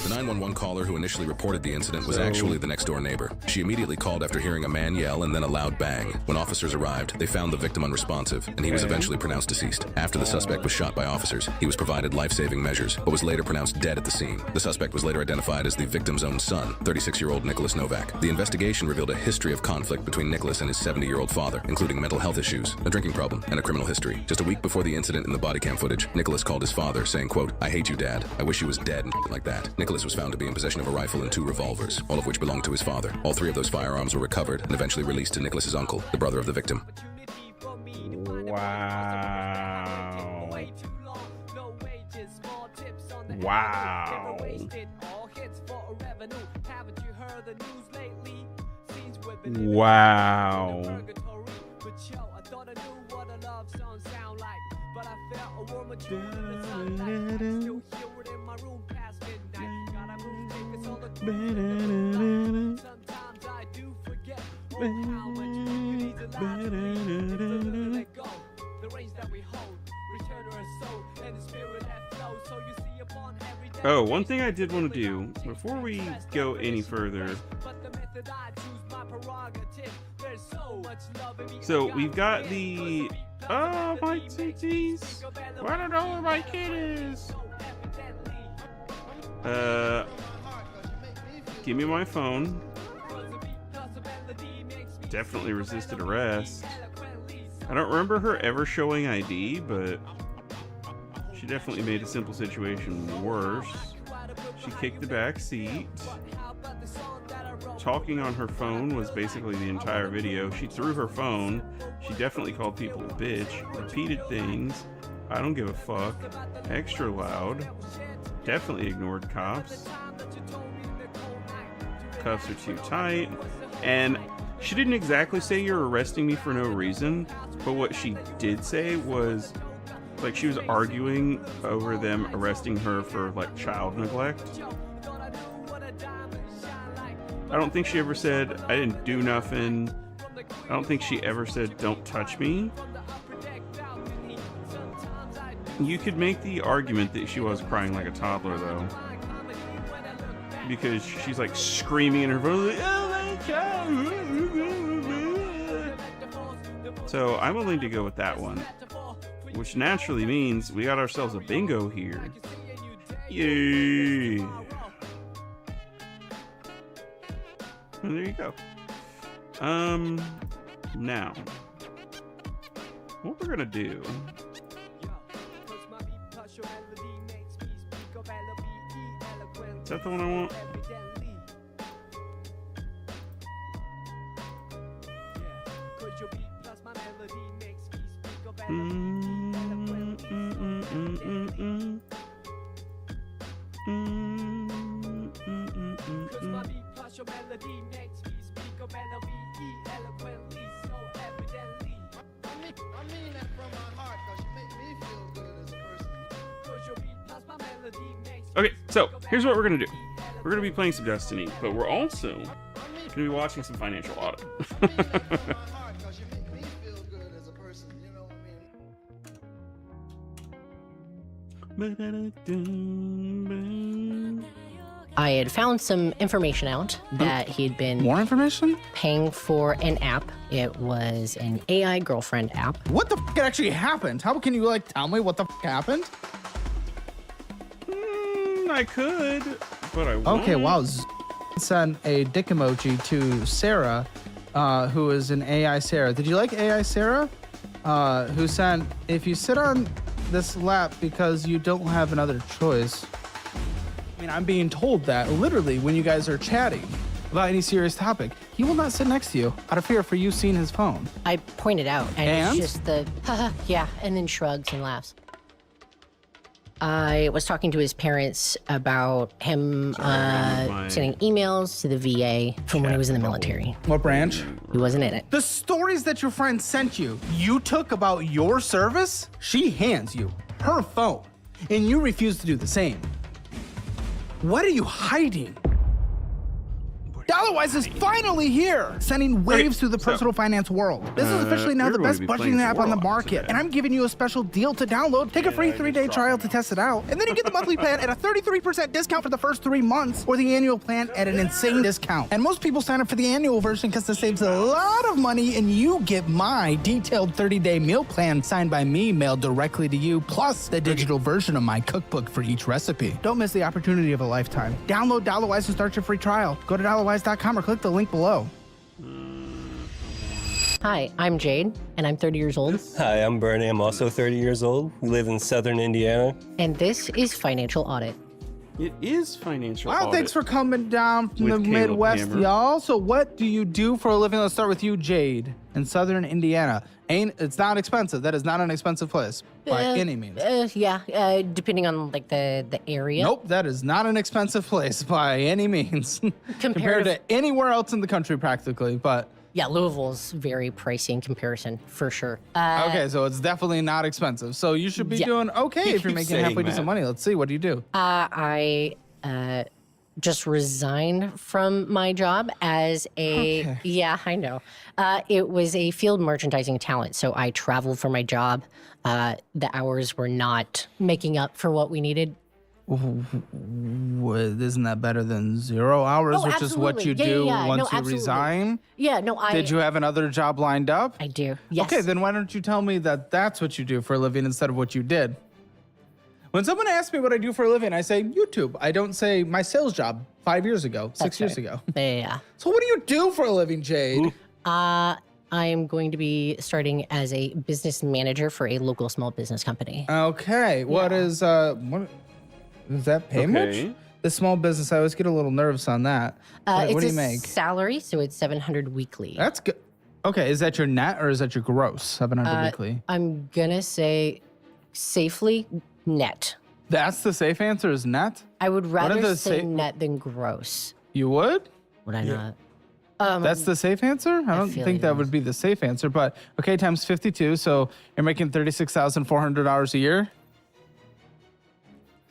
The 911 caller who initially reported the incident was actually the next-door neighbor. She immediately called after hearing a man yell and then a loud bang. When officers arrived, they found the victim unresponsive, and he was eventually pronounced deceased. After the suspect was shot by officers, he was provided life-saving measures, but was later pronounced dead at the scene. The suspect was later identified as the victim's own son, 36-year-old Nicholas Novak. The investigation revealed a history of conflict between Nicholas and his 70-year-old father, including mental health issues, a drinking problem, and a criminal history. Just a week before the incident in the body cam footage, Nicholas called his father, saying, quote, "I hate you, Dad. I wish you was dead," and like that. Nicholas was found to be in possession of a rifle and 2 revolvers, all of which belonged to his father. All 3 of those firearms were recovered and eventually released to Nicholas's uncle, the brother of the victim. Wow. Wow. Wow. Oh, one thing I did want to do before we go any further. So we've got the my titties. I don't know where my kid is. Give me my phone. Definitely resisted arrest. I don't remember her ever showing ID, but she definitely made a simple situation worse. She kicked the back seat. talking on her phone was basically the entire video. She threw her phone. She definitely called people a bitch. Repeated things. I don't give a fuck. Extra loud. Definitely ignored cops. Cuffs are too tight. And she didn't exactly say you're arresting me for no reason, but what she did say was, like, she was arguing over them arresting her for, like, child neglect. I don't think she ever said, I didn't do nothing. I don't think she ever said, don't touch me. You could make the argument that she was crying like a toddler, though. Because she's, like, screaming in her phone, like, oh my God. So I'm willing to go with that one. Which naturally means we got ourselves a bingo here. Yay! And there you go. Now, what we're gonna do? Is that the one I want? Okay, so here's what we're gonna do. We're gonna be playing some Destiny, but we're also gonna be watching some Financial Audit. I had found some information out that he'd been paying for an app. It was an AI girlfriend app. What the f actually happened? How can you like tell me what the f happened? I could, but I won't. Okay, wow. Sent a dick emoji to Sarah, who is an AI Sarah. Did you like AI Sarah? Who sent, if you sit on this lap because you don't have another choice. I mean, I'm being told that literally when you guys are chatting about any serious topic, he will not sit next to you out of fear for you seeing his phone. I pointed out, and it's just the, haha, yeah, and then shrugs and laughs. I was talking to his parents about him sending emails to the VA from when he was in the military. What branch? He wasn't in it. The stories that your friend sent you, you took about your service? She hands you her phone, and you refuse to do the same. What are you hiding? Dollarwise is finally here, sending waves through the personal finance world. This is officially now the best budgeting app on the market, and I'm giving you a special deal to download. Take a free 3-day trial to test it out, and then you get the monthly plan at a 33% discount for the first 3 months, or the annual plan at an insane discount. And most people sign up for the annual version because it saves a lot of money, and you get my detailed 30-day meal plan signed by me, mailed directly to you, plus the digital version of my cookbook for each recipe. Don't miss the opportunity of a lifetime. Download Dollarwise and start your free trial. Go to Dollarwise.com or click the link below. Hi, I'm Jade, and I'm 30 years old. Hi, I'm Bernie. I'm also 30 years old. We live in southern Indiana. And this is Financial Audit. It is Financial Wow, Audit. thanks for coming down from the Caleb Midwest, Hammer. y'all. So what do you do for a living? Let's start with you, Jade, in southern Indiana. It's not expensive. That is not an expensive place by any means. Yeah, depending on like the area. Nope, that is not an expensive place by any means. Compared to anywhere else in the country practically, but... Yeah, Louisville's very pricey in comparison, for sure. Okay, so it's definitely not expensive. So you should be doing okay if you're making halfway decent money. Let's see, what do you do? I just resigned from my job as a, yeah, I know. It was a field merchandising talent, so I traveled for my job. The hours were not making up for what we needed. Isn't that better than 0 hours, which is what you do once you resign? Yeah, no, Did you have another job lined up? I do, yes. Okay, then why don't you tell me that that's what you do for a living instead of what you did? When someone asks me what I do for a living, I say YouTube. I don't say my sales job 5 years ago, 6 years ago. Yeah. So what do you do for a living, Jade? I am going to be starting as a business manager for a local small business company. Okay, what is that pay much? The small business, I always get a little nervous on that. What do you make? Salary, so it's $700 weekly. That's good. Okay, is that your net or is that your gross? 700 weekly. I'm gonna say safely net. That's the safe answer is net? I would rather say sa- net than gross. You would? Would I not? That's the safe answer? I don't feel think that would be the safe answer, but okay, times 52, so you're making $36,400 a year?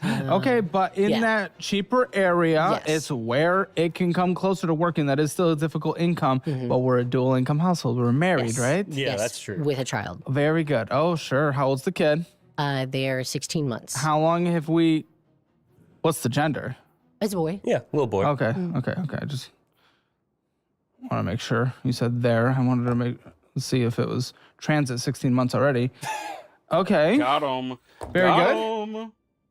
Okay, but in that cheaper area, it's where it can come closer to working. That is still a difficult income, but we're a dual income household. We're married, right? Yeah, that's true. With a child. Very good. Oh, sure. How old's the kid? They are 16 months. How long have we... What's the gender? It's a boy. Yeah, little boy. Okay, okay. I just want to make sure. You said there. I wanted to see if it was transit 16 months already. Okay. Got him. Very good.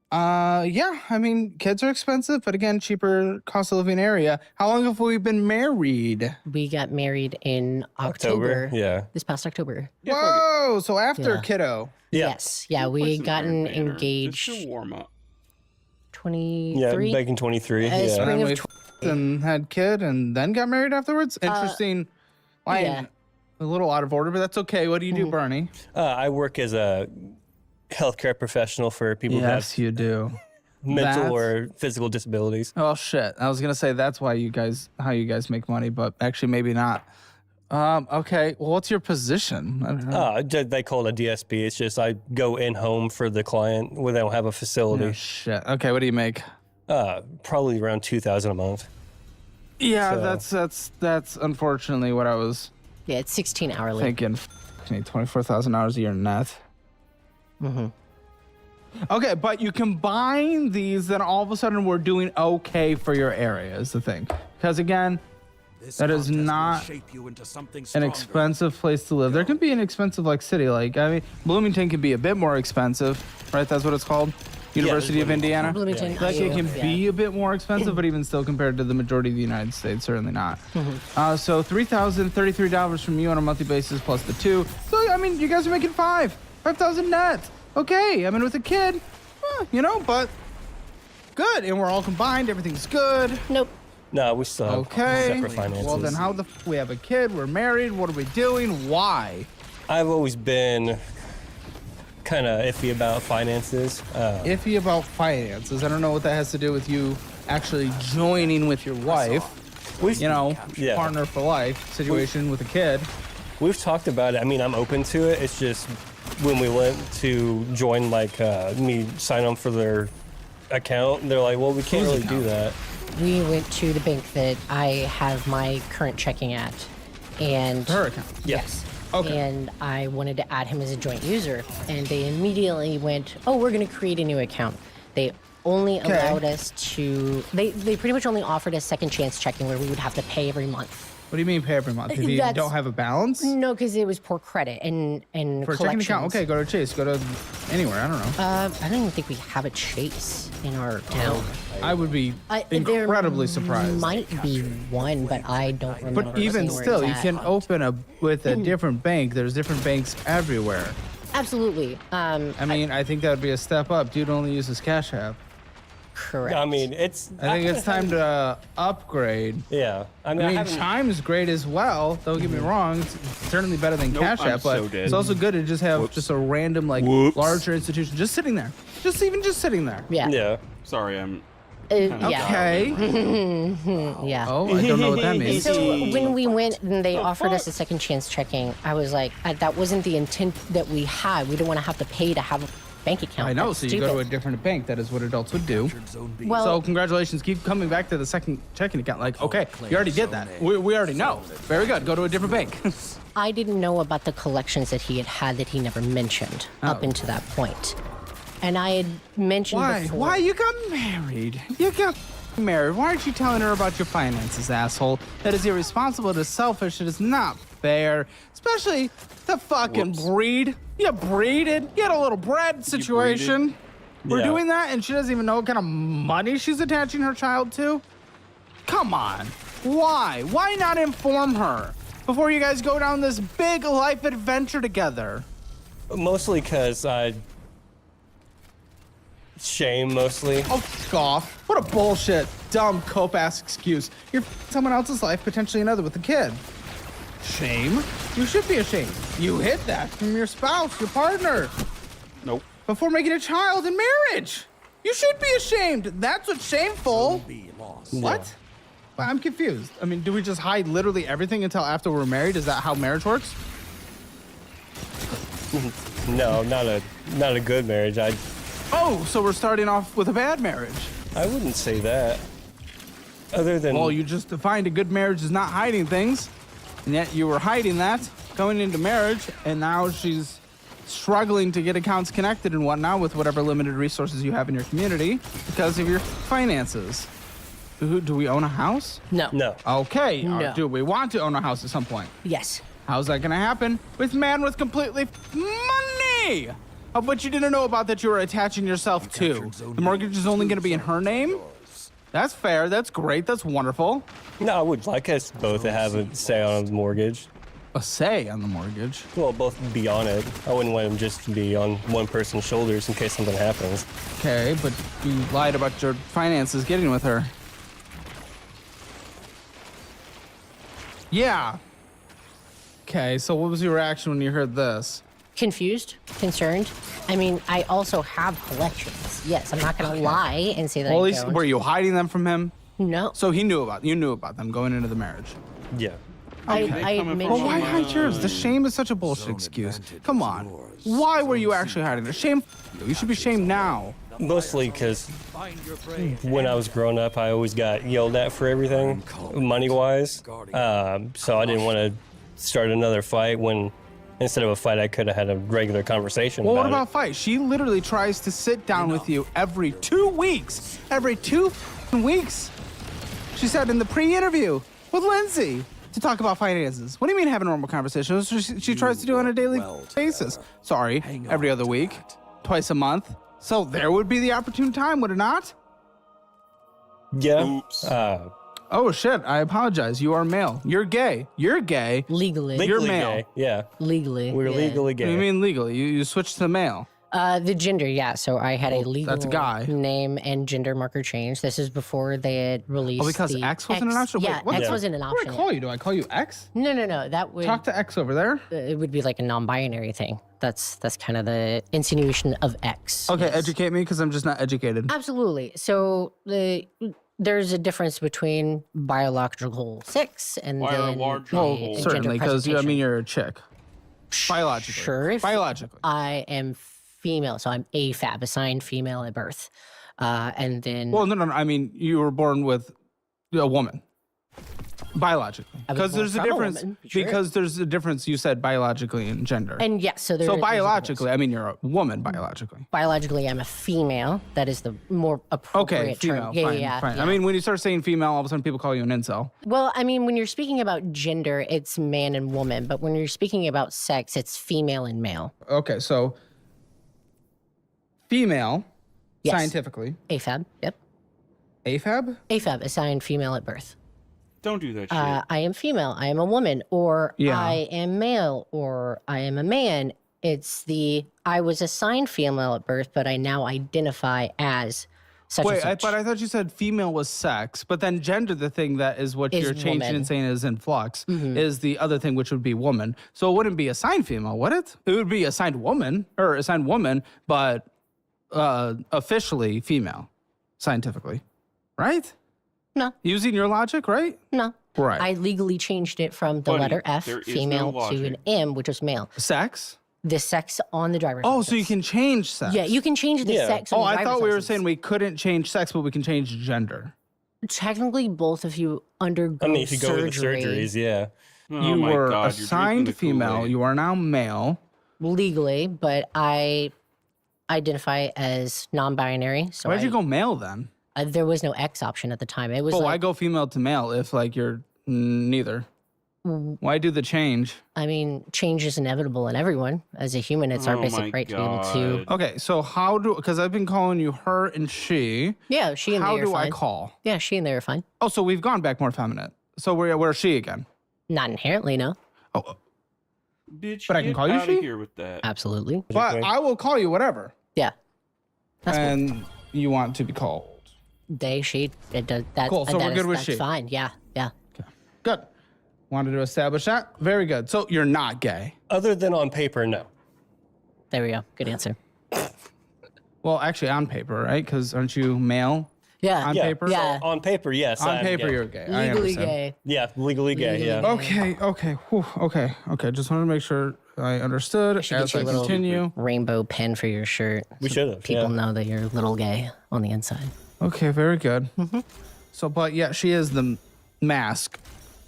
Yeah, I mean, kids are expensive, but again, cheaper cost of living area. How long have we been married? We got married in October. Yeah. This past October. Whoa, so after kiddo. Yeah. Yes. Yeah, we gotten engaged. Just to warm up. 23. Yeah, back in 23. Spring of and had kid and then got married afterwards? Interesting. Yeah. A little out of order, but that's okay. What do you do, Bernie? I work as a healthcare professional for people who have you do. mental or physical disabilities. Oh shit! I was gonna say that's why how you guys make money, but actually maybe not. Okay. Well, what's your position? I don't know. They call it a DSP. It's just I go in home for the client where they don't have a facility. Oh, shit. Okay. What do you make? Probably around $2,000 a month. Yeah, that's unfortunately what I was. Yeah, it's 16 hourly. Thinking. $24,000 a year net. Okay, but you combine these, then all of a sudden we're doing okay for your area is the thing. Because again, that is not an expensive place to live. There can be an expensive city. I mean, Bloomington can be a bit more expensive, right? That's what it's called? University of Indiana? Bloomington. It can be a bit more expensive, but even still compared to the majority of the United States, certainly not. So $3,033 from you on a monthly basis plus the two. So, I mean, you guys are making $5,000 net. Okay, I mean, with a kid, but good. And we're all combined. Everything's good. Nope. No, we still have separate finances. Well, then how we have a kid, we're married, what are we doing, why? I've always been kind of iffy about finances. Iffy about finances? I don't know what that has to do with you actually joining with your wife. Partner for life situation with a kid. We've talked about it. I mean, I'm open to it. It's just when we went to join, me sign on for their account, they're like, well, we can't really do that. We went to the bank that I have my current checking at, and her account. Yes. Okay. And I wanted to add him as a joint user, and they immediately went, "Oh, we're going to create a new account." They only allowed us to. They pretty much only offered us second chance checking, where we would have to pay every month. What do you mean pay every month? If you don't have a balance? No, because it was poor credit and for a checking account. Okay, go to Chase. Go to anywhere. I don't know. I don't even think we have a Chase in our town. I would be incredibly surprised. Might be one, but I don't remember. But even still, you can open with a different bank. There's different banks everywhere. Absolutely. I mean, I think that would be a step up. Dude only uses Cash App. Correct. I mean, I think it's time to upgrade. Yeah. I mean Chime's great as well. Don't get me wrong. It's certainly better than Cash App, but it's also good to just have just a random, larger institution just sitting there. Just sitting there. Yeah. Yeah. Sorry, I'm... Okay. Yeah. Oh, I don't know what that means. So when we went and they offered us a second chance checking, I was like, that wasn't the intent that we had. We didn't want to have to pay to have a bank account. I know, That's so you stupid. go to a different bank. That is what adults would do. Well, so congratulations. Keep coming back to the second checking account. Okay, you already did that. We already know. Very good. Go to a different bank. I didn't know about the collections that he had that he never mentioned up until that point. And I had mentioned before. Why? You got married. Why aren't you telling her about your finances, asshole? That is irresponsible. It is selfish. It is not fair. Especially the fucking breed. You breeded. You had a little bread situation. We're doing that, and she doesn't even know what kind of money she's attaching her child to? Come on. Why? Why not inform her before you guys go down this big life adventure together? Mostly because Shame, mostly. Oh, scoff. What a bullshit, dumb, cope-ass excuse. You're someone else's life, potentially another with a kid. Shame? You should be ashamed. You hid that from your spouse, your partner. Nope. Before making a child in marriage. You should be ashamed. That's what's shameful. What? Well, I'm confused. I mean, do we just hide literally everything until after we're married? Is that how marriage works? No, not a good marriage. Oh, so we're starting off with a bad marriage. I wouldn't say that. Other than... Well, you just defined a good marriage as not hiding things, and yet you were hiding that going into marriage, and now she's struggling to get accounts connected and whatnot with whatever limited resources you have in your community because of your finances. Do we own a house? No. No. Okay. No. Do we want to own a house at some point? Yes. How's that going to happen with man with completely money? Of which you didn't know about that you were attaching yourself to. The mortgage is only going to be in her name? That's fair. That's great. That's wonderful. No, I would like us both to have a say on the mortgage. A say on the mortgage? Well, both be on it. I wouldn't want them just to be on one person's shoulders in case something happens. Okay, but you lied about your finances getting with her. Yeah. Okay, so what was your reaction when you heard this? Confused, concerned. I mean, I also have collections. Yes, I'm not gonna lie and say that Well, I at least, don't. were you hiding them from him? No. So you knew about them going into the marriage. Yeah. Okay. I admit. Well, why hide yours? The shame is such a bullshit excuse. Come on. Why were you actually hiding it? Shame. You should be shamed now. Mostly because when I was growing up, I always got yelled at for everything, money-wise. So I didn't want to start another fight when, instead of a fight, I could have had a regular conversation Well, about what about fight? She literally tries to sit down with you every 2 weeks. Every 2 weeks. She said in the pre-interview with Lindsay to talk about finances. What do you mean have a normal conversation? That's what she tries to do on a daily basis. Sorry, every other week, twice a month. So there would be the opportune time, would it not? Yeah. Oops. Oh shit, I apologize. You are male. You're gay. You're gay. Legally. You're Legally male. gay. Yeah. Legally. We're yeah. legally gay. What do you mean legally? You switched to male. The gender, yeah. So I had a legal that's a guy. name and gender marker change. This is before they had released. Oh, because the X wasn't an option? Wait, Yeah, what X the- wasn't an What do option. I call you? Do I call you X? No. That would Talk to X over there. it would be like a non-binary thing. That's kind of the insinuation of X. Okay, educate me because I'm just not educated. Absolutely. So there's a difference between biological sex and then Well, certainly, because you're a chick. Biologically. Sure. If Biologically. I am female, so I'm AFAB, assigned female at birth, and then. Well, no. I mean, you were born with a woman. Biologically. I was Because born there's a from a difference. woman, sure. Because there's a difference, you said biologically and gender. And yes, so there. So there's a biologically, I mean, you're a woman biologically. Biologically, I'm a female. That is the more appropriate Okay, female. term. Yeah, Fine, yeah, fine. yeah. I mean, when you start saying female, all of a sudden people call you an incel. Well, I mean, when you're speaking about gender, it's man and woman. But when you're speaking about sex, it's female and male. Okay, so female, Yes. scientifically. AFAB, yep. AFAB? AFAB, assigned female at birth. Don't do that shit. I am female, I am a woman, or Yeah. I am male, or I am a man. It's I was assigned female at birth, but I now identify as such Wait, and such. but I thought you said female was sex, but then gender, the thing that is what Is you're changing woman. and saying is in flux, Mhm. is the other thing, which would be woman. So it wouldn't be assigned female, would it? It would be assigned woman, but officially female, scientifically, right? No. Using your logic, right? No. Right. I legally changed it from the Buddy, letter F, there is no female, to logic. an M, which was male. Sex? The sex on the driver's Oh, license. so you can change sex? Yeah, you can change the sex on Oh, the I driver's thought we were license. saying we couldn't change sex, but we can change gender. Technically, both of you undergo I mean, if you go with the surgery surgeries, yeah. You were assigned female. You are now male. legally, but I identify as non-binary. So Why'd you go male then? There was no X option at the time. It was Well, like, why go female to male if like you're neither? Why do the change? I mean, change is inevitable in everyone. As a human, it's our Oh basic my right to be able to. Okay, so how do? Because I've been calling you her and she. Yeah, she and How they are do I fine. call? Yeah, she and they are fine. Oh, so we've gone back more feminine. So where's she again? Not inherently, no. Bitch, But I can get call you outta she? here with that. Absolutely. But I will call you whatever. Yeah. and you want to be called? They, she, it does. That, Cool, so we're good with that's she. fine. Yeah, yeah. Good. Wanted to establish that. Very good. So you're not gay. Other than on paper, no. There we go. Good answer. Well, actually, on paper, right? Because aren't you male? Yeah. On paper? Yeah. On paper, yes. On I'm paper, gay. you're gay. I Legally understand. gay. Yeah, legally gay. Yeah. Okay. Whew, okay. Just wanted to make sure I understood Should as get I you a little continue. rainbow pen for your shirt. We should have. People Yeah. know that you're a little gay on the inside. Okay, very good. So, but yeah, she is the mask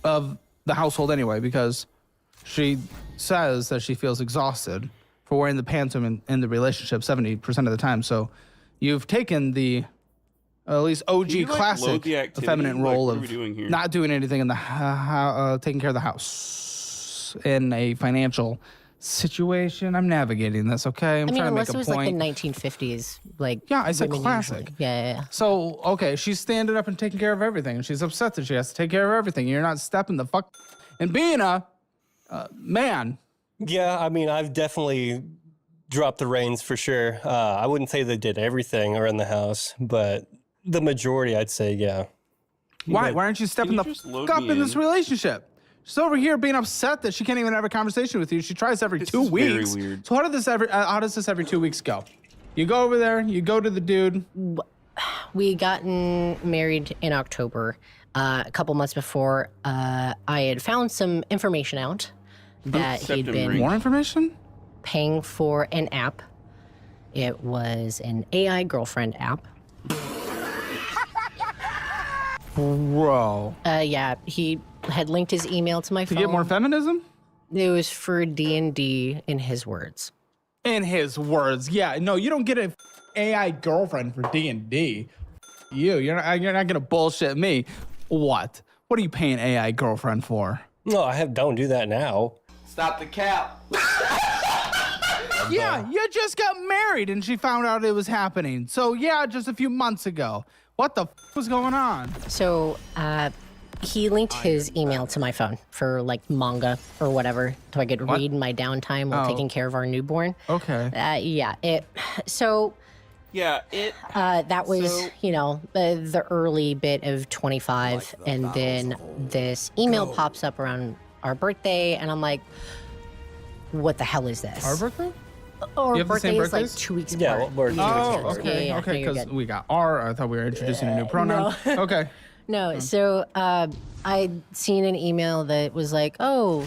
of the household anyway, because she says that she feels exhausted for wearing the pants in the relationship 70% of the time. So you've taken the at least OG you, like, classic load the activity? feminine Like, role what are of we doing here? not doing anything in the taking care of the house in a financial situation. I'm navigating this, okay? I'm I mean, trying to make unless a it was point. like the 1950s, like Yeah, I said women classic. usually- Yeah. So, okay, she's standing up and taking care of everything, and she's upset that she has to take care of everything. You're not stepping the fuck and being a man. Yeah, I mean, I've definitely dropped the reins for sure. I wouldn't say they did everything around the house, but the majority, I'd say, yeah. Why? Why aren't you stepping the just fuck load up me in this in? relationship? She's over here being upset that she can't even have a conversation with you. She tries every 2 is very weeks. weird. So how does this every 2 weeks go? You go over there, you go to the dude. We gotten married in October. A couple months before, I had found some information out that he'd septum been ring. More information? paying for an app. It was an AI girlfriend app. Bro. Yeah, he had linked his email to my To phone. get more feminism? It was for D&D, in his words. In his words, yeah. No, you don't get an AI girlfriend for D&D. You're not gonna bullshit me. What? What are you paying AI girlfriend for? No, don't do that now. Stop the cap. Yeah, you just got married and she found out it was happening. So yeah, just a few months ago. What the was going on? So, he linked his email to my phone for like manga or whatever, so I could read in my downtime while Oh. taking care of our newborn. Okay. Yeah, so Yeah, it. that was, So- the early bit of 25, and then this email pops up around our birthday, and I'm like, what the hell is this? Our birthday? Our You have the same birthday is like birthdays? 2 weeks Yeah, apart. we're 2 weeks Oh, apart. okay, Yeah, no, okay, you're because good. we got R. I thought we were introducing a new pronoun. No. Okay. No, so I'd seen an email that was like, oh,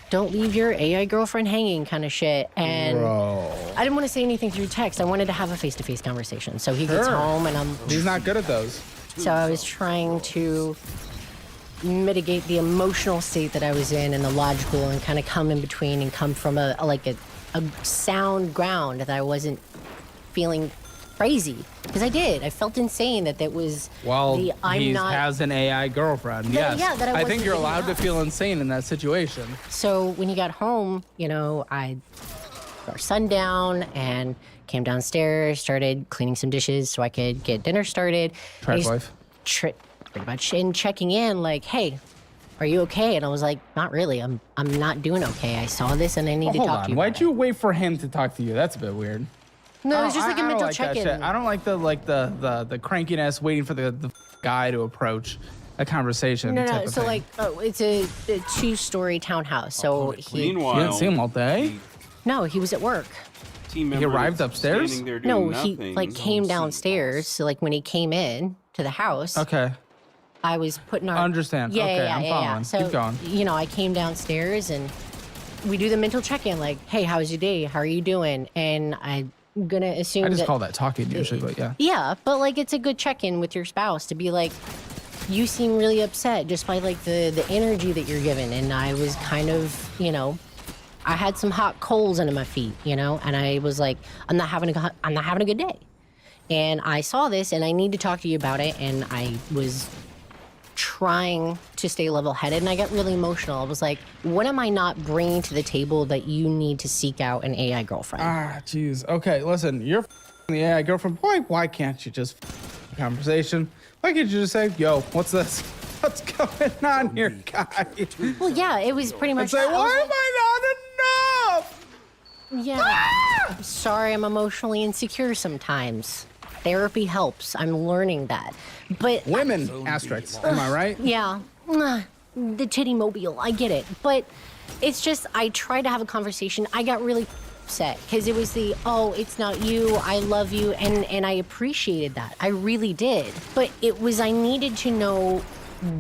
don't leave your AI girlfriend hanging kind of shit. And Bro. I didn't want to say anything through text. I wanted to have a face-to-face conversation. So he gets Sure. home and He's not good at those. So I was trying to mitigate the emotional state that I was in and the logical and kind of come in between and come from a sound ground that I wasn't feeling crazy. Because I did. I felt insane that was Well, the I'm he not. has an AI girlfriend. Yeah, Yes. yeah, that I I think wasn't you're giving allowed to up. feel insane in that situation. So when he got home, I put our son down and came downstairs, started cleaning some dishes so I could get dinner started. Trash And he's wife. Pretty much, and checking in like, hey, are you okay? And I was like, not really. I'm not doing okay. I saw this and I need to Hold talk on. to you. Why'd you wait for him to talk to you? That's a bit weird. No, it's just like a I don't mental like that check-in. shit. I don't like the crankiness waiting for the guy to approach a conversation. No, type no. of So thing. it's a two-story townhouse. So he You didn't see him all day. no, he was at work. Team He member arrived that's upstairs? standing there doing No, he nothing. came downstairs. So when he came in to the house, Okay. I was putting our Understand. Yeah, Okay, yeah, I'm yeah, yeah. following. So Keep going. I came downstairs and we do the mental check-in, like, hey, how was your day? How are you doing? And I'm gonna assume I just that call that talking usually, but yeah. yeah, but like it's a good check-in with your spouse to be like, you seem really upset just by like the energy that you're given. And I was kind of, I had some hot coals under my feet, and I was like, I'm not having a good day. And I saw this and I need to talk to you about it. And I was trying to stay level-headed and I got really emotional. I was like, what am I not bringing to the table that you need to seek out an AI girlfriend? Ah, jeez. Okay, listen, you're the AI girlfriend. Boy, why can't you just conversation? Why can't you just say, yo, what's this? What's going on here, guy? Well, yeah, it was pretty much And say, that. I was why like- am I not enough? Yeah. Sorry, I'm emotionally insecure sometimes. Therapy helps. I'm learning that. But women, asterisks, am I right? Yeah. The titty mobile, I get it. But it's just, I tried to have a conversation. I got really upset because it was it's not you, I love you, and I appreciated that. I really did. But it was, I needed to know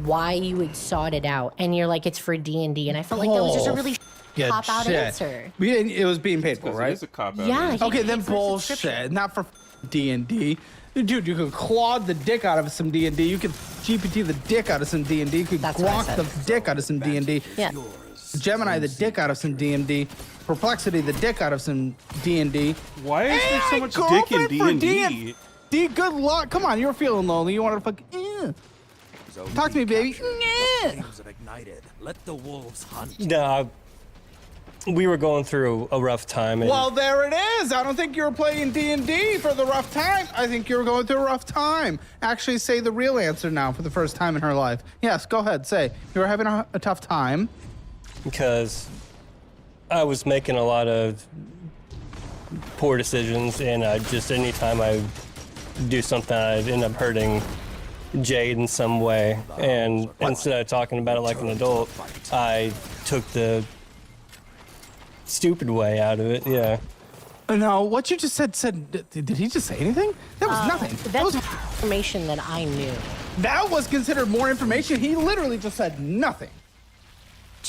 why you had sought it out. And you're like, it's for D&D. And I felt like that was just a really cop-out answer. It was being paid for, right? It is a cop-out. Yeah. Okay, then bullshit. Not for D&D. Dude, you could claw the dick out of some D&D. You could GPT the dick out of some D&D. You could Grok the dick out of some D&D. Yeah. Gemini the dick out of some D&D. Perplexity the dick out of some D&D. Why is there so much dick in D&D? D, good luck. Come on, you're feeling lonely. You want to fuck... Talk to me, baby. Let the wolves hunt. No, we were going through a rough time. And Well, there it is. I don't think you were playing D&D for the rough time. I think you were going through a rough time. Actually, say the real answer now for the first time in her life. Yes, go ahead. Say you were having a tough time. because I was making a lot of poor decisions, and anytime I do something, I'd end up hurting Jade in some way. And instead of talking about it like an adult, I took the stupid way out of it. Yeah. No, what you just said, did he just say anything? That was nothing. That was information that I knew. That was considered more information. He literally just said nothing.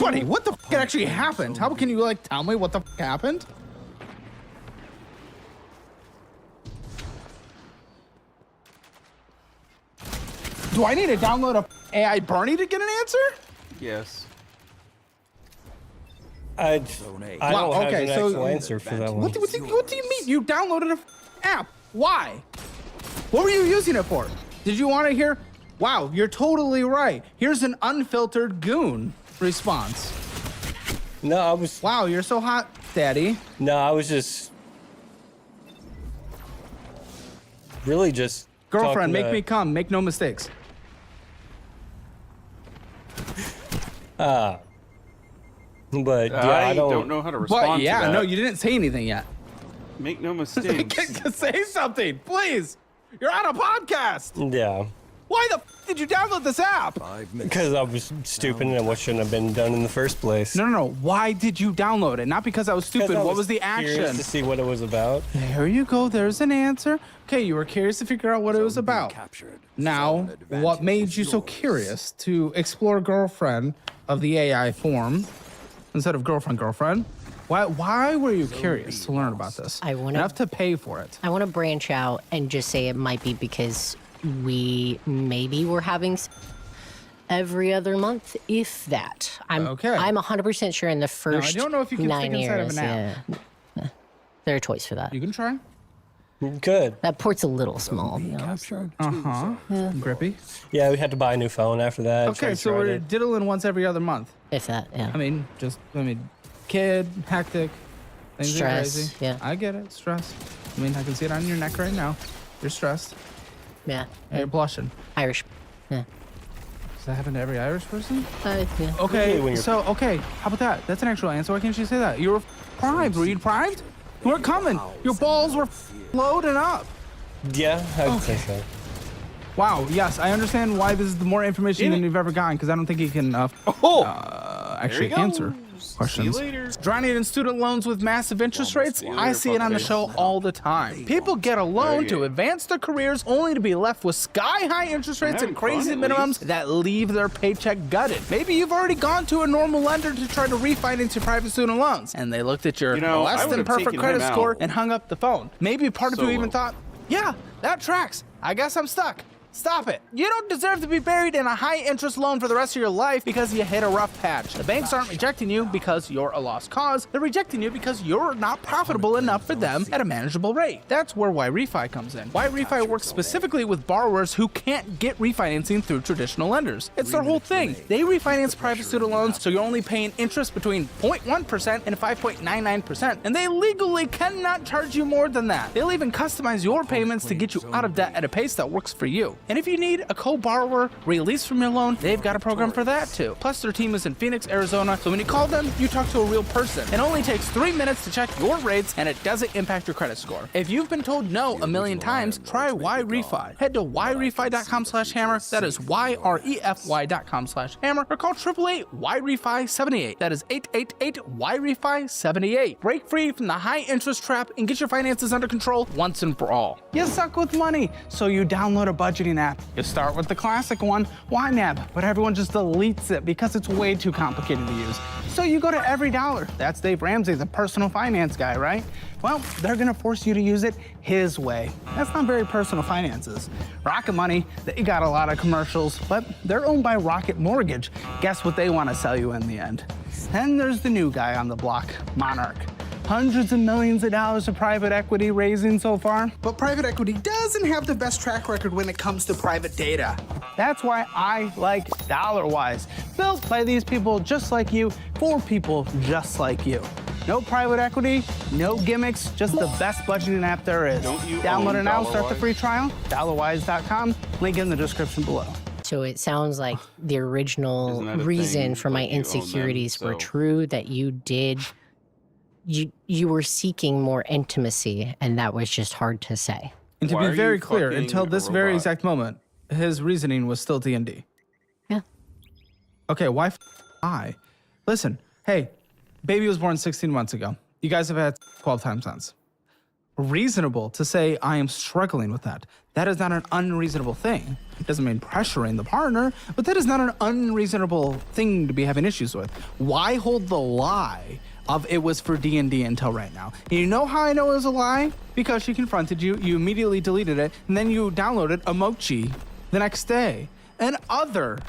Buddy, what the f actually happened? How can you, tell me what the f happened? Do I need to download a AI Bernie to get an answer? Yes. I don't have an actual answer for that one. What do you mean? You downloaded a app. Why? What were you using it for? Did you want to hear? Wow, you're totally right. Here's an unfiltered goon response. No, I was... Wow, you're so hot, Daddy. No, I was just... really just... Girlfriend, make me come. Make no mistakes. But yeah, I don't know how to respond to that. No, you didn't say anything yet. Make no mistakes. Say something, please. You're on a podcast. Yeah. Why the f did you download this app? Because I was stupid and what shouldn't have been done in the first place. No. Why did you download it? Not because I was stupid. What was the action? To see what it was about. There you go. There's an answer. Okay, you were curious to figure out what it was about. Now, what made you so curious to explore girlfriend of the AI form instead of girlfriend? Why were you curious to learn about this? Enough to pay for it. I want to branch out and just say it might be because we maybe were having every other month, if that. I'm 100% sure in the first I don't know if you can 9 stick inside of years. an app. Yeah. There are toys for that. You can try. Good. That port's a little small. Grippy. Yeah, we had to buy a new phone after that. Okay, so we're diddling once every other month. If that, yeah. Kid, hectic, things Stress, are crazy. yeah. I get it, stress. I can see it on your neck right now. You're stressed. Yeah. And you're blushing. Irish. Yeah. Does that happen to every Irish person? Yeah. Okay, how about that? That's an actual answer. Why can't you say that? You were primed. Were you primed? You weren't coming. Your balls were loading up. Yeah, I would say so. Wow, yes, I understand why this is the more information than you've ever gotten, because I don't think you can actually answer questions. See you later. Drowning in student loans with massive interest rates? I see it on the show all the time. People get a loan to advance their careers only to be left with sky-high interest rates and crazy minimums that leave their paycheck gutted. Maybe you've already gone to a normal lender to try to refinance your private student loans, and they looked at your less than perfect credit score and hung up the phone. Maybe part of you even thought, yeah, that tracks. I guess I'm stuck. Stop it. You don't deserve to be buried in a high-interest loan for the rest of your life because you hit a rough patch. The banks aren't rejecting you because you're a lost cause. They're rejecting you because you're not profitable enough for them at a manageable rate. That's where Y-Refi comes in. Y-Refi works specifically with borrowers who can't get refinancing through traditional lenders. It's their whole thing. They refinance private student loans, so you're only paying interest between 0.1% and 5.99%, and they legally cannot charge you more than that. They'll even customize your payments to get you out of debt at a pace that works for you. And if you need a co-borrower release from your loan, they've got a program for that too. Plus, their team is in Phoenix, Arizona, so when you call them, you talk to a real person. It only takes 3 minutes to check your rates, and it doesn't impact your credit score. If you've been told no a million times, try YRefi. Head to yrefi.com/hammer. That is YREFY.com/hammer, or call 888-YREFI78. That is 888-YREFI78. Break free from the high interest trap and get your finances under control once and for all. You suck with money, so you download a budgeting app. You start with the classic one, YNAB, but everyone just deletes it because it's way too complicated to use. So you go to Every Dollar. That's Dave Ramsey, the personal finance guy, right? Well, they're gonna force you to use it his way. That's not very personal finances. Rocket Money, they got a lot of commercials, but they're owned by Rocket Mortgage. Guess what they wanna sell you in the end? Then there's the new guy on the block, Monarch. Hundreds of millions of dollars of private equity raising so far. But private equity doesn't have the best track record when it comes to private data. That's why I like DollarWise. Built by these people just like you, for people just like you. No private equity, no gimmicks, just the best budgeting app there is. Download it now, start the free trial, dollarwise.com, link in the description below. So it sounds like the original reason for my insecurities were true, that you did... You were seeking more intimacy, and that was just hard to say. And to be very clear, until this very exact moment, his reasoning was still D&D. Yeah. Okay, why I? Listen, hey, baby was born 16 months ago. You guys have had 12 times since. Reasonable to say I am struggling with that. That is not an unreasonable thing. It doesn't mean pressuring the partner, but that is not an unreasonable thing to be having issues with. Why hold the lie of it was for D&D until right now? And you know how I know it was a lie? Because she confronted you, you immediately deleted it, and then you downloaded Emoji the next day. An other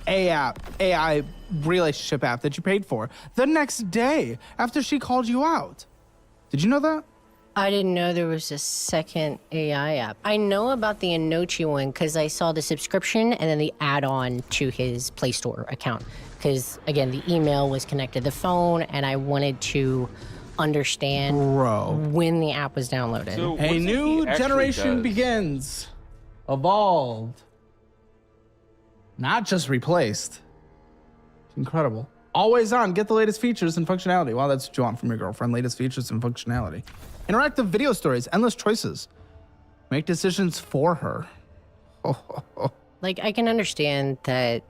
AI relationship app that you paid for the next day after she called you out. Did you know that? I didn't know there was a second AI app. I know about the Enochi one because I saw the subscription and then the add-on to his Play Store account. Because, again, the email was connected to the phone, and I wanted to understand when the app was downloaded. So a new generation begins. Evolved. Not just replaced. It's incredible. Always on. Get the latest features and functionality. Well, that's what you want from your girlfriend. Latest features and functionality. Interactive video stories. Endless choices. Make decisions for her. Like, I can understand that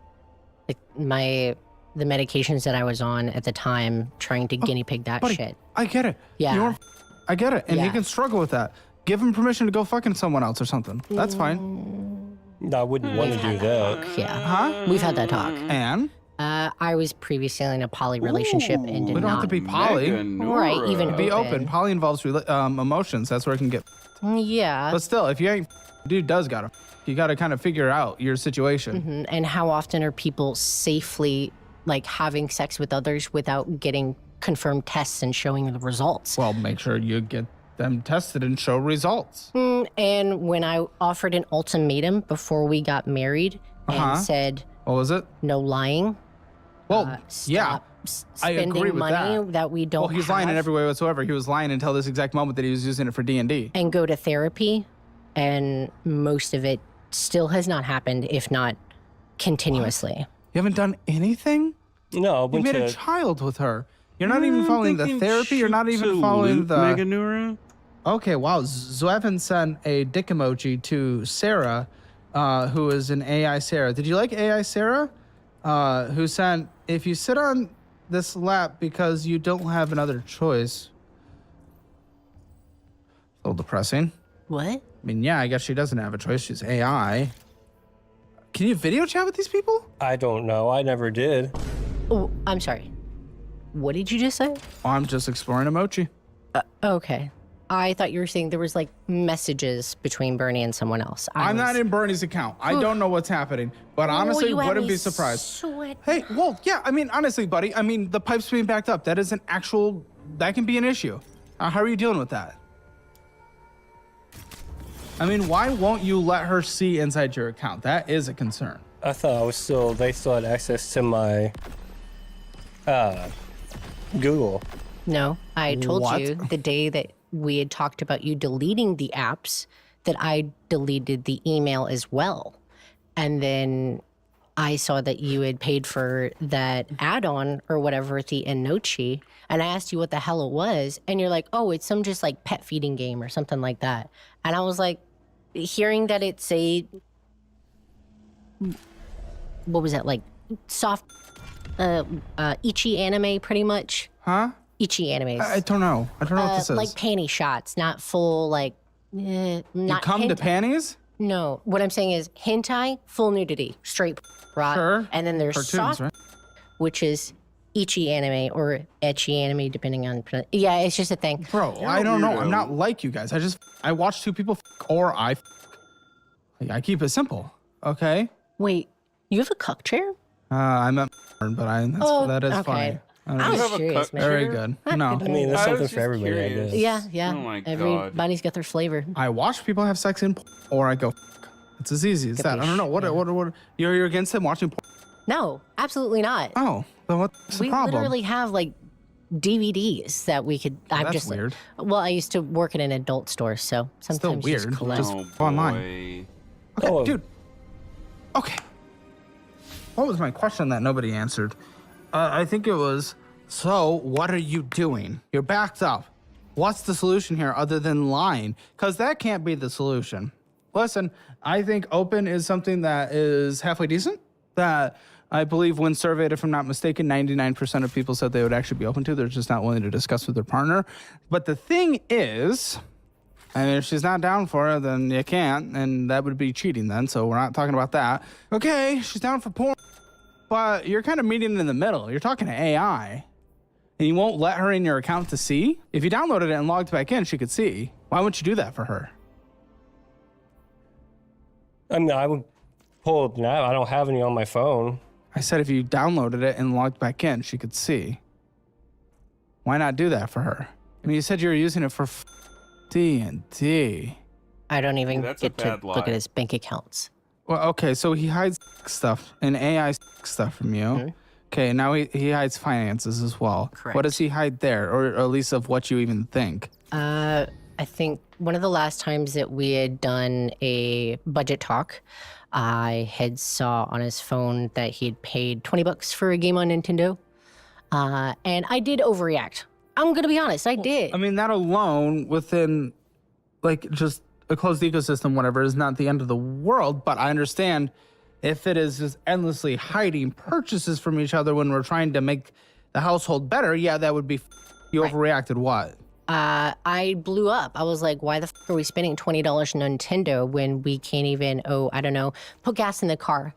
the medications that I was on at the time, trying to guinea pig that shit. I get it. Yeah. I get it. And you can struggle with that. Give him permission to go fucking someone else or something. That's fine. No, I wouldn't want to do that. Yeah. Huh? We've had that talk. And? I was previously in a poly relationship and did we don't have to be poly. Right, even be open. Poly involves emotions. That's where it can get. Yeah. But still, if you ain't, dude does gotta. You gotta kind of figure out your situation. And how often are people safely like having sex with others without getting confirmed tests and showing the results? Well, make sure you get them tested and show results. And when I offered an ultimatum before we got married and said, what was it? No lying. Well, yeah, I agree with money that we don't. Well, he's lying in every way whatsoever. He was lying until this exact moment that he was using it for D&D. And go to therapy, and most of it still has not happened, if not continuously. What? You haven't done anything? No, you made a child with her. You're not even following the therapy. You're not even following the Meganura. Okay, wow. Zwevin sent a dick emoji to Sarah, who is an AI Sarah. Did you like AI Sarah? Who sent, if you sit on this lap because you don't have another choice. A little depressing. What? I mean, yeah, I guess she doesn't have a choice. She's AI. Can you video chat with these people? I don't know. I never did. Oh, I'm sorry. What did you just say? Oh, I'm just exploring emoji. Okay. I thought you were saying there was like messages between Bernie and someone else. I'm not in Bernie's account. I don't know what's happening, but honestly, wouldn't be surprised. Hey, well, yeah, I mean, honestly, buddy, I mean, the pipe's being backed up. That is an actual, that can be an issue. How are you dealing with that? I mean, why won't you let her see inside your account? That is a concern. I thought they still had access to my Google. No, I told you the day that we had talked about you deleting the apps that I deleted the email as well. And then I saw that you had paid for that add-on or whatever at the Enochi, and I asked you what the hell it was, and you're like, oh, it's some just like pet feeding game or something like that. And I was like, hearing that it's a, what was that, like soft, ichi anime pretty much? Huh? Ichi animes. I don't know. I don't know what this is. Like panty shots, not full, like, not You come to hentai. panties? No, what I'm saying is hentai, full nudity, straight right? Sure. And then there's Cartoons, soft, right? which is ichi anime or ecchi anime, depending on, yeah, it's just a thing. Bro, I don't know. I'm not like you guys. I watch two people or I keep it simple, okay? Wait, you have a cuck chair? I meant but that is okay. funny. I was curious, man. Very good. No. I mean, there's something for everybody, I guess. Yeah, yeah. Oh my God. Everybody's got their flavor. I watch people have sex in or I go, it's as easy as that. I don't know. What you're against them watching porn? No, absolutely not. Oh, then what's the We problem? literally have like DVDs that we could. I'm that's just weird. Well, I used to work in an adult store, so sometimes weird. just collect. Just online. Okay, dude. Okay. What was my question that nobody answered? I think it was, so what are you doing? You're backed up. What's the solution here other than lying? Because that can't be the solution. Listen, I think open is something that is halfway decent. That I believe when surveyed, if I'm not mistaken, 99% of people said they would actually be open to. They're just not willing to discuss with their partner. But the thing is, I mean, if she's not down for it, then you can't. And that would be cheating then. So we're not talking about that. Okay, she's down for porn. But you're kind of meeting in the middle. You're talking to AI. And you won't let her in your account to see? If you downloaded it and logged back in, she could see. Why wouldn't you do that for her? I mean, I would pull up now. I don't have any on my phone. I said if you downloaded it and logged back in, she could see. Why not do that for her? I mean, you said you were using it for D&D. I don't even get to look at his bank accounts. Well, okay, so he hides stuff and AI stuff from you. Okay, now he hides finances as well. Correct. What does he hide there, or at least of what you even think? I think one of the last times that we had done a budget talk, I had saw on his phone that he had paid $20 for a game on Nintendo. And I did overreact. I'm gonna be honest, I did. I mean, that alone within, like, just a closed ecosystem, whatever, is not the end of the world, but I understand if it is just endlessly hiding purchases from each other when we're trying to make the household better, yeah, that would be, you overreacted what? I blew up. I was like, why the f are we spending $20 on Nintendo when we can't even, I don't know, put gas in the car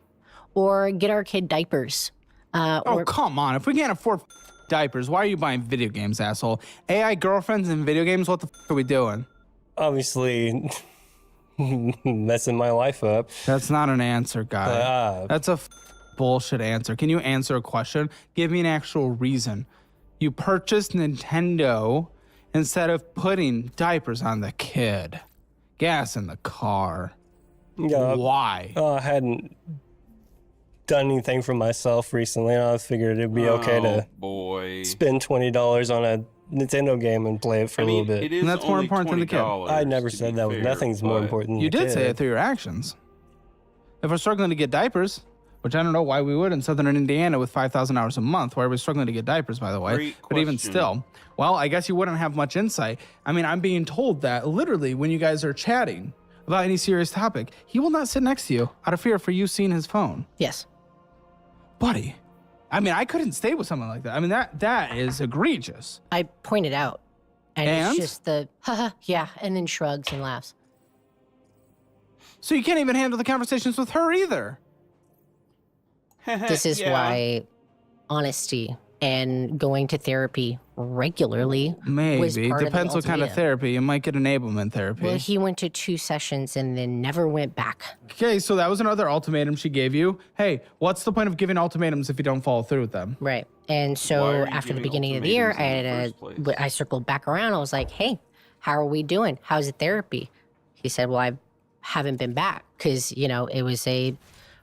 or get our kid diapers? Oh, come on. If we can't afford diapers, why are you buying video games, asshole? AI girlfriends and video games, what the f are we doing? Obviously, messing my life up. That's not an answer, guy. That's a bullshit answer. Can you answer a question? Give me an actual reason. You purchased Nintendo instead of putting diapers on the kid, gas in the car. Yeah, why? I hadn't done anything for myself recently, and I figured it'd be okay to spend $20 on a Nintendo game and play it for a little bit. And that's more important than the kid. I never said that. Nothing's more important than You the did kid. say it through your actions. If we're struggling to get diapers, which I don't know why we would in southern Indiana with 5,000 hours a month, why are we struggling to get diapers, by the way? Great But even question. still, well, I guess you wouldn't have much insight. I mean, I'm being told that literally when you guys are chatting about any serious topic, he will not sit next to you out of fear for you seeing his phone. Yes. Buddy, I mean, I couldn't stay with someone like that. I mean, that is egregious. I pointed out. And And? it's just the, haha, yeah, and then shrugs and laughs. So you can't even handle the conversations with her either. This is why honesty and going to therapy regularly was Maybe. part Depends of what the kind of ultimatum. therapy. You might get enablement therapy. Well, he went to 2 sessions and then never went back. Okay, so that was another ultimatum she gave you. Hey, what's the point of giving ultimatums if you don't follow through with them? Right. And Why so are you after the giving beginning of the year, ultimatums I circled back around. I was like, hey, how are we doing? How's the therapy? He said, well, I haven't been back because, it was a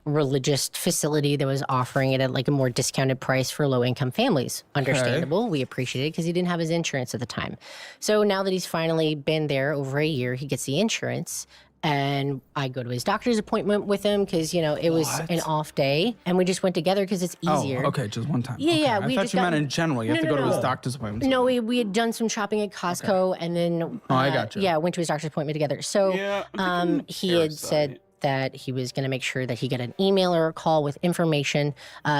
religious facility that was offering it at like a more discounted price for low income families. Understandable. We appreciate it because he didn't have his insurance at the time. So now that he's finally been there over a year, he gets the insurance. and I go to his doctor's appointment with him because, you know, it was an off day, and we just went together because it's easier. Oh, okay, just one time. Yeah, okay. yeah. I thought you meant in general. You have to go to his doctor's appointment. No, we had done some shopping at Costco, and then I got you. Yeah, went to his doctor's appointment together. So he had said that he was going to make sure that he got an email or a call with information.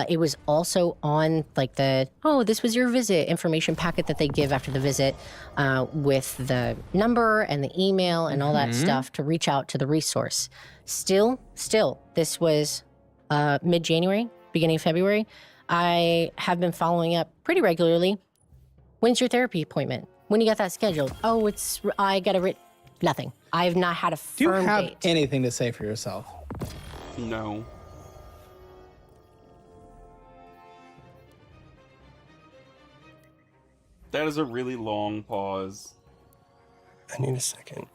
It was also on like this was your visit information packet that they give after the visit with the number and the email and all that stuff to reach out to the resource. Still, this was mid-January, beginning of February. I have been following up pretty regularly. When's your therapy appointment? When you got that scheduled? Oh, I got it nothing. I have not had a firm Do you have date. anything to say for yourself? No. That is a really long pause. I need a second.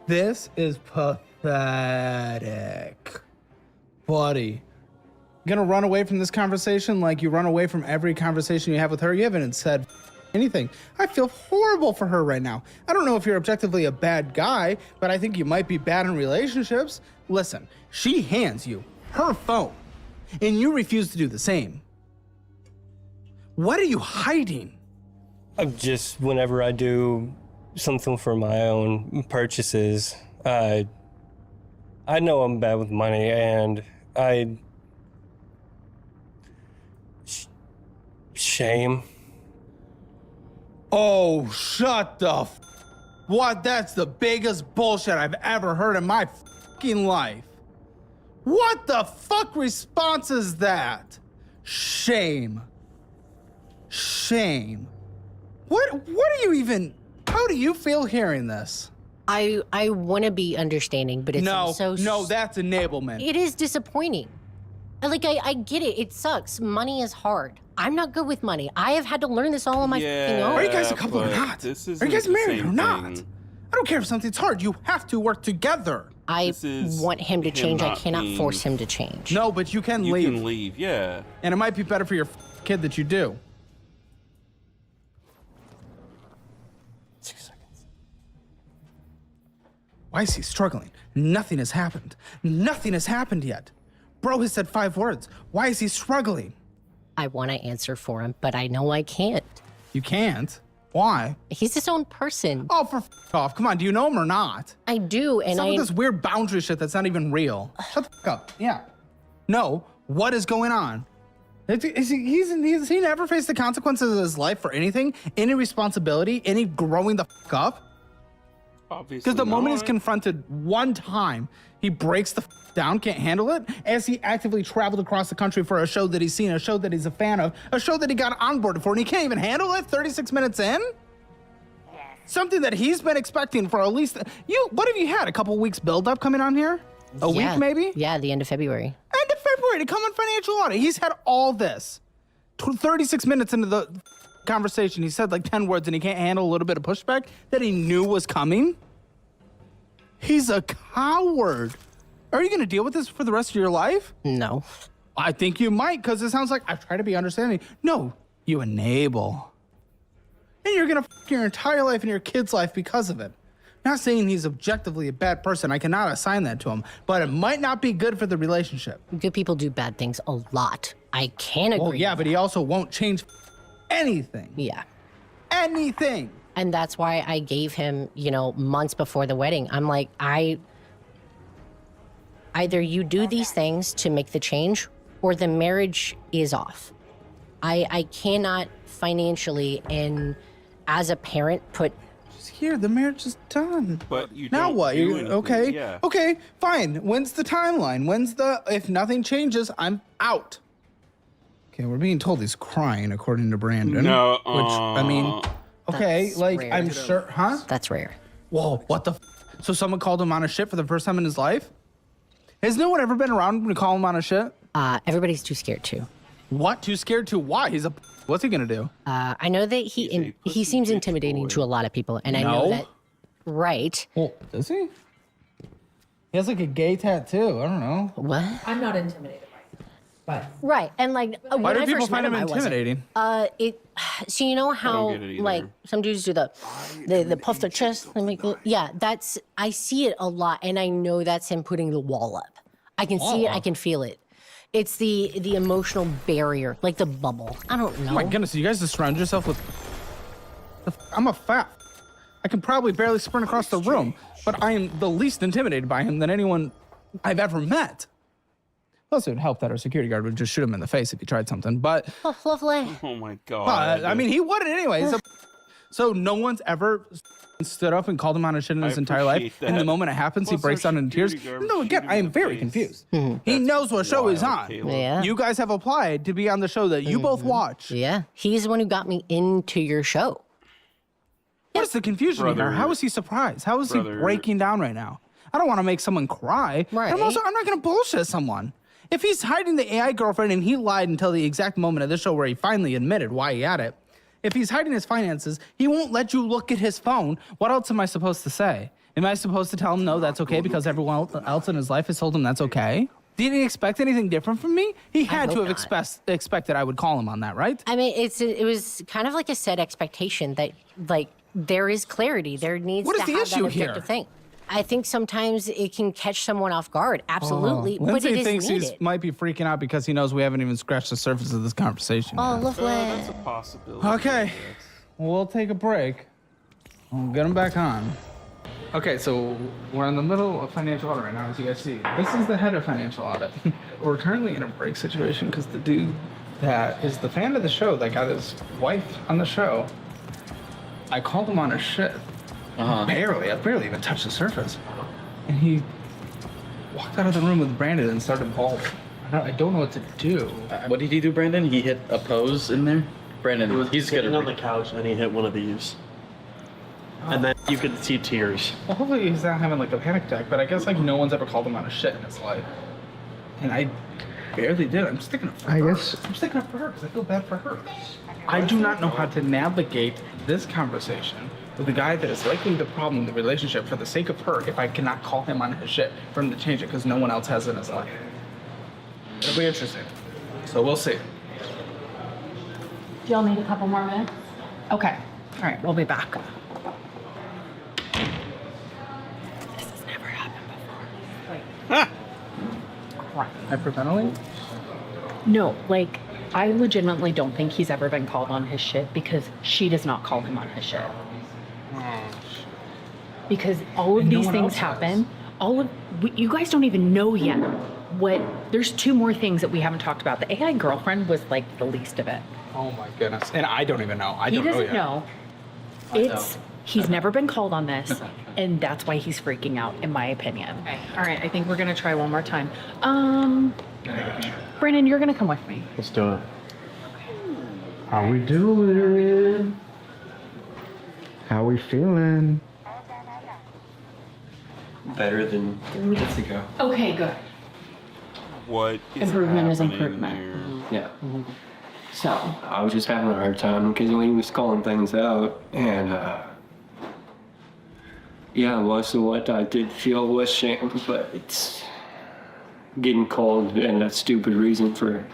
This is pathetic. Buddy, you gonna run away from this conversation like you run away from every conversation you have with her? You haven't said anything. I feel horrible for her right now. I don't know if you're objectively a bad guy, but I think you might be bad in relationships. Listen, she hands you her phone, and you refuse to do the same. What are you hiding? Just whenever I do something for my own purchases, I know I'm bad with money, and shame. Oh, shut the what? That's the biggest bullshit I've ever heard in my fucking life. What the fuck response is that? Shame. Shame. What are you even, how do you feel hearing this? I want to be understanding, but it's No, so that's enablement. It is disappointing. Like, I get it. It sucks. Money is hard. I'm not good with money. I have had to learn this all on my fucking own. Are you guys a couple or not? Are you guys married or not? I don't care if something's hard. You have to work together. I want him to change. I cannot force him to change. No, but you can leave. You can leave, yeah. And it might be better for your kid that you do. 6 seconds. Why is he struggling? Nothing has happened. Nothing has happened yet. Bro has said 5 words. Why is he struggling? I want to answer for him, but I know I can't. You can't? Why? He's his own person. Oh, for off. Come on, do you know him or not? I do, and Some of this weird boundary shit that's not even real. Shut the up. Yeah. No, what is going on? Has he never faced the consequences of his life for anything? Any responsibility? Any growing the up? Obviously Because the moment he's not. confronted one time, he breaks the down, can't handle it, as he actively traveled across the country for a show that he's seen, a show that he's a fan of, a show that he got onboarded for, and he can't even handle it 36 minutes in? Something that he's been expecting for at least, what have you had, a couple weeks build up coming on here? A week maybe? Yeah, the end of February. End of February to come on financial audit. He's had all this. 36 minutes into the conversation, he said like 10 words and he can't handle a little bit of pushback that he knew was coming. He's a coward. Are you going to deal with this for the rest of your life? No. I think you might, because it sounds like I try to be understanding. No, you enable. And you're going to f your entire life and your kid's life because of it. Not saying he's objectively a bad person. I cannot assign that to him, but it might not be good for the relationship. Good people do bad things a lot. I can agree. Well, yeah, but he also won't change anything. Yeah. Anything. And that's why I gave him, months before the wedding. I'm like, either you do these things to make the change or the marriage is off. I cannot financially and as a parent put... Here, the marriage is done. But you now don't what? do anything, Okay. yeah. Okay, fine. When's the timeline? If nothing changes, I'm out. Okay, we're being told he's crying according to Brandon. No, Which, I mean, okay, That's like, rare. I'm sure, huh? That's rare. Whoa, what the So someone called him on a shit for the first time in his life? Has no one ever been around him to call him on a shit? Everybody's too scared to. What? Too scared to? Why? What's he gonna do? I know that he seems intimidating to a lot of people, and I know that. Right. Well, does he? He has like a gay tattoo. I don't know. What? I'm not intimidated by it. Right, and like Why when do I people first met find him him, I wasn't. intimidating? So you know how get it either. like some dudes do the puff their chest and make I see it a lot, and I know that's him putting the wall up. I can see it, I can feel it. It's the emotional barrier, like the bubble. I don't know. Oh my goodness, you guys just surround yourself with. I'm a fat. I can probably barely sprint across the room, but I am the least intimidated by him than anyone I've ever met. Plus, it would help that our security guard would just shoot him in the face if he tried something, but... Oh, lovely. Oh my God. I mean, he wouldn't anyway. So no one's ever stood up and called him on his shit in his entire life. And the moment it happens, he breaks down into tears. No, again, I am very confused. He knows what show he's on. Yeah. You guys have applied to be on the show that you both watch. Yeah, he's the one who got me into your show. What is the confusion here? How is he surprised? How is he breaking down right now? I don't want to make someone cry. Right. I'm not going to bullshit someone. If he's hiding the AI girlfriend and he lied until the exact moment of this show where he finally admitted why he had it, if he's hiding his finances, he won't let you look at his phone. What else am I supposed to say? Am I supposed to tell him no, that's okay because everyone else in his life has told him that's okay? Did he expect anything different from me? He had to have expected I would call him on that, right? I mean, it was kind of like a set expectation that like there is clarity. There needs What to is the have issue that objective here? thing. I think sometimes it can catch someone off guard. Absolutely, but Lindsay it is thinks needed. he might be freaking out because he knows we haven't even scratched the surface of this conversation. Oh, yet. lovely. That's a possibility. Okay, we'll take a break. We'll get him back on. Okay, so we're in the middle of financial audit right now, as you guys see. This is the head of financial audit. We're currently in a break situation because the dude that is the fan of the show that got his wife on the show, I called him on his shit. I barely even touched the surface. And he walked out of the room with Brandon and started bawling. I don't know what to do. What did he do, Brandon? He hit a pose in there? Brandon, he's sitting on the couch and he hit one of these. And then you could see tears. Well, hopefully he's not having like a panic attack, but I guess like no one's ever called him on his shit in his life. And I barely did. I'm sticking up for her. I'm sticking up for her because I feel bad for her. I do not know how to navigate this conversation with a guy that is likely the problem in the relationship for the sake of her if I cannot call him on his shit for him to change it because no one else has it in his life. It'll be interesting. So we'll see. Do y'all need a couple more minutes? Okay. All right, we'll be back. This has never happened before. Hyperventilating? No, like, I legitimately don't think he's ever been called on his shit because she does not call him on his shit. Because all of these things happen. You guys don't even know yet there's two more things that we haven't talked about. The AI girlfriend was like the least of it. Oh my goodness. And I don't even know. He doesn't know. He's never been called on this, and that's why he's freaking out, in my opinion. Okay. All right, I think we're gonna try one more time. Brandon, you're gonna come with me. Let's do it. How we doing? How we feeling? Better than minutes ago. Okay, good. What is Improvement is happening improvement. there? Yeah. So I was just having a hard time because when he was calling things out, and most of what I did feel was shame, but it's getting called and that stupid reason for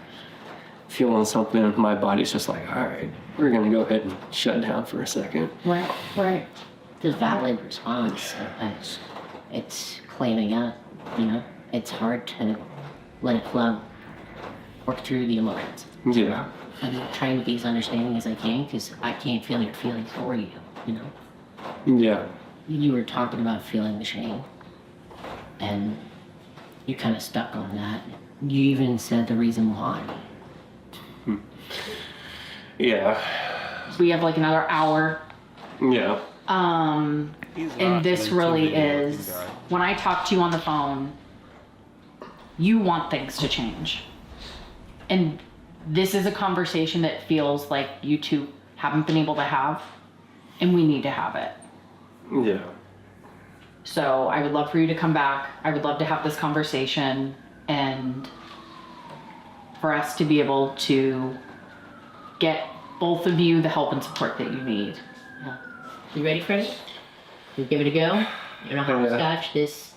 feeling something. My body's just like, all right, we're gonna go ahead and shut down for a second. Right. The valid response. It's claiming up, It's hard to let it flow. Work through the emotions. Yeah. I'm trying to be as understanding as I can because I can't feel your feelings for you, Yeah. You were talking about feeling the shame, and you kind of stuck on that. You even said the reason why. Yeah. we have like another hour. Yeah. And this really is, when I talk to you on the phone, you want things to change. And this is a conversation that feels like you two haven't been able to have, and we need to have it. Yeah. So I would love for you to come back. I would love to have this conversation and for us to be able to get both of you the help and support that you need. Yeah. You ready, Freddie? You give it a go? You know how to scotch this?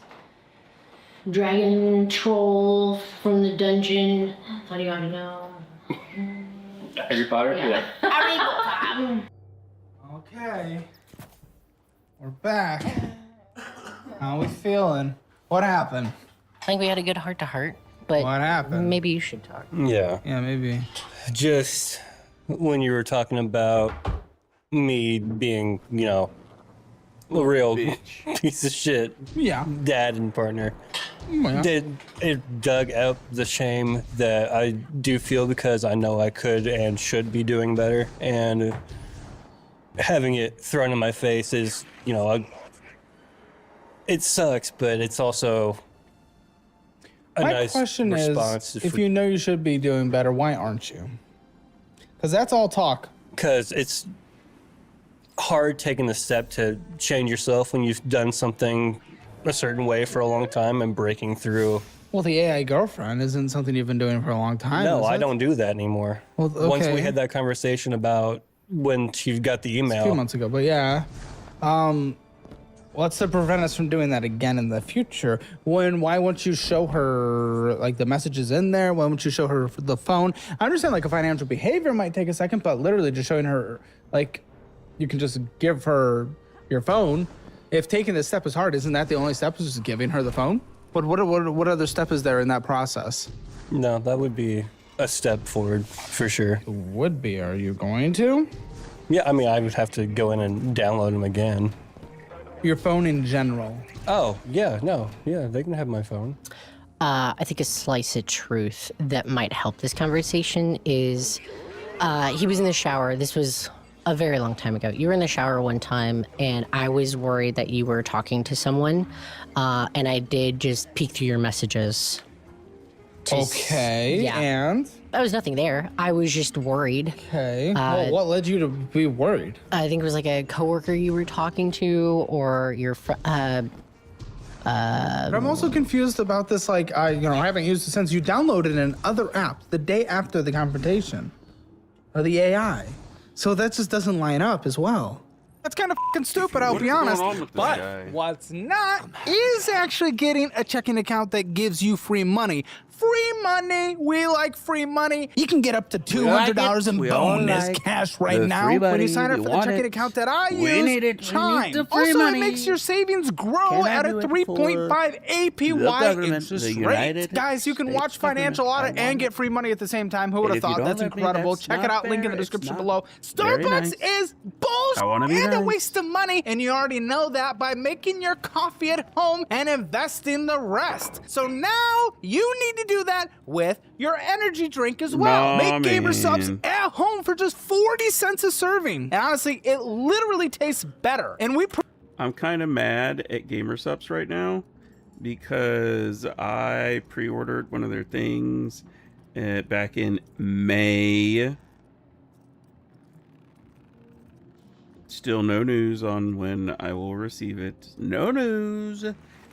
dragon troll from the dungeon. How do you already know? Harry Potter? Yeah. Harry Potter. Okay. We're back. How are we feeling? What happened? I think we had a good heart-to-heart, but what happened? Maybe you should talk. Yeah. Yeah, maybe. Just when you were talking about me being, you know, a real piece of shit dad and partner, it dug up the shame that I do feel because I know I could and should be doing better. And having it thrown in my face is, you know, it sucks, but it's also a nice question response. is, if you know you should be doing better, why aren't you? Because that's all talk. Because it's hard taking the step to change yourself when you've done something a certain way for a long time and breaking through. Well, the AI girlfriend isn't something you've been doing for a long time. No, I don't do that anymore. Well, okay. Once we had that conversation about when she got the email. A few months ago, but yeah. What's to prevent us from doing that again in the future? Why won't you show her like the messages in there? Why won't you show her the phone? I understand like a financial behavior might take a second, but literally just showing her, like, you can just give her your phone. If taking this step is hard, isn't that the only step, is just giving her the phone? But what other step is there in that process? No, that would be a step forward for sure. Would be. Are you going to? Yeah, I mean, I would have to go in and download them again. Your phone in general. Oh, yeah, no. Yeah, they can have my phone. I think a slice of truth that might help this conversation is he was in the shower. This was a very long time ago. You were in the shower one time, and I was worried that you were talking to someone, and I did just peek through your messages. Okay, and? There was nothing there. I was just worried. Okay. Well, what led you to be worried? I think it was like a coworker you were talking to, or your But I'm also confused about this, like, I haven't used it since you downloaded another app the day after the confrontation. Or the AI. So that just doesn't line up as well. That's kind of fucking stupid, I'll be honest. But what's not is actually getting a checking account that gives you free money. Free money. We like free money. You can get up to $200 in bonus cash right now when you sign up for the checking account that I use. Chime. Also, it makes your savings grow at a 3.5 APY interest rate. Guys, you can watch Financial Audit and get free money at the same time. Who would have thought? That's incredible. Check it out. Link in the description below. Starbucks is bullshit and a waste of money, and you already know that by making your coffee at home and investing the rest. So now you need to do that with your energy drink as well. Make Gamer Subs at home for just 40 cents a serving. And honestly, it literally tastes better. And I'm kind of mad at Gamer Subs right now because I pre-ordered one of their things back in May. Still no news on when I will receive it. No news.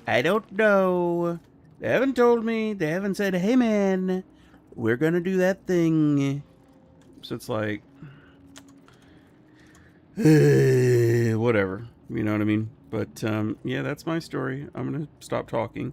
I don't know. They haven't told me. They haven't said, hey man, we're gonna do that thing. So it's like, whatever. You know what I mean? But yeah, that's my story. I'm gonna stop talking.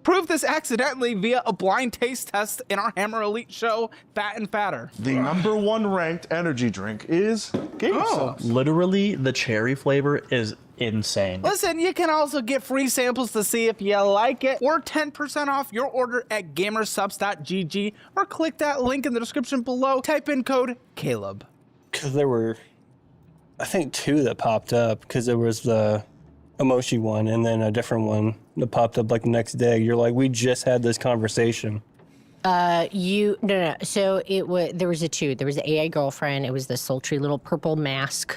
Prove this accidentally via a blind taste test in our Hammer Elite show, Fat and Fatter. The #1 ranked energy drink is Gamer Subs. Literally, the cherry flavor is insane. Listen, you can also get free samples to see if you like it, or 10% off your order at gamersubs.gg, or click that link in the description below. Type in code Caleb. Because there were, I think, 2 that popped up, because there was the emoji one and then a different one that popped up like the next day. You're like, we just had this conversation. No. So there was a 2. There was the AI girlfriend. It was the sultry little purple mask.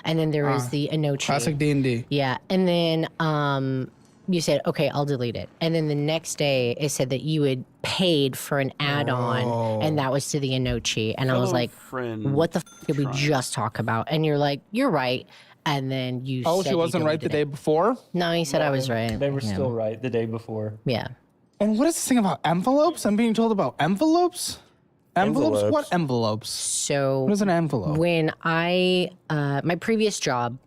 And then there was the Inochi. Classic D&D. Yeah. And then you said, okay, I'll delete it. And then the next day it said that you had paid for an add-on and that was to the Inochi. And I was like, what the did we just talk about? And you're like, you're right. And then you said she wasn't right the day before? No, he said I was right. They were still right the day before. Yeah. And what is this thing about envelopes? I'm being told about envelopes? Envelopes? What envelopes? So what is an envelope? When I my previous job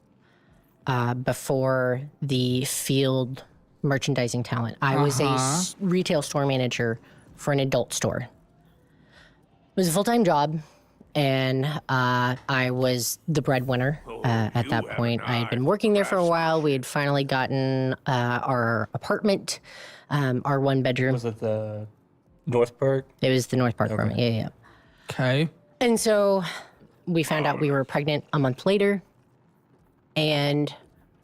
before the field merchandising talent. I was a retail store manager for an adult store. It was a full-time job, and I was the breadwinner at that point. I had been working there for a while. We had finally gotten our apartment, our one-bedroom. Was it the North Park? It was the North Park apartment, yeah. Okay. And so we found out we were pregnant a month later, and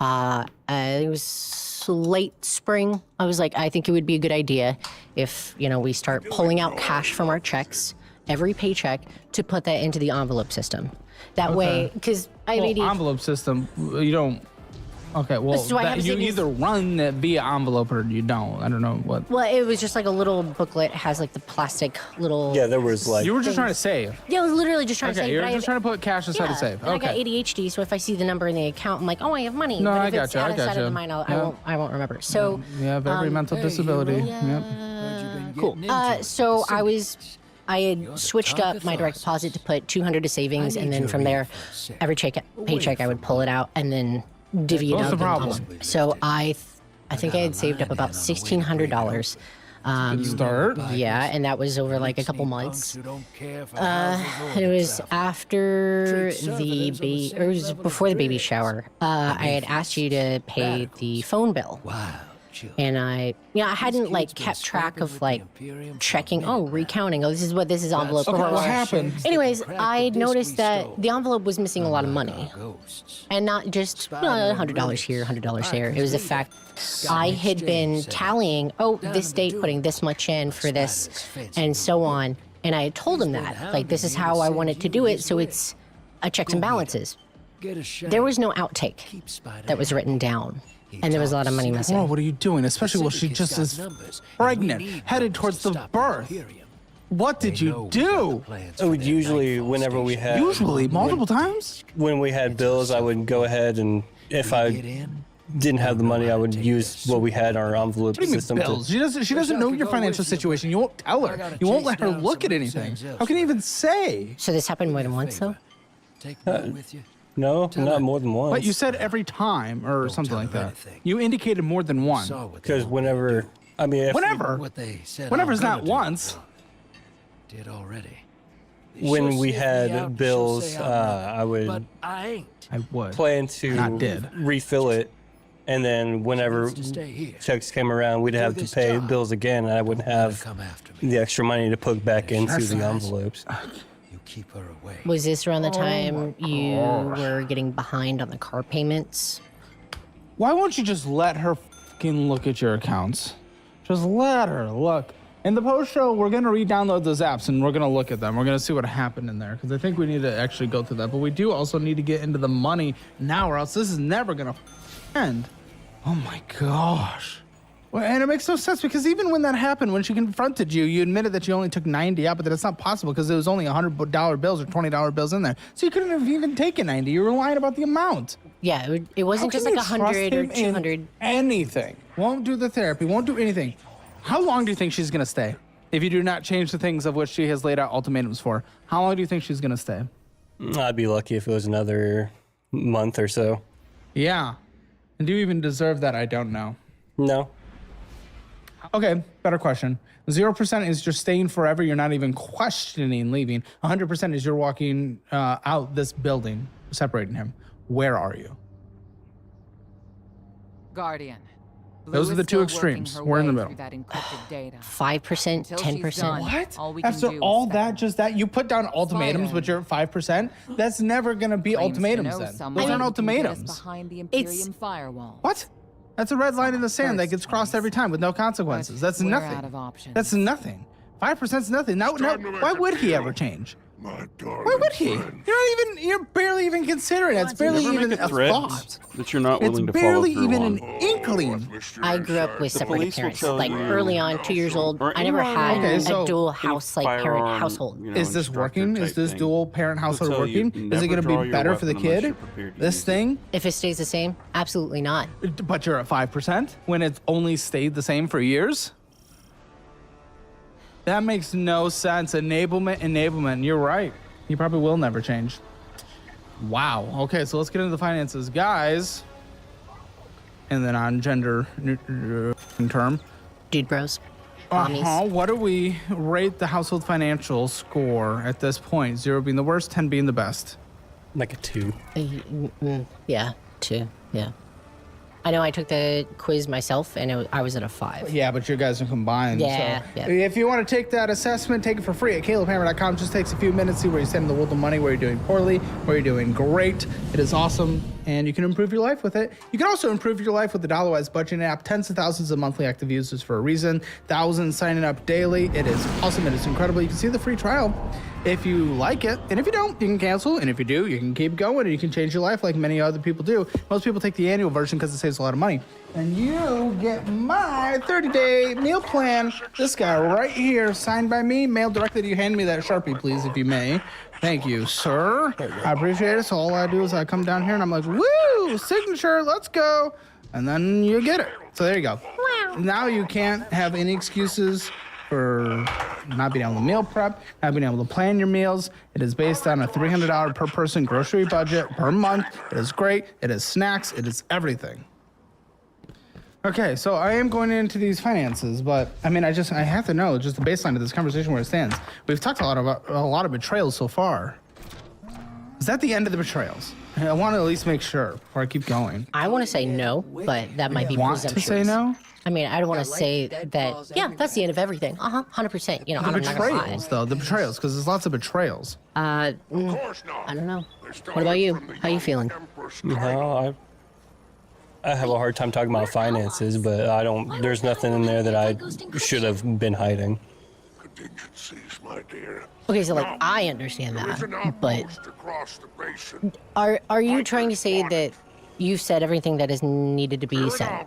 it was late spring. I was like, I think it would be a good idea if, we start pulling out cash from our checks, every paycheck, to put that into the envelope system. That way, because I have ADHD. Envelope system, you don't. Okay, well, So I have you savings- either run it via envelope or you don't. I don't know what. Well, it was just like a little booklet, has like the plastic little. Yeah, there was like. You were just trying to save. Yeah, I was literally just trying to Okay, save. you're but I just trying to put cash aside to save. and I got Okay. ADHD, so if I see the number in the account, I'm like, oh, I have money. No, but I if it's gotcha, I outside gotcha. of the mind, Yeah. I won't remember. So. You have every mental disability. Yep. Cool. So I had switched up my direct deposit to put $200 to savings, and then from there, every paycheck I would pull it out and then divvy it What's up. the problem? So I think I had saved up about $1,600. Good start. Yeah, and that was over like a couple months. It was after the baby, or it was before the baby shower. I had asked you to pay the phone bill. Wow. And I hadn't like kept track of like checking, recounting, this is what this is envelope. Okay, what happened? Anyways, I noticed that the envelope was missing a lot of money. And not just $100 here, $100 there. It was the fact I had been tallying, this date, putting this much in for this, and so on. And I had told him that, like, this is how I wanted to do it, so it's a checks and balances. There was no outtake that was written down. And there was a lot of money missing. Oh, what are you doing? Especially while she just is pregnant, headed towards the birth. What did you do? So usually, whenever we had multiple times. When we had bills, I would go ahead and if I didn't have the money, I would use what we had in our envelope What do you mean system. bills? She doesn't know your financial situation. You won't tell her. You won't let her look at anything. How can you even say? So this happened more than once, though? No, not more than once. But you said every time or something like that. You indicated more than one. Because whenever, Whenever's not once. Did already. When we had bills, I would plan to refill it, and then whenever checks came around, we'd have to pay bills again, and I wouldn't have the extra money to put back into the envelopes. Keep her away. Was this around the time you were getting behind on the car payments? Why won't you just let her fucking look at your accounts? Just let her look. In the post show, we're going to re-download those apps and we're going to look at them. We're going to see what happened in there because I think we need to actually go through that. But we do also need to get into the money now or else this is never going to end. Oh my gosh. Well, and it makes no sense because even when that happened, when she confronted you, you admitted that you only took 90 out, but that's not possible because there was only $100 bills or $20 bills in there. So you couldn't have even taken 90. You were lying about the amount. Yeah, it wasn't just like 100 or 200. Anything. Won't do the therapy, won't do anything. How long do you think she's going to stay? If you do not change the things of which she has laid out ultimatums for, how long do you think she's going to stay? I'd be lucky if it was another month or so. Yeah. And do you even deserve that? I don't know. No. Okay, better question. 0% is just staying forever. You're not even questioning leaving. 100% is you're walking out this building, separating him. Where are you? Guardian. Those are the two extremes. We're in the middle. 5%, 10%. What? After all that, just that, you put down ultimatums, but you're at 5%? That's never going to be ultimatums then. Those aren't ultimatums. Behind the Imperium firewall. What? That's a red line in the sand that gets crossed every time with no consequences. That's We're nothing. out of options. That's nothing. 5%'s nothing. Now, why would he ever change? Why would he? You're barely even considering it. It's barely even a thought. That you're not willing It's to follow barely through even on. an inkling. I grew up with separated police will parents. tell Like you- early on, 2 years old, Or I never anyone- had Okay, a so dual house, like parent firearm, household. you know, Is this instructor working? Is type this thing. dual parent household They'll tell you, working? Is it going never to draw be your better for the weapon unless kid? you're prepared to This use it. thing? If it stays the same, absolutely not. But you're at 5% when it's only stayed the same for years? That makes no sense. Enablement. You're right. He probably will never change. Wow. Okay, so let's get into the finances. Guys, in the non-gender term. Dude bros. What do we rate the household financial score at this point? 0 being the worst, 10 being the best. Like a 2. Yeah, 2. Yeah. I know I took the quiz myself, and I was at a 5. Yeah, but you guys are combined. Yeah, so yeah. If you want to take that assessment, take it for free at calebhammer.com. Just takes a few minutes, see where you stand in the world of money, where you're doing poorly, where you're doing great. It is awesome, and you can improve your life with it. You can also improve your life with the Dollarwise budgeting app. Tens of thousands of monthly active users for a reason. Thousands signing up daily. It is awesome. It is incredible. You can see the free trial if you like it, and if you don't, you can cancel, and if you do, you can keep going, and you can change your life like many other people do. Most people take the annual version because it saves a lot of money. And you get my 30-day meal plan. This guy right here, signed by me, mailed directly to you. Hand me that Sharpie, please, if you may. Thank you, sir. I appreciate it. So all I do is I come down here, and I'm like, woo, signature, let's go. And then you get it. So there you go. Now you can't have any excuses for not being able to meal prep, not being able to plan your meals. It is based on a $300 per person grocery budget per month. It is great. It is snacks. It is everything. Okay, so I am going into these finances, but I mean, I have to know just the baseline of this conversation where it stands. We've talked a lot of betrayals so far. Is that the end of the betrayals? I want to at least make sure before I keep going. I want to say no, but that might be Want presumptuous. to say no? I mean, I don't want to say that, yeah, that's the end of everything. 100%. You know, The I'm not gonna lie. betrayals, though. The betrayals, because there's lots of betrayals. I don't know. What about you? How you feeling? No, I have a hard time talking about finances, but there's nothing in there that I should have been hiding. Okay, so like I understand that, but are you trying to say that you've said everything that is needed to be said?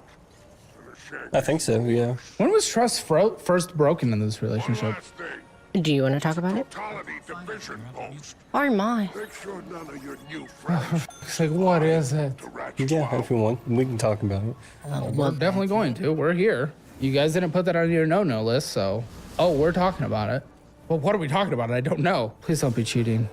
I think so, yeah. When was trust first broken in this relationship? Do you want to talk about it? Or my? It's like, what is it? Yeah, if you want, we can talk about it. We're definitely going to. We're here. You guys didn't put that on your no-no list, so... Oh, we're talking about it. Well, what are we talking about? I don't know. Please don't be cheating.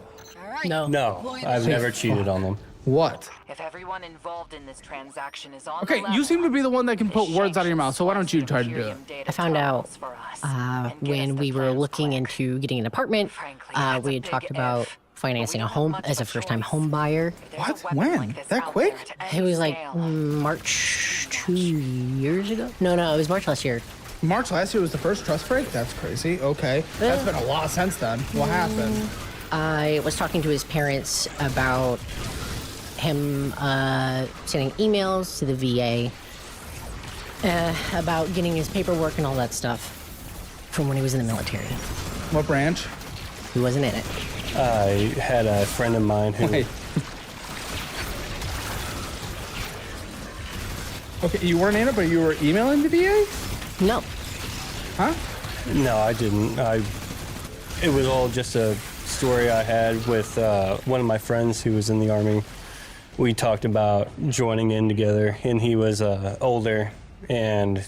No. No, I've never cheated on them. What? If everyone involved in this transaction is on Okay, you seem to be the one that can put words out of your mouth, so why don't you try to do it? I found out when we were looking into getting an apartment, we had talked about financing a home as a first-time home buyer. What? When? That quick? It was like March 2 years ago? No, it was March last year. March last year was the first trust break? That's crazy. Okay. That's been a lot since then. What happened? I was talking to his parents about him sending emails to the VA about getting his paperwork and all that stuff from when he was in the military. What branch? He wasn't in it. I had a friend of mine who... Wait. Okay, you weren't in it, but you were emailing the VA? No. Huh? No, I didn't. It was all just a story I had with one of my friends who was in the Army. We talked about joining in together, and he was older, and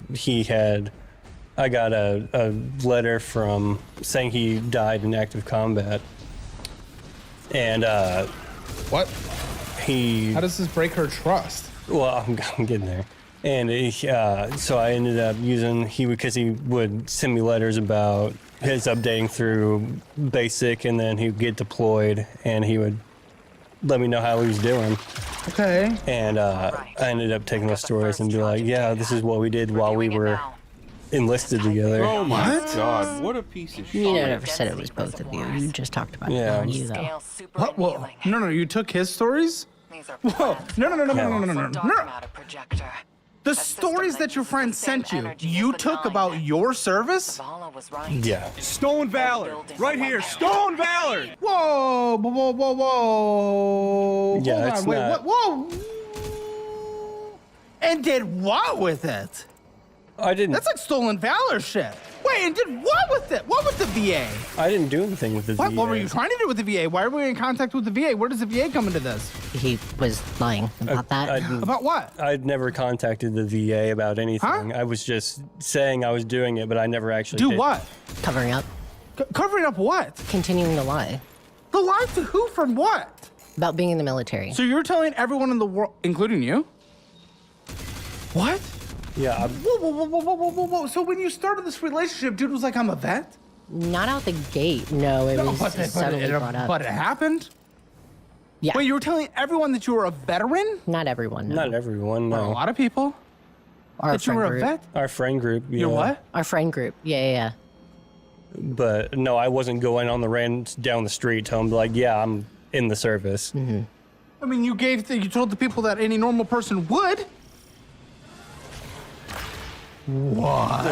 I got a letter from saying he died in active combat. And what? How does this break her trust? Well, I'm getting there. And so I ended up because he would send me letters about his updating through basic, and then he'd get deployed, and he would let me know how he was doing. Okay. And I ended up taking those stories and be like, yeah, this is what we did while we were enlisted together. Oh my God, what a piece of shit. You never said it was both of you. You just talked about you, though. What? Whoa. No, you took his stories? Whoa. No. The stories that your friend sent you took about your service? Yeah. Stolen Valor. Right here. Stolen Valor. Whoa. Yeah, Hold on. Wait, what? Whoa. And did what with it? I didn't. That's like stolen valor shit. Wait, and did what with it? What with the VA? I didn't do anything with the VA. What were you trying to do with the VA? Why are we in contact with the VA? Where does the VA come into this? He was lying about that. About what? I'd never contacted the VA about anything. I was just saying I was doing it, but I never actually did. Do what? Covering up. Covering up what? Continuing the lie. The lie to who? From what? About being in the military. So you're telling everyone in the world, including you? What? Yeah. Whoa. So when you started this relationship, dude was like, I'm a vet? Not out the gate. No, it was subtly brought up. But it happened? Yeah. Wait, you were telling everyone that you were a veteran? Not everyone, no. Not everyone, no. A lot of people? Our that you were a friend vet? Our friend group. Yeah. Your what? Our friend group. Yeah. But no, I wasn't going on the rant down the street telling them, like, yeah, I'm in the service. Mm-hmm. I mean, you told the people that any normal person would. What?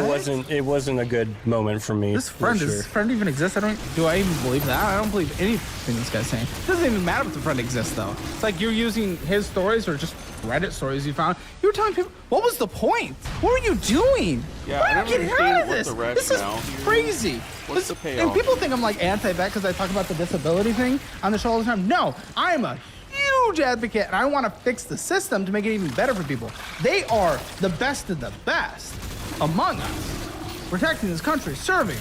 It wasn't a good moment for me. Does this friend even exist? Do I even believe that? I don't believe anything this guy's saying. It doesn't even matter if the friend exists, though. It's like you're using his stories or just Reddit stories you found. You were telling people, what was the point? What were you doing? Yeah, Why are you getting out of this? This is crazy. What's the payoff? And people think I'm like anti-vet because I talk about the disability thing on the show all the time. No, I am a huge advocate, and I want to fix the system to make it even better for people. They are the best of the best among us, protecting this country, serving.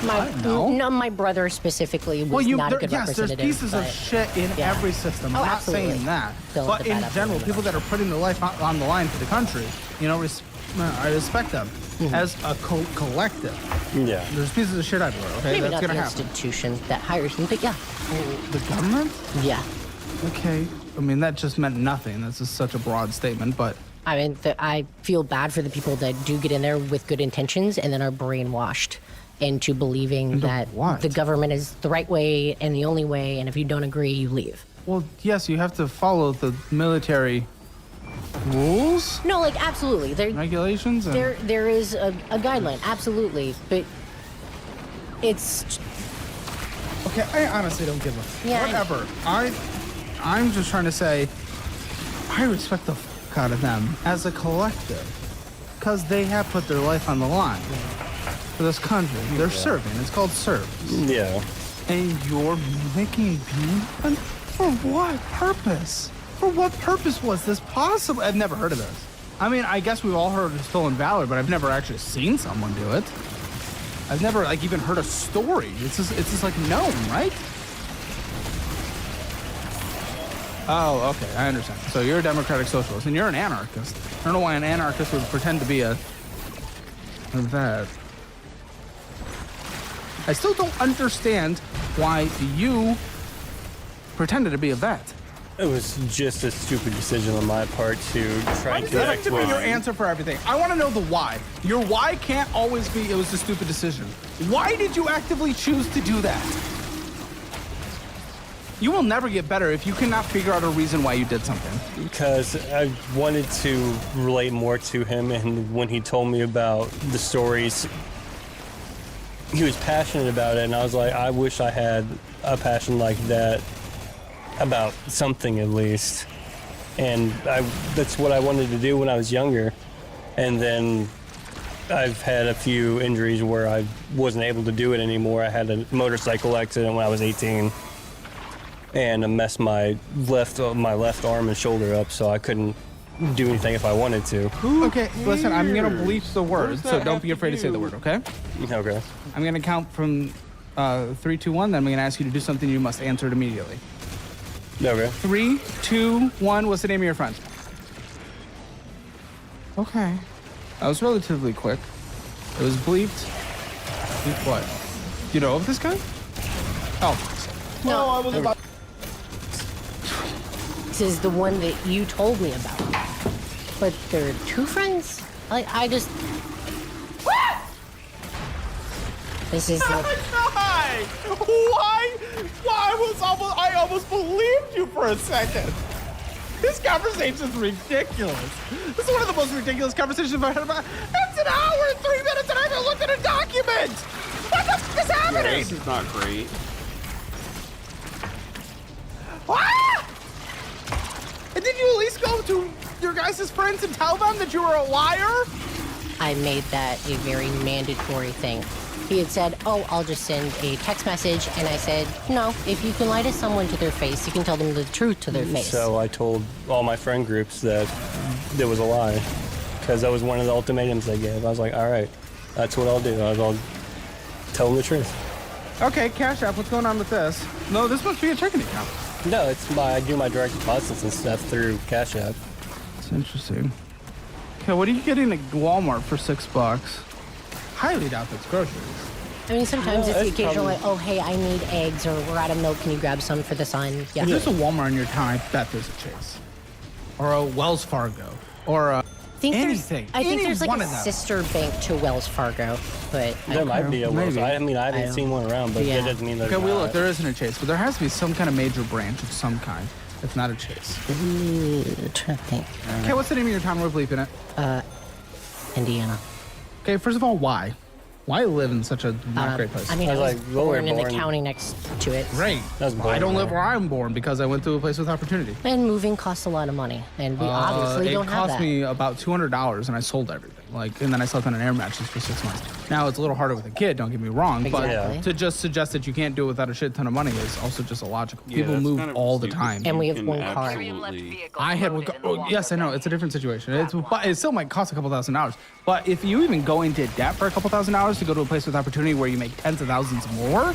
My brother specifically was not a good representative. There's pieces of shit in every system. I'm not saying that. But in general, people that are putting their life on the line for the country, I respect them as a collective. Yeah. There's pieces of shit everywhere, okay? Maybe That's not gonna the happen. institution that hires them, but yeah. The government? Yeah. Okay. I mean, that just meant nothing. That's just such a broad statement, but... I mean, I feel bad for the people that do get in there with good intentions and then are brainwashed into believing that the government is the right way and the only way, and if you don't agree, you leave. Well, yes, you have to follow the military rules? No, like, absolutely. Regulations? There is a guideline, absolutely, but it's... Okay, I honestly don't give a... Yeah, whatever. I'm just trying to say, I respect the fuck out of them as a collective, because they have put their life on the line for this country. They're serving. It's called service. Yeah. And you're making being... For what purpose? For what purpose was this possible? I've never heard of this. I mean, I guess we've all heard of stolen valor, but I've never actually seen someone do it. I've never even heard a story. It's just like known, right? Oh, okay, I understand. So you're a democratic socialist, and you're an anarchist. I don't know why an anarchist would pretend to be a vet. I still don't understand why you pretended to be a vet. It was just a stupid decision on my part to try and connect. That be your answer for everything. I want to know the why. Your why can't always be it was a stupid decision. Why did you actively choose to do that? You will never get better if you cannot figure out a reason why you did something. Because I wanted to relate more to him, and when he told me about the stories, he was passionate about it, and I was like, I wish I had a passion like that about something at least. And that's what I wanted to do when I was younger. And then I've had a few injuries where I wasn't able to do it anymore. I had a motorcycle accident when I was 18. And I messed my left arm and shoulder up, so I couldn't do anything if I wanted to. Okay, listen, I'm gonna bleach the words, so don't be afraid to say the word, okay? Okay. I'm gonna count from 3, 2, 1, then I'm gonna ask you to do something you must answer it immediately. Okay. 3, 2, 1, what's the name of your friend? Okay. That was relatively quick. It was bleeped. Bleeped what? Do you know of this guy? Oh. No, I was about... This is the one that you told me about. But there are two friends? I just... This is Why? I almost believed you for a second. This conversation is ridiculous. This is one of the most ridiculous conversations I've had about. It's an hour and 3 minutes and I haven't looked at a document. What the f is happening? Yeah, this is not great. Ah! And did you at least go to your guys' friends and tell them that you were a liar? I made that a very mandatory thing. He had said, oh, I'll just send a text message. And I said, no, if you can lie to someone to their face, you can tell them the truth to their face. So I told all my friend groups that there was a lie. Because that was one of the ultimatums they gave. I was like, all right, that's what I'll do. I'll tell them the truth. Okay, Cash App, what's going on with this? No, this must be a checking account. No, I do my direct deposits and stuff through Cash App. It's interesting. Okay, what are you getting at Walmart for $6? Highly doubt that's groceries. I mean, sometimes it's the it's occasional, probably- like, oh, hey, I need eggs, or we're out of milk. Can you grab some for the son? Yeah. If there's a Walmart in your town, I bet there's a Chase. Or a Wells Fargo. Or a anything. I think there's like one a of them. sister bank to Wells Fargo, but There might be a Wells. Maybe. I mean, I haven't seen one around, but Yeah. that doesn't mean there's Okay, not. well, look, there isn't a Chase, but there has to be some kind of major branch of some kind. It's not a Chase. Trying to think. Okay, what's the name of your town? We're bleeping it. Indiana. Okay, first of all, why? Why live in such a not great place? I mean, I was like, well, born in the born- county next to it. Great. I don't live where I'm born because I went to a place with opportunity. And moving costs a lot of money, and we obviously don't it have cost that. me about $200, and I sold everything. And then I slept on an air mattress for 6 months. Now it's a little harder with a kid. Don't get me wrong, Exactly. but to just suggest that you can't do it without a shit ton of money is also just illogical. Yeah, People that's move kind of all the stupid. time. And we have You one can car. absolutely- I had one. Yes, I know it's a different situation. But it still might cost a couple $1,000s. But if you even go into debt for a couple $1,000s to go to a place with opportunity where you make tens of thousands more,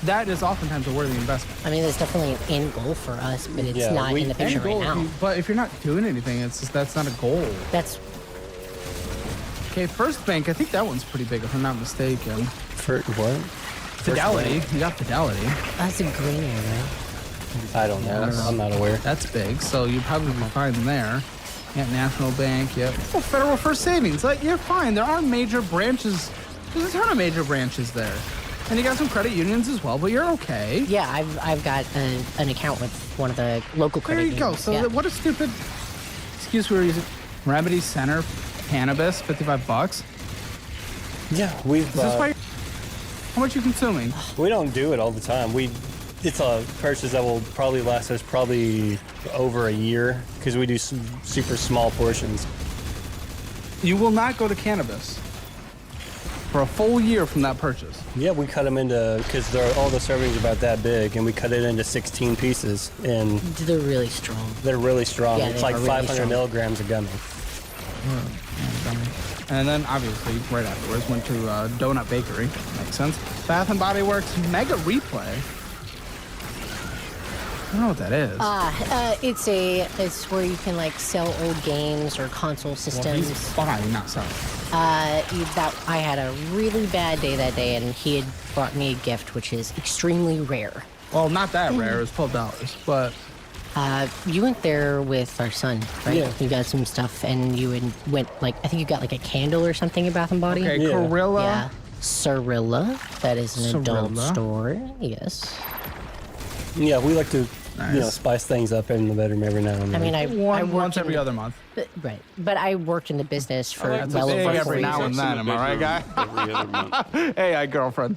that is oftentimes a worthy investment. I mean, it's definitely an end goal for us, but it's Yeah, not we- in the picture right now. But if you're not doing anything, it's just, that's not a goal. That's Okay, First Bank, I think that one's pretty big if I'm not mistaken. For what? Fidelity, you got Fidelity. that's a green one, right? I don't know. I'm not aware. That's big, so you probably will find them there. Yeah, National Bank, yep. Oh, Federal First Savings, like, you're fine. There are major branches. There's a ton of major branches there. And you got some credit unions as well, but you're okay. Yeah, I've got an account with one of the local credit There you unions. go. So yeah. what a stupid excuse we were using. Remedy Center, cannabis, $55. Yeah, we've. Is this why? How much are you consuming? We don't do it all the time. It's a purchase that will probably last us probably over a year because we do super small portions. You will not go to cannabis for a full year from that purchase. Yeah, we cut them into because all the servings are about that big, and we cut it into 16 pieces, and they're really strong. They're really strong. Yeah, it's they like are really 500 strong. milligrams a gummy. And then obviously right afterwards went to Donut Bakery. Makes sense. Bath and Body Works Mega Replay. I don't know what that is. It's where you can like sell old games or console Well, systems. he's buying, not selling. I had a really bad day that day, and he had brought me a gift, which is extremely rare. Well, not that rare. It was $12, but. You went there with our son, right? Yeah. You got some stuff, and you went like I think you got like a candle or something at Bath and Body. Okay, Yeah. Corilla. Yeah. Cirilla. That is an adult Cirilla. store. Yes. Yeah, we like to, Nice. spice things up in the bedroom every now and then. I mean, I worked Once in every the- other month. Right, but I worked in the business for That's well a big over every 4 now years. and then, am I right, guy? Every other month. Hey, hi, girlfriend.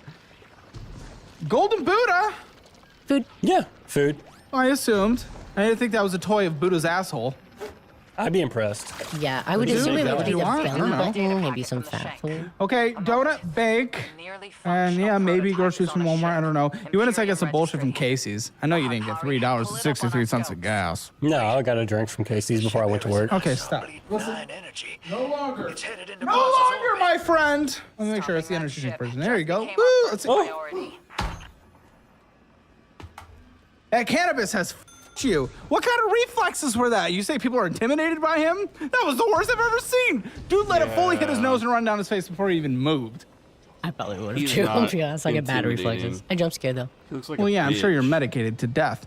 Golden Buddha? Food. Yeah, food. I assumed. I didn't think that was a toy of Buddha's asshole. I'd be impressed. Yeah, I would Do assume it that would if be you the want, I belly don't know. button, maybe some fat food. Okay, Donut Bank. And yeah, maybe groceries from Walmart. I don't know. You went inside, get some bullshit from Casey's. I know you didn't get $3.63 of gas. No, I got a drink from Casey's before I went to work. Okay, stop. Listen. No longer. No longer, my friend. Let me make sure it's the energy drink version. There you go. Woo! Let's see. That cannabis has f***ed you. What kind of reflexes were that? You say people are intimidated by him? That was the worst I've ever seen. Dude let it fully hit his nose and run down his face before he even moved. I probably would have He's too. not Yeah, it's like a bad intimidating. reflexes. I jump scared though. He looks like Well, a yeah, I'm sure bitch. you're medicated to death.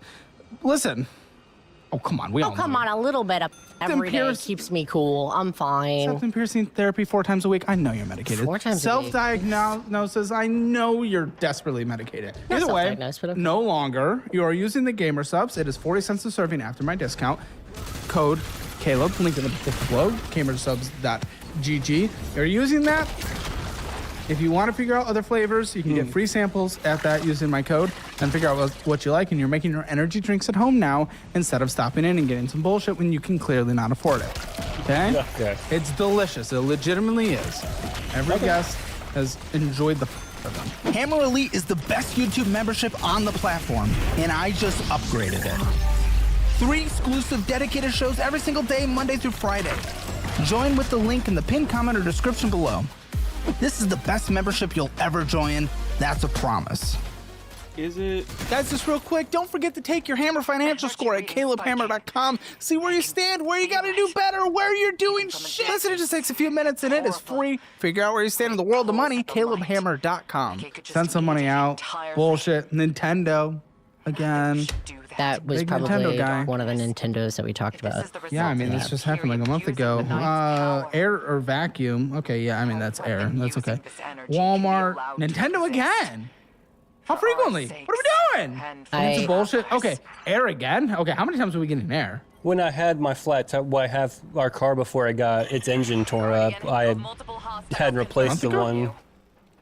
Listen. Oh, come on. We all Oh, come know. on, a little bit of every day Pierce- keeps me cool. I'm fine. Septum piercing therapy 4 times a week. I know you're medicated. 4 times a week. Self-diagnosis. I know you're desperately medicated. Not Either way, self-diagnosed, but okay. no longer. You are using the gamer subs. It is 40 cents a serving after my discount. Code Caleb. Link in the description below. Gamersubs.gg. You're using that. If you want to figure out other flavors, you can get free samples at that using my code and figure out what you like. And you're making your energy drinks at home now instead of stopping in and getting some bullshit when you can clearly not afford it. Okay? Okay. It's delicious. It legitimately is. Every guest has enjoyed the f of them. Hammer Elite is the best YouTube membership on the platform, and I just upgraded it. 3 exclusive dedicated shows every single day, Monday through Friday. Join with the link in the pinned comment or description below. This is the best membership you'll ever join. That's a promise. Is it? Guys, just real quick, don't forget to take your Hammer financial score at calebhammer.com. See where you stand, where you gotta do better, where you're doing shit. Listen, it just takes a few minutes and it is free. Figure out where you stand in the world of money, calebhammer.com. Send some money out. Bullshit. Nintendo. Again. That was Big probably Nintendo guy. one of the Nintendos that we talked about. Yeah, I mean, this just happened like a month ago. Air or vacuum. Okay, yeah, I mean, that's air. That's okay. Walmart. Nintendo again. How frequently? What are we doing? It's bullshit. Okay, air again? Okay, how many times are we getting air? When I had my flat tire, I have our car before I got its engine tore up. I had replaced the one.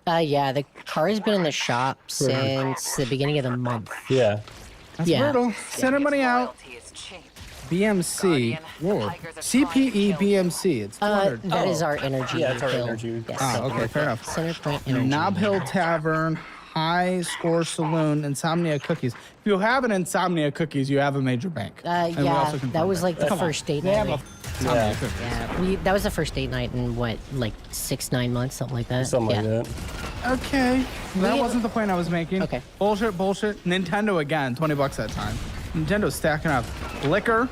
Yeah, the car has been in the shop since the beginning of the month. Yeah. That's brutal. Sending money out. BMC. Whoa. CPE BMC. It's 200. That is our energy. Yeah, it's our bill. energy. Yes. Oh, okay, fair enough. Center Point Energy. Knob Hill Tavern, High Score Saloon, Insomnia Cookies. If you have an Insomnia Cookies, you have a major bank. And we also Yeah, confirmed that was like the Come on. first date They have night. Insomnia Cookies. Yeah, that was the first date night in what, like 6-9 months, something like that. Something yeah. like that. Okay. That wasn't the point I was making. Okay. Bullshit. Nintendo again, $20 that time. Nintendo's stacking up. Liquor.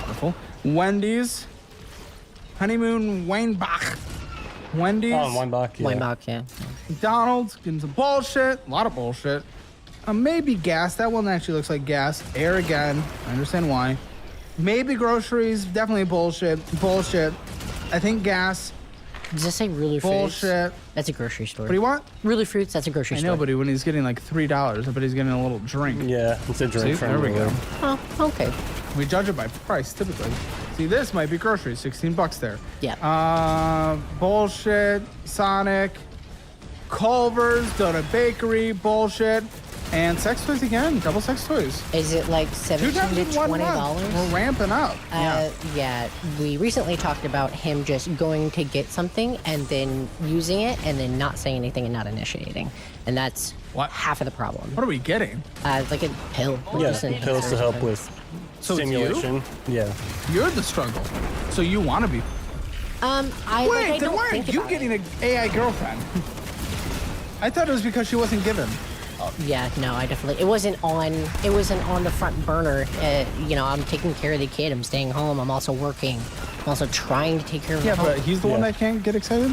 Wonderful. Wendy's. Honeymoon Weinbach. Wendy's. Oh, Weinbach, yeah. Weinbach, yeah. McDonald's, getting some bullshit. A lot of bullshit. Maybe gas. That one actually looks like gas. Air again. I understand why. Maybe groceries. Definitely bullshit. Bullshit. I think gas. Does this say Really Fruits? Bullshit. That's a grocery store. What do you want? Really Fruits, that's a grocery I store. know, but when he's getting like $3, I bet he's getting a little drink. Yeah, it's a drink. See, there we go. Oh, okay. We judge it by price typically. See, this might be groceries, $16 there. Yeah. Bullshit. Sonic. Culver's, Donut Bakery, bullshit. And sex toys again, double sex toys. Is it like $17 to $20? We're ramping up. Yeah, we recently talked about him just going to get something and then using it and then not saying anything and not initiating. And that's half of the problem. What are we getting? Like a pill. Yeah, just an pills to enhancer or help something. with So it's stimulation. Yeah. You're the struggle. So you want to be. I Then why think aren't you about getting an AI girlfriend? I thought it was because she wasn't given. Yeah, no, I definitely. It wasn't on the front burner. You know, I'm taking care of the kid. I'm staying home. I'm also working. I'm also trying to take care of the Yeah, home. but he's the one that can't get excited.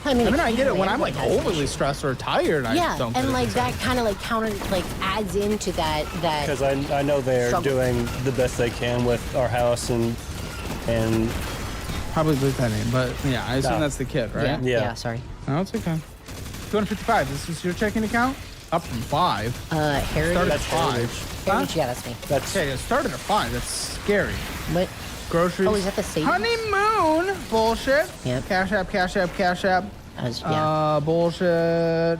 I mean, I get it. When I'm like occasionally overly stressed or tired, I yeah, don't. and get like excited. that kind of like adds into that. Because I know they're struggle. doing the best they can with our house and Probably lose that name, but yeah, I assume No. that's the kid, right? Yeah, sorry. No, it's okay. 255. This is your checking account? Up from 5. Heritage. Started at That's 5. Heritage, yeah, that's me. Okay, it started at 5. That's scary. What? Groceries. Oh, is that the same? Honeymoon. Bullshit. Yep. Cash App, Cash App, Cash App. Yeah. Bullshit.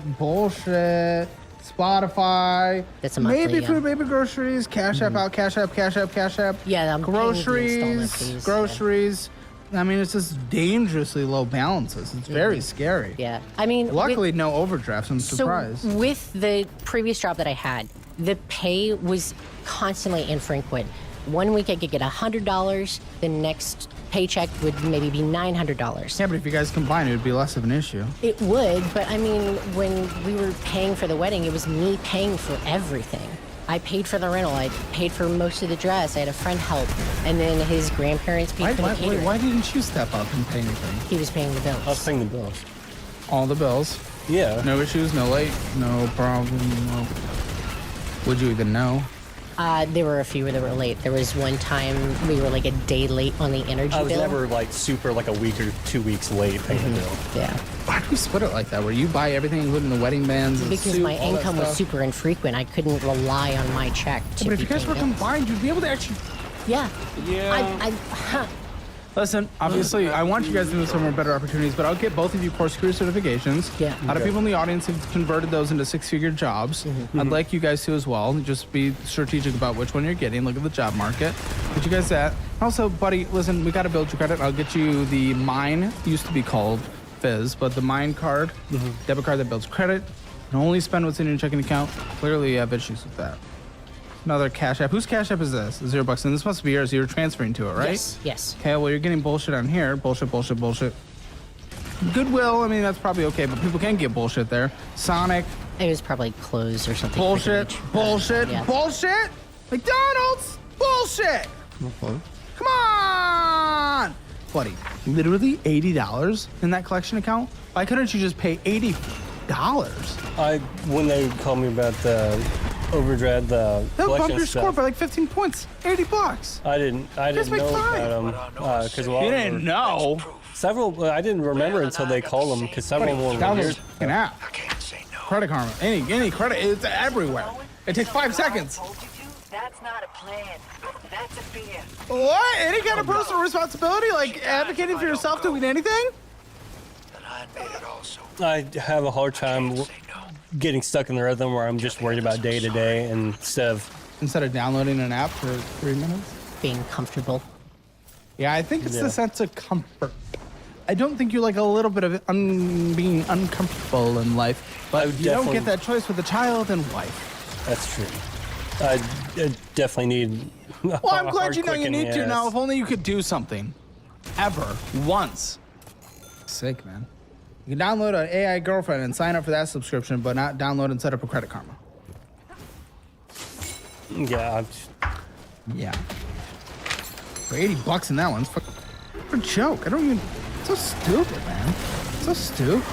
Spotify. That's a monthly, Maybe yeah. food, maybe groceries. Cash App out, Cash App, Cash App, Cash App. Yeah, I'm paying the installment groceries. fees, Groceries. I mean, it's just dangerously low balances. It's very scary. Yeah, I mean, Luckily, no overdrafts. I'm surprised. So with the previous job that I had, the pay was constantly infrequent. 1 week I could get $100. The next paycheck would maybe be $900. Yeah, but if you guys combine, it would be less of an issue. It would, but I mean, when we were paying for the wedding, it was me paying for everything. I paid for the rental. I paid for most of the dress. I had a friend help, and then his grandparents paid for the catering. Why didn't you step up and pay anything? He was paying the bills. I was paying the bills. All the bills. Yeah. No issues, no late, no problem. No. Would you even know? There were a few that were late. There was one time we were like a day late on the energy I was bill. never like super like a week or 2 weeks late paying the bill. Yeah. Why do we split it like that? Where you buy everything, including the wedding bands? And Because suit, my all that income was stuff? super infrequent. I couldn't rely on my check to But if be you guys were paying bills. combined, you'd be able to actually. Yeah. Yeah. Listen, obviously, I want you guys to do some more better opportunities, but I'll get both of you course career certifications. Yeah. A lot of people in the audience have converted those into 6-figure jobs. I'd like you guys to as well. Just be strategic about which one you're getting. Look at the job market. Get you guys that. Also, buddy, listen, we got to build your credit. I'll get you the Mine, used to be called Fizz, but the Mine card, debit card that builds credit. And only spend what's in your checking account. Clearly, you have issues with that. Another Cash App. Whose Cash App is this? $0. And this must be yours. You're transferring to it, right? Yes. Okay, well, you're getting bullshit on here. Bullshit. Goodwill, I mean, that's probably okay, but people can get bullshit there. Sonic, It was probably closed or something. Bullshit. Bullshit. Yeah. Bullshit. McDonald's. Bullshit. Come on, buddy. Literally $80 in that collection account. Why couldn't you just pay $80? When they called me about the overdraft, the They'll bump collection your stuff, score by like 15 points. $80. I didn't know about them because You didn't know. Several. I didn't remember until they called them because several more were Download an app. Credit Karma. Any credit. It's everywhere. It takes 5 seconds. That's not a plan. That's a fear. What? Any kind of personal responsibility? Like advocating for yourself doing anything? I have a hard time getting stuck in the rhythm where I'm just worried about day to day instead of downloading an app for 3 minutes. Being comfortable. Yeah, I think it's the sense of comfort. I don't think you like a little bit of being uncomfortable in life, but you don't get that choice with a child and wife. That's true. I definitely need. Well, I'm glad you know you need to now. If only you could do something, ever, once. Sick, man. You can download an AI girlfriend and sign up for that subscription, but not download and set up a Credit Karma. Yeah. Yeah. For $80 in that one, it's a joke. I don't even. It's so stupid, man. So stupid.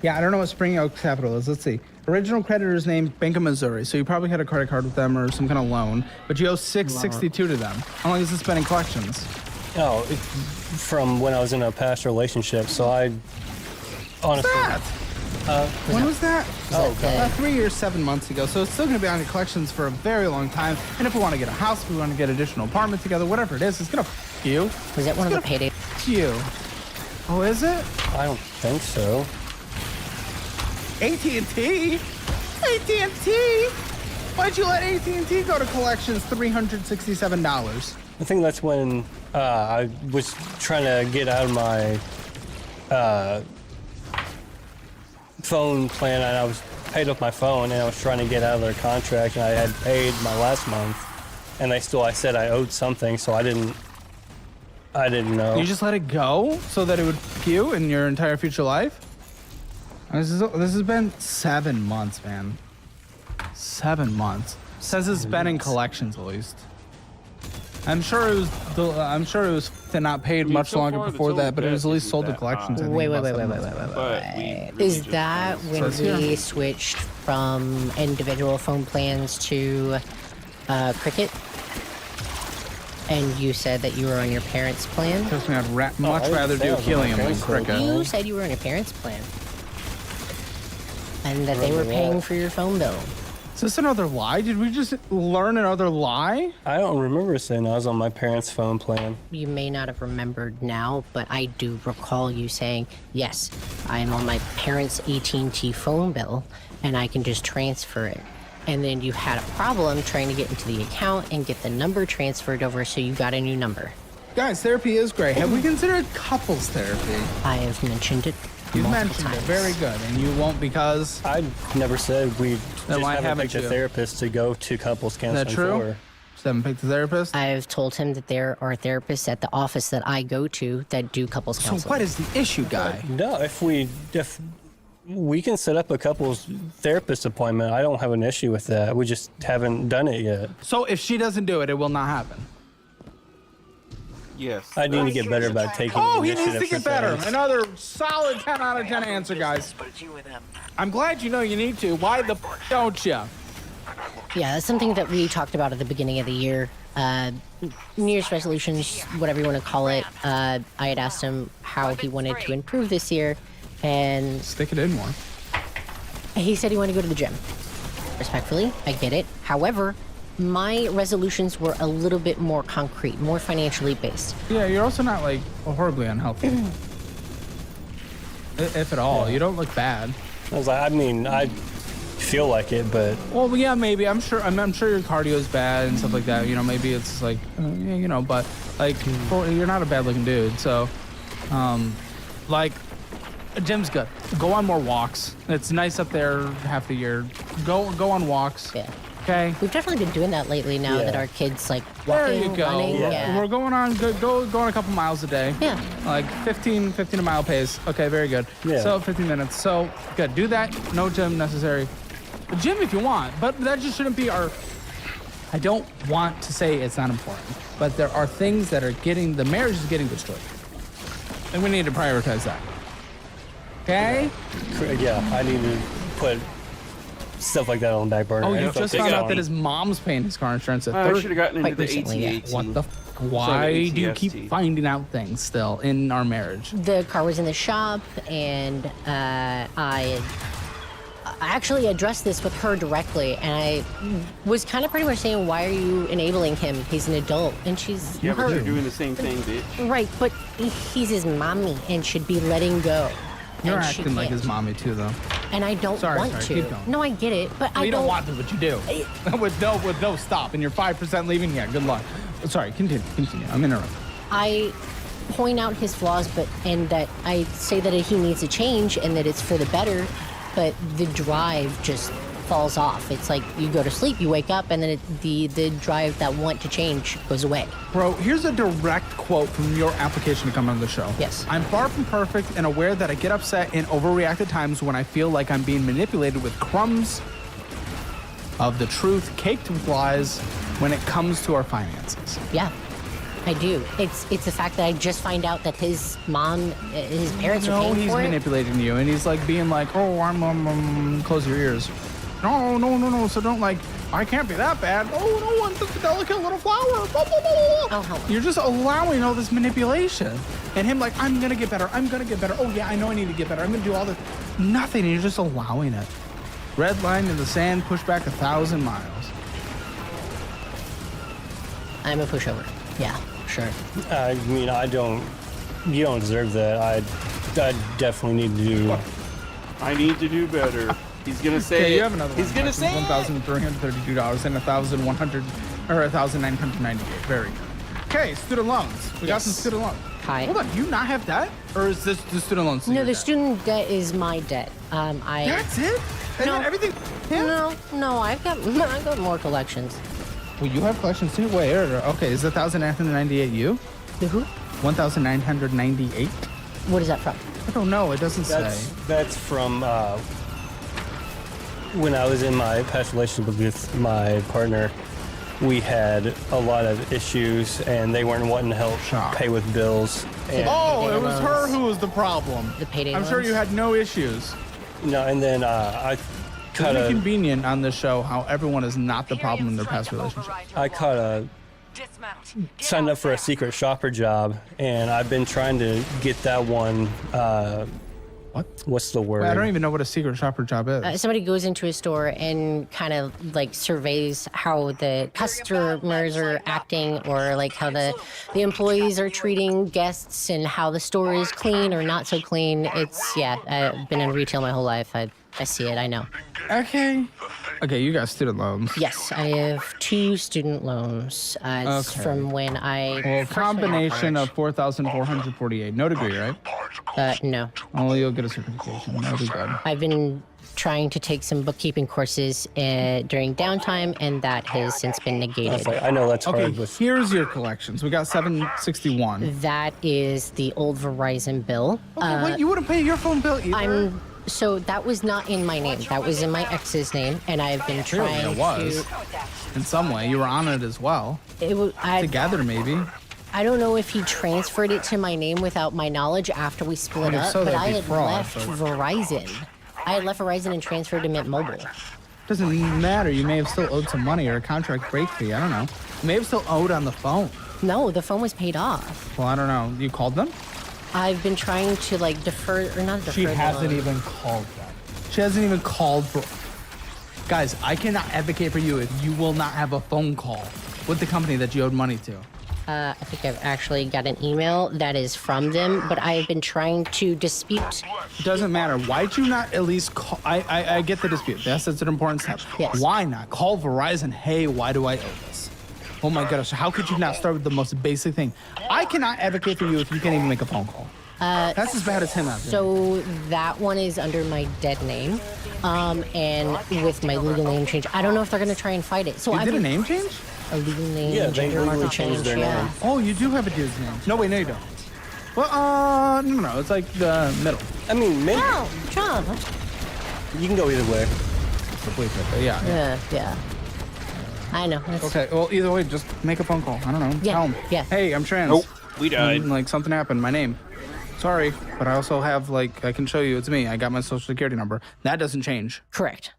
Yeah, I don't know what Spring Oak Capital is. Let's see. Original creditor's name, Bank of Missouri. So you probably had a credit card with them or some kind of loan, but you owe $662 to them. How long has this been in collections? Oh, from when I was in a past relationship. So I honestly. When was that? God. 3 years, 7 months ago. So it's still going to be on your collections for a very long time. And if we want to get a house, if we want to get additional apartment together, whatever it is, it's going to f you. Was that one of the payday? You. Oh, is it? I don't think so. AT&T? AT&T? Why'd you let AT&T go to collections $367? I think that's when I was trying to get out of my phone plan, and I was paid off my phone, and I was trying to get out of their contract, and I had paid my last month, and I said I owed something, so I didn't know. You just let it go so that it would you in your entire future life? This has been 7 months, man. 7 months. Says it's been in collections at least. I'm sure it was not paid much longer before that, but it was at least sold to collections. Wait. Is that when we switched from individual phone plans to Cricket? And you said that you were on your parents' plan? Trust me, I'd much rather do helium than Cricket. You said you were on your parents' plan. And that they were paying for your phone bill. Is this another lie? Did we just learn another lie? I don't remember saying I was on my parents' phone plan. You may not have remembered now, but I do recall you saying, yes, I am on my parents' AT&T phone bill, and I can just transfer it. And then you had a problem trying to get into the account and get the number transferred over, so you got a new number. Guys, therapy is great. Have we considered couples therapy? I have mentioned it. You mentioned it. Very good. And you won't because? I never said we then just haven't picked a therapist to go to couples counseling for. Is that true? Just haven't picked a therapist? I've told him that there are therapists at the office that I go to that do couples counseling. So what is the issue, guy? No, if we can set up a couples therapist appointment, I don't have an issue with that. We just haven't done it yet. So if she doesn't do it, it will not happen. Yes. I need to get better about taking he initiative. needs to get better. Another solid 10 out of 10 answer, guys. I'm glad you know you need to. Why the don't you? Yeah, that's something that we talked about at the beginning of the year. New Year's resolutions, whatever you want to call it. I had asked him how he wanted to improve this year, and stick it in more. He said he wanted to go to the gym. Respectfully, I get it. However, my resolutions were a little bit more concrete, more financially based. Yeah, you're also not like horribly unhealthy. If at all. You don't look bad. I feel like it, but well, yeah, maybe. I'm sure your cardio is bad and stuff like that. You know, maybe it's like, but like, you're not a bad looking dude. So, like, gym's good. Go on more walks. It's nice up there half the year. Go on walks. Yeah. Okay. We've definitely been doing that lately now that our kids like walking, there you go. running. We're going on going a couple miles a day. Yeah. Like 15 a mile pace. Okay, very good. Yeah. So 15 minutes. So good. Do that. No gym necessary. A gym if you want, but that just shouldn't be our. I don't want to say it's not important, but there are things that are the marriage is getting destroyed. And we need to prioritize that. Okay? Yeah, I need to put stuff like that on the back burner. Oh, you just found out that his mom's paying his car insurance at I 30. should have gotten into the recently, yeah. AT-AT. What the why do you keep finding out things still in our marriage? The car was in the shop, and I actually addressed this with her directly, and I was kind of pretty much saying, why are you enabling him? He's an adult. And she's Yeah, but her. you're doing the same thing, bitch. Right, but he's his mommy and should be letting go. You're And she acting like can't. his mommy too, though. And I don't want to. Keep going. No, I get it, but No, I you don't want to, but you do. with no stop, and you're 5% leaving. Yeah, good luck. Sorry, continue. I'm interrupting. I point out his flaws, and that I say that he needs a change and that it's for the better, but the drive just falls off. It's like you go to sleep, you wake up, and then the drive that want to change goes away. Bro, here's a direct quote from your application to come on the show. Yes. I'm far from perfect and aware that I get upset and overreact at times when I feel like I'm being manipulated with crumbs of the truth caked with lies when it comes to our finances. Yeah, I do. It's the fact that I just find out that his mom, his parents are paying he's for it. manipulating you, and he's like being like, oh, I'm close your ears. No. So don't I can't be that bad. Oh, no, I'm just a delicate little flower. Blah, blah, blah, blah. Oh, you're just allowing all this manipulation. And him like, I'm going to get better. Oh, yeah, I know I need to get better. I'm going to do all this. Nothing. And you're just allowing it. Red line in the sand, push back 1,000 miles. I'm a pushover. Yeah, sure. I mean, you don't deserve that. I definitely need to do. I need to do better. He's gonna say. Okay, you have another one. He's gonna say $1,332 and $1,998. Very good. Okay, student loans. We got some student loans. Hi. Hold on, do you not have debt, or is this the student loans? No, the student debt is my debt. That's it? And No. then everything. Yeah. No, I've got more collections. Well, you have collections too. Wait, okay, is the 1,998 you? The who? 1,998. What is that from? I don't know. It doesn't say. That's from when I was in my past relationship with my partner. We had a lot of issues, and they weren't wanting to help pay with bills. And Oh, it was her who was the problem. The payday I'm sure loans? you had no issues. No, and then I It's cut really a. convenient on this show how everyone is not the problem in their past relationship. I signed up for a secret shopper job, and I've been trying to get that one. What's the word? Wait, I don't even know what a secret shopper job is. Somebody goes into a store and kind of like surveys how the customers are acting, or like how the employees are treating guests, and how the store is clean or not so clean. I've been in retail my whole life. I see it. I know. Okay, you got student loans. Yes, I have 2 student loans. It's from when I. Well, combination of 4,448. No degree, right? No. Oh, you'll get a certification. That'll be good. I've been trying to take some bookkeeping courses during downtime, and that has since been negated. I know that's hard. Okay, here's your collections. We got 761. That is the old Verizon bill. Okay, wait, you wouldn't pay your phone bill either? So that was not in my name. That was in my ex's name, and I've been trying it was. In some way, you were on it as well. Together, maybe. I don't know if he transferred it to my name without my knowledge after we split up, so but that'd I be had fraud, left Verizon. I had left Verizon and transferred to Mint Mobile. Doesn't matter. You may have still owed some money or a contract break fee. I don't know. You may have still owed on the phone. No, the phone was paid off. Well, I don't know. You called them? I've been trying to defer, or not defer. She hasn't even called them. She hasn't even called for. Guys, I cannot advocate for you if you will not have a phone call with the company that you owed money to. I think I've actually got an email that is from them, but I've been trying to dispute. It doesn't matter. Why'd you not at least call? I get the dispute. That's an important step. Yes. Why not? Call Verizon. Hey, why do I owe this? Oh my gosh, how could you not start with the most basic thing? I cannot advocate for you if you can't even make a phone call. That's as bad as him out there. So that one is under my dead name, and with my legal name change. I don't know if they're going to try and fight it. So you did a name change? A legal name, Yeah, they gender legally marker changed change. their Yeah. name. Oh, you do have a dude's name. No, wait, no, you don't. Well, no, it's like the middle. I mean, Oh, John. you can go either way. Yeah. I know. That's... Okay, well, either way, just make a phone call. I don't know. Yeah, Tell him. yeah. Hey, I'm trans. Oh, we died. Like, something happened. My name. Sorry, but I also have, like, I can show you it's me. I got my social security number. That doesn't change. Correct.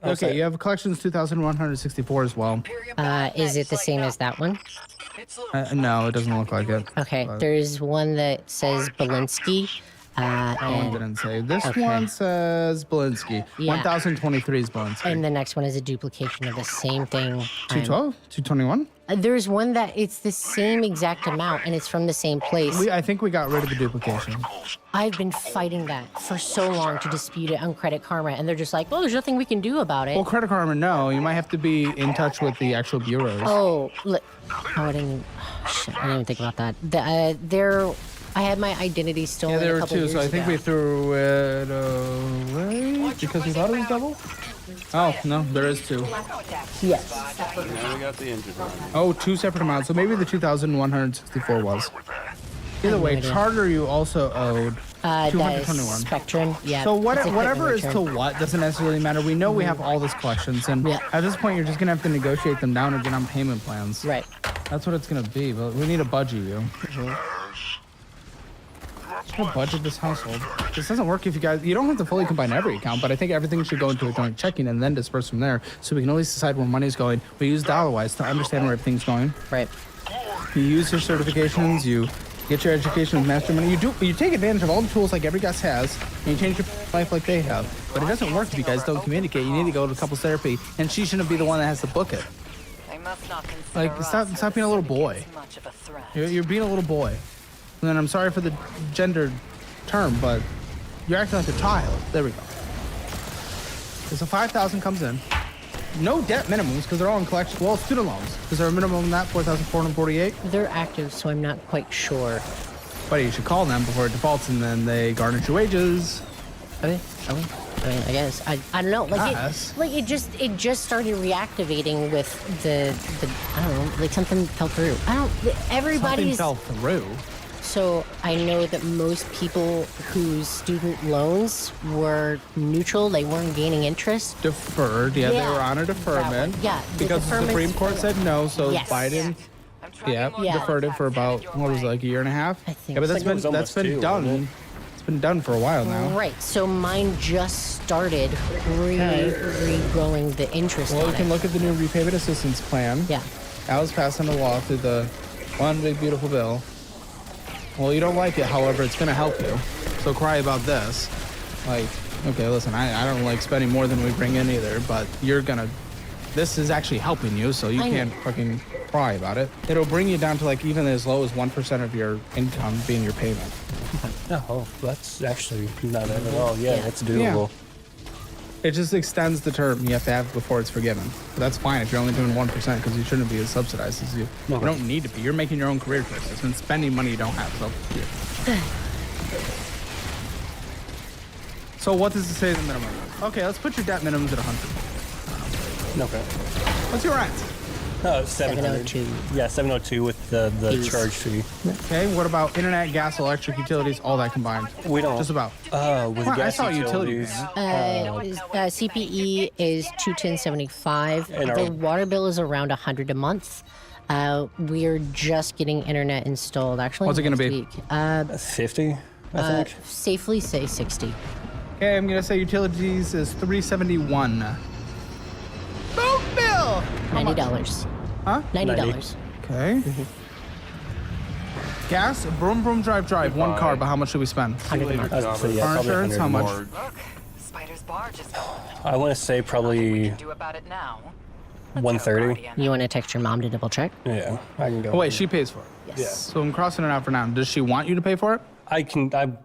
Okay, you have collections 2,164 as well. Is it the same as that one? No, it doesn't look like it. Okay, But there's one that says Belinsky. that one didn't say. This one says Belinsky. Yeah. 1,023 is Belinsky. And the next one is a duplication of the same thing. 212? 221? There's one that it's the same exact amount and it's from the same place. I think we got rid of the duplication. I've been fighting that for so long to dispute it on Credit Karma, and they're just like, well, there's nothing we can do about it. Well, Credit Karma, no. You might have to be in touch with the actual bureaus. Oh, I didn't even think about that. I had my identity stolen Yeah, there a were couple two, years so I think ago. we threw it away because we thought it was double? Oh, no, there is two. Yes. Now we got the engine running. Oh, two separate amounts. So maybe the 2,164 was. Either way, idea. Charter you also owed That is 221. Spectrum, yeah. So it's a hit and whatever is to return. what doesn't necessarily matter. We know we have all these collections, and at this point, you're just gonna have to negotiate them down or get on payment plans. Right. That's what it's gonna be. But we need a budget, you. Just gonna budget this household. This doesn't work if you don't have to fully combine every account, but I think everything should go into a joint checking and then disperse from there, so we can at least decide where money's going. We use dollar-wise to understand where everything's going. Right. You use your certifications. You get your education with master money. You take advantage of all the tools like every guest has, and you change your life like they have. But it doesn't work if you guys don't communicate. You need to go to couples therapy, and she shouldn't be the one that has to book it. They must not consider Like, stop being a little boy. much of a threat. You're being a little boy. And then I'm sorry for the gender term, but you're acting like a child. There we go. So 5,000 comes in. No debt minimums because they're all in collection. Well, student loans. Is there a minimum on that? 4,448. They're active, so I'm not quite sure. But you should call them before it defaults, and then they garnish your wages. Okay. I mean, I guess I don't know. It just started reactivating with the I don't know, like something fell through. Everybody's Something fell through. So I know that most people whose student loans were neutral, they weren't gaining interest. Deferred, yeah, they were on a deferment. Yeah, the because the deferment's Supreme Court said no, so Yes. Biden, Yeah. deferred it for about what was it, like a year and a half. I think Yeah, but so. that's been done. It's been done for a while now. Right. So mine just started re-growing the interest. Well, on you can it. look at the new repayment assistance plan. Yeah. That was passed into law through the one big beautiful bill. Well, you don't like it, however, it's gonna help you. So cry about this. Like, okay, listen, I don't like spending more than we bring in either, but this is actually helping you, so you can't fucking cry about it. It'll bring you down to like even as low as 1% of your income being your payment. Oh, that's actually not bad at all. Yeah, that's doable. It just extends the term you have to have before it's forgiven. But that's fine if you're only doing 1% because you shouldn't be as subsidized as you. You don't need to be. You're making your own career choices and spending money you don't have. So what does it say the minimum? Okay, let's put your debt minimums at 100. Okay. What's your rent? 702. Yeah, 702 with the charge fee. Okay, what about internet, gas, electric, utilities, all that combined? We don't. Just about. With Well, gas I saw utilities. CPE is $210.75. And The water bill is around $100 a month. We are just getting internet installed. Actually, What's it gonna next be? week. 50, I think. Safely say 60. Okay, I'm gonna say utilities is $371. Phone bill. $90. Huh? $90. Okay. Gas, broom, broom, drive. One car, but how much should we spend? $100 a month. Car insurance, how much? Spider's barge is I want to say probably do about it now. 130. You want to text your mom to double check? Yeah, I can go. Oh, wait, she pays for it? Yes. Yeah. So I'm crossing it out for now. Does she want you to pay for it?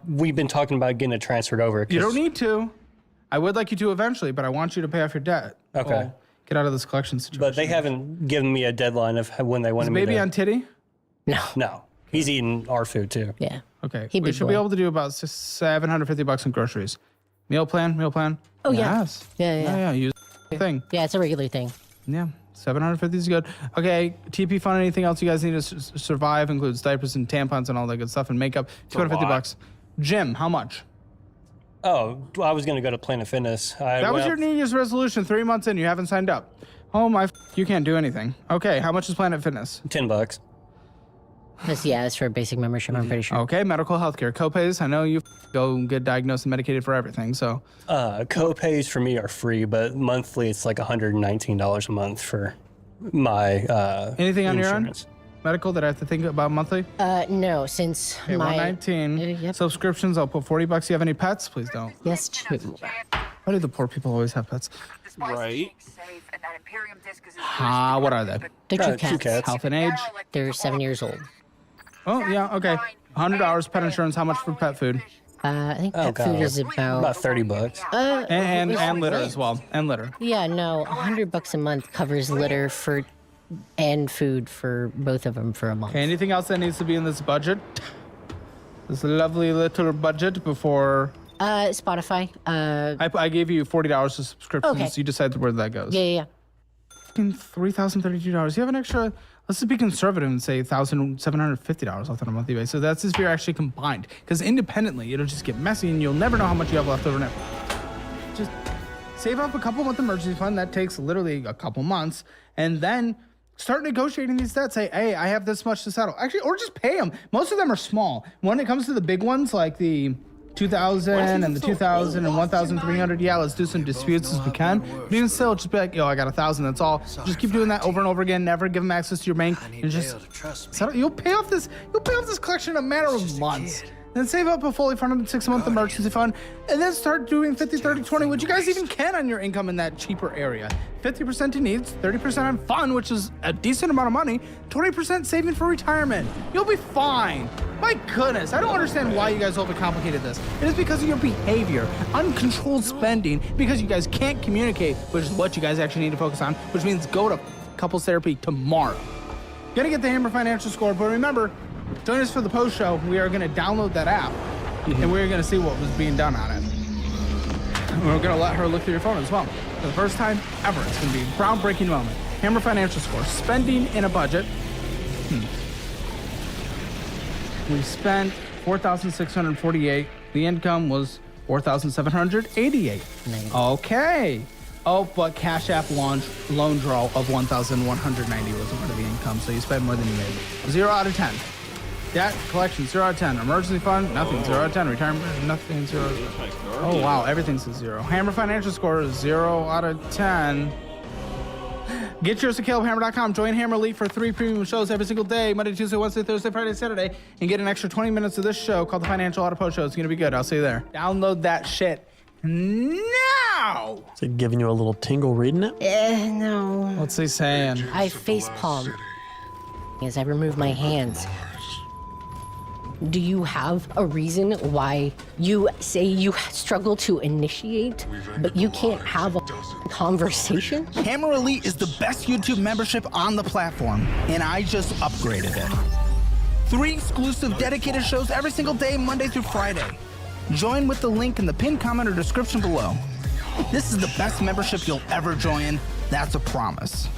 We've been talking about getting it transferred over. You don't need to. I would like you to eventually, but I want you to pay off your debt. Okay. Well, get out of this collection situation. But they haven't given me a deadline of when they want Is me to. baby on titty? No. No. He's eating our food too. Yeah. Okay. He We big should boy. be able to do about $750 in groceries. Meal plan. Oh, yeah. Yes. Yeah. Use the thing. Yeah, it's a regular thing. Yeah. 750 is good. Okay. TP fund. Anything else you guys need to survive? Includes diapers and tampons and all that good stuff and makeup. $250. Gym. How much? Oh, I was going to go to Planet Fitness. That was your New Year's resolution 3 months in. You haven't signed up. Oh my, you can't do anything. Okay, how much is Planet Fitness? $10. That's for a basic membership, I'm pretty sure. Okay, medical healthcare. Copays, I know you go get diagnosed and medicated for everything, so. Copays for me are free, but monthly it's like $119 a month for my Anything on insurance. your end? Medical that I have to think about monthly? No, since Okay, my... 119. Subscriptions, I'll put $40. You have any pets? Please don't. Yes, 2. Why do the poor people always have pets? Right. What are they? They're 2 cats. Health and age? They're 7 years old. Oh, yeah, okay. $100 pet insurance. How much for pet food? I think pet food is about $30. And litter as well. And litter. Yeah, no, $100 a month covers litter and food for both of them for a month. Okay, anything else that needs to be in this budget? This lovely little budget before... Spotify. I gave you $40 to subscriptions. Okay. You decide where that goes. Yeah. $3,032. You have an extra... Let's just be conservative and say $1,750 off on a monthly basis. So that's if you're actually combined. Because independently, it'll just get messy and you'll never know how much you have left over now. Just save up a couple month emergency fund. That takes literally a couple months. And then start negotiating these debts. Say, hey, I have this much to settle. Actually, or just pay them. Most of them are small. When it comes to the big ones, like the 2,000 and the 2,000 and 1,300, yeah, let's do some disputes as we can. But even still, just be like, yo, I got 1,000, that's all. Just keep doing that over and over again. Never give them access to your bank. And just settle. You'll pay off this collection in a matter of months. Then save up a fully funded 6-month emergency fund, and then start doing 50, 30, 20, which you guys even can on your income in that cheaper area. 50% to needs, 30% on fun, which is a decent amount of money, 20% saving for retirement. You'll be fine. My goodness, I don't understand why you guys overcomplicated this. It is because of your behavior, uncontrolled spending, because you guys can't communicate, which is what you guys actually need to focus on, which means go to couples therapy tomorrow. Gonna get the Hammer Financial Score, but remember, join us for the post show. We are going to download that app, and we're going to see what was being done on it. And we're going to let her look through your phone as well. For the first time ever, it's going to be a groundbreaking moment. Hammer Financial Score. Spending in a budget. We spent $4,648. The income was $4,788. Nice. Okay. Oh, but Cash App loan draw of $1,190 was a part of the income, so you spent more than you made. 0 out of 10. Debt collection, 0 out of 10. Emergency fund, nothing, 0 out of 10. Retirement, nothing, 0. Oh, wow, everything's a 0. Hammer Financial Score is 0 out of 10. Get yours at CalebHammer.com. Join Hammer Elite for 3 premium shows every single day, Monday, Tuesday, Wednesday, Thursday, Friday, Saturday, and get an extra 20 minutes of this show called the Financial Auto Post Show. It's going to be good. I'll see you there. Download that shit now. Is it giving you a little tingle reading it? No. What's he saying? I face palm as I remove my hands. Do you have a reason why you say you struggle to initiate, but you can't have a conversation? Hammer Elite is the best YouTube membership on the platform, and I just upgraded it. 3 exclusive dedicated shows every single day, Monday through Friday. Join with the link in the pinned comment or description below. This is the best membership you'll ever join. That's a promise.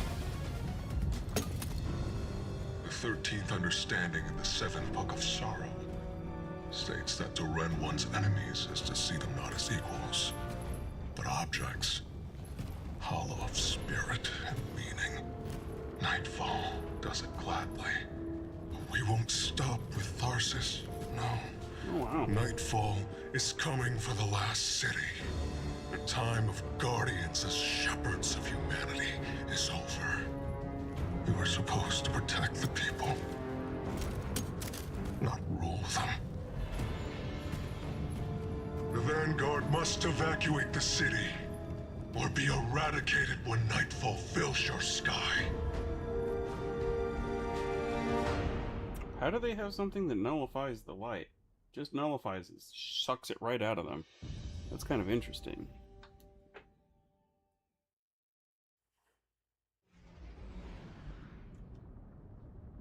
The 13th understanding in the 7th book of sorrow states that to rend one's enemies is to see them not as equals, but objects, hollow of spirit and meaning. Nightfall does it gladly, but we won't stop with Tharsis, no. Oh, wow. Nightfall is coming for the last city. The time of guardians as shepherds of humanity is over. We were supposed to protect the people, not rule them. The Vanguard must evacuate the city, or be eradicated when nightfall fills your sky. How do they have something that nullifies the light? Just nullifies it, sucks it right out of them. That's kind of interesting.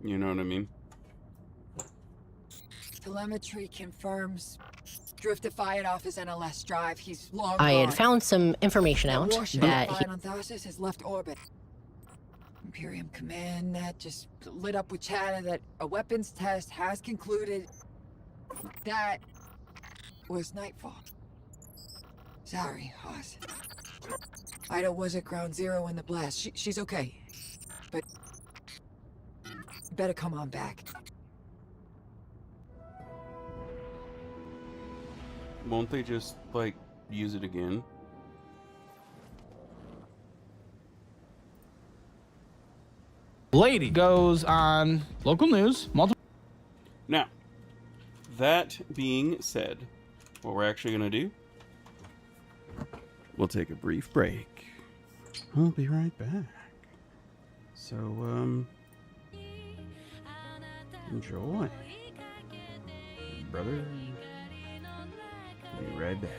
You know what I mean? Telemetry confirms. Drifted fired off his NLS drive. He's long I had gone. found some information out that he... on Tharsis has left orbit. Imperium command net just lit up with chatter that a weapons test has concluded. That was nightfall. Sorry, Hoss. Ida was at ground zero in the blast. She's okay. But you better come on back. Won't they just, like, use it again? Lady goes on local news. Now, that being said, what we're actually going to do, we'll take a brief break. I'll be right back. So, enjoy. Brother, be right back.